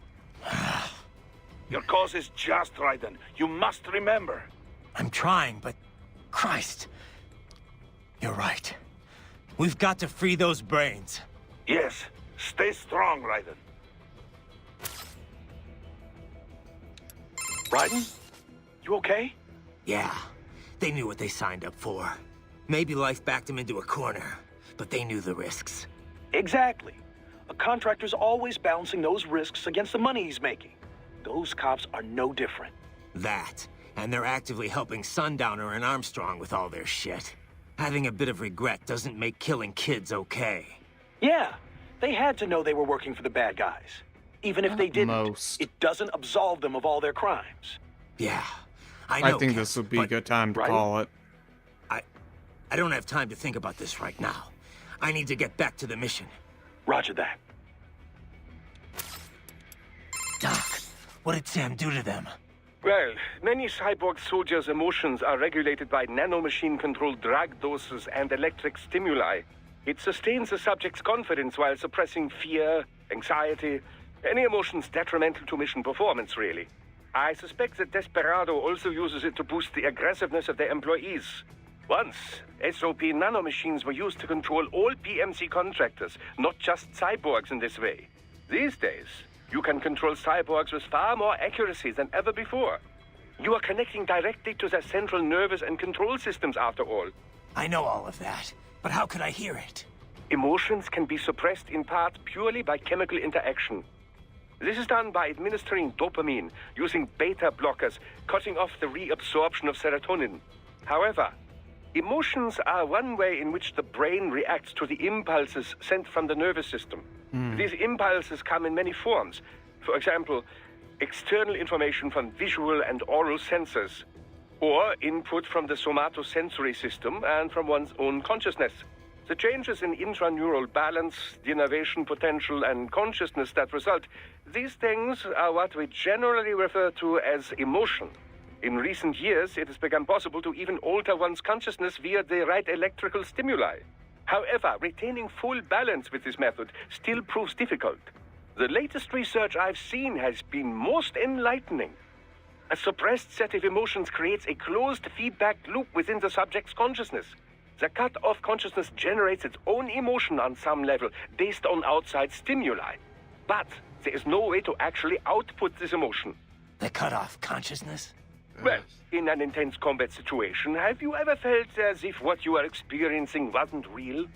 Your cause is just, Raiden. You must remember. I'm trying, but... Christ! You're right. We've got to free those brains. Yes. Stay strong, Raiden. Raiden? You okay? Yeah. They knew what they signed up for. Maybe life backed them into a corner, but they knew the risks. Exactly. A contractor's always balancing those risks against the money he's making. Those cops are no different. That, and they're actively helping Sundowner and Armstrong with all their shit. Having a bit of regret doesn't make killing kids okay. Yeah, they had to know they were working for the bad guys. Even if they didn't, it doesn't absolve them of all their crimes. Yeah, I know. I think this would be a good time to call it. I don't have time to think about this right now. I need to get back to the mission. Roger that. Doc, what did Sam do to them? Well, many cyborg soldiers' emotions are regulated by nanomachine-controlled drug doses and electric stimuli. It sustains the subject's confidence while suppressing fear, anxiety, any emotions detrimental to mission performance, really. I suspect that Desperado also uses it to boost the aggressiveness of their employees. Once, SOP nanomachines were used to control all PMC contractors, not just cyborgs in this way. These days, you can control cyborgs with far more accuracy than ever before. You are connecting directly to their central nervous and control systems, after all. I know all of that, but how could I hear it? Emotions can be suppressed in part purely by chemical interaction. This is done by administering dopamine, using beta blockers, cutting off the reabsorption of serotonin. However, emotions are one way in which the brain reacts to the impulses sent from the nervous system. These impulses come in many forms. For example, external information from visual and oral sensors, or input from the somatosensory system and from one's own consciousness. The changes in intraneural balance, the innervation potential, and consciousness that result, these things are what we generally refer to as emotion. In recent years, it has become possible to even alter one's consciousness via the right electrical stimuli. However, retaining full balance with this method still proves difficult. The latest research I've seen has been most enlightening. A suppressed set of emotions creates a closed feedback loop within the subject's consciousness. The cut-off consciousness generates its own emotion on some level, based on outside stimuli. But there is no way to actually output this emotion. The cut-off consciousness? Well, in an intense combat situation, have you ever felt as if what you are experiencing wasn't real?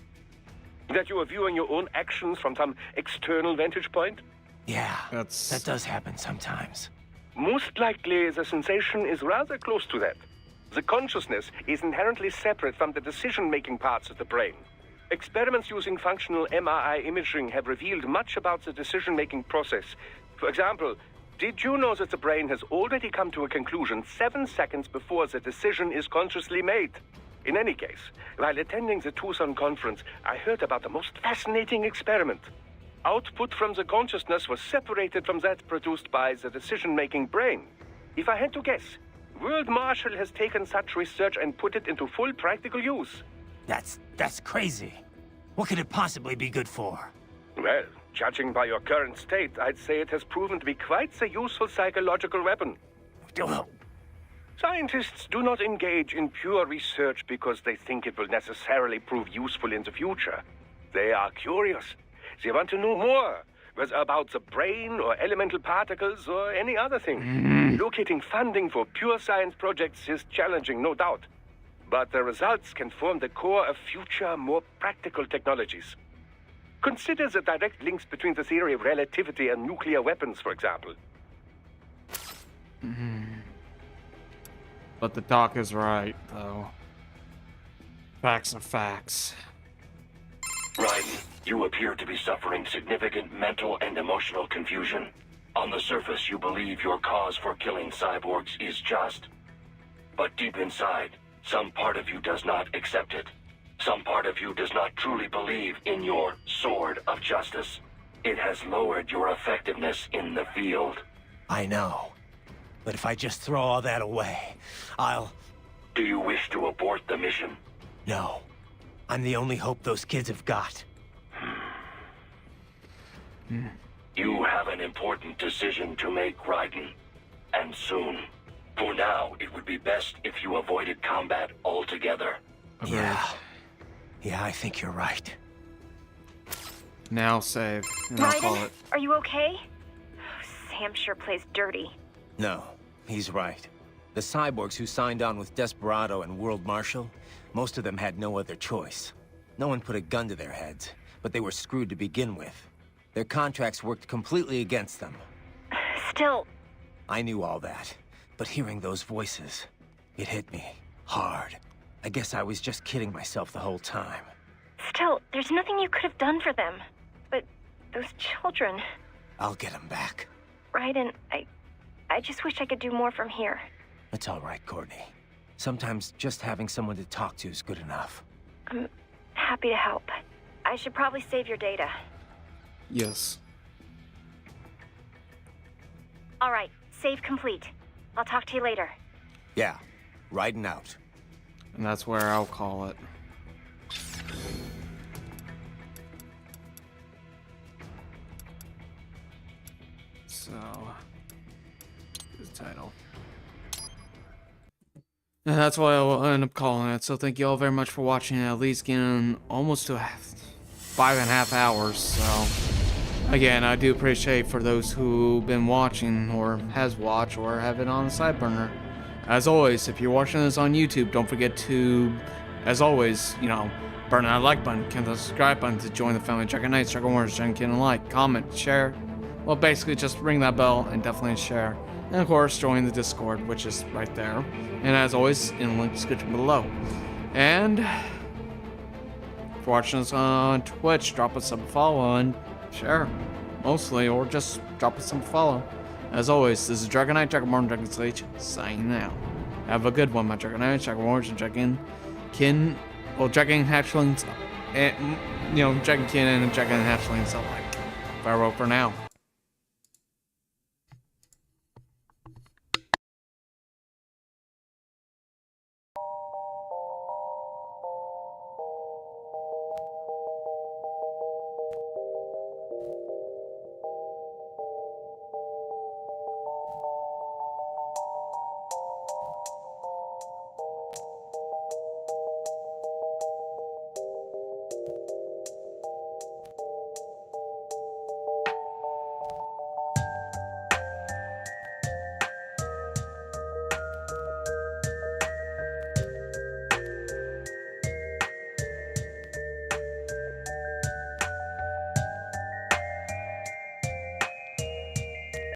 That you are viewing your own actions from some external vantage point? Yeah, that does happen sometimes. Most likely, the sensation is rather close to that. The consciousness is inherently separate from the decision-making parts of the brain. Experiments using functional MRI imaging have revealed much about the decision-making process. For example, did you know that the brain has already come to a conclusion 7 seconds before the decision is consciously made? In any case, while attending the Tucson conference, I heard about the most fascinating experiment. Output from the consciousness was separated from that produced by the decision-making brain. If I had to guess, World Marshal has taken such research and put it into full practical use. That's crazy. What could it possibly be good for? Well, judging by your current state, I'd say it has proven to be quite a useful psychological weapon. Scientists do not engage in pure research because they think it will necessarily prove useful in the future. They are curious. They want to know more, whether about the brain or elemental particles or any other thing. Locating funding for pure science projects is challenging, no doubt. But the results can form the core of future, more practical technologies. Consider the direct links between the theory of relativity and nuclear weapons, for example. But the doc is right, though. Facts are facts. Raiden, you appear to be suffering significant mental and emotional confusion. On the surface, you believe your cause for killing cyborgs is just. But deep inside, some part of you does not accept it. Some part of you does not truly believe in your sword of justice. It has lowered your effectiveness in the field. I know. But if I just throw all that away, I'll... Do you wish to abort the mission? No. I'm the only hope those kids have got. You have an important decision to make, Raiden. And soon. For now, it would be best if you avoided combat altogether. Yeah. Yeah, I think you're right. Now save, and I'll call Raiden, it. are you okay? Sam sure plays dirty. No, he's right. The cyborgs who signed on with Desperado and World Marshal, most of them had no other choice. No one put a gun to their heads, but they were screwed to begin with. Their contracts worked completely against them. Still... I knew all that, but hearing those voices, it hit me hard. I guess I was just kidding myself the whole time. Still, there's nothing you could have done for them. But those children... I'll get them back. Raiden, I just wish I could do more from here. It's all right, Courtney. Sometimes just having someone to talk to is good enough. I'm happy to help. I should probably save your data. Yes. All right, save complete. I'll talk to you later. Yeah, riding out. And that's where I'll call it. So, the title. And that's why I'll end up calling it. So thank you all very much for watching. At least getting almost to 5.5 hours. So again, I do appreciate for those who've been watching or has watched or have it on the side burner. As always, if you're watching this on YouTube, don't forget to, as always, you know, burn that like button, hit the subscribe button to join the family. Dragon Knights, Dragon Warriors, Dragon King, and like, comment, share. Well, basically just ring that bell and definitely share. And of course, join the Discord, which is right there. And as always, in the link description below. And if you're watching us on Twitch, drop us some follow and share. Mostly, or just drop us some follow. As always, this is Dragon Knight, Dragonborn, Dragon Slate, signing out. Have a good one, my Dragon Knights, Dragon Warriors, and Dragon Kin. Well, Dragon Hatchlings, and, you know, Dragon Kin and Dragon Hatchlings alike. Farewell for now.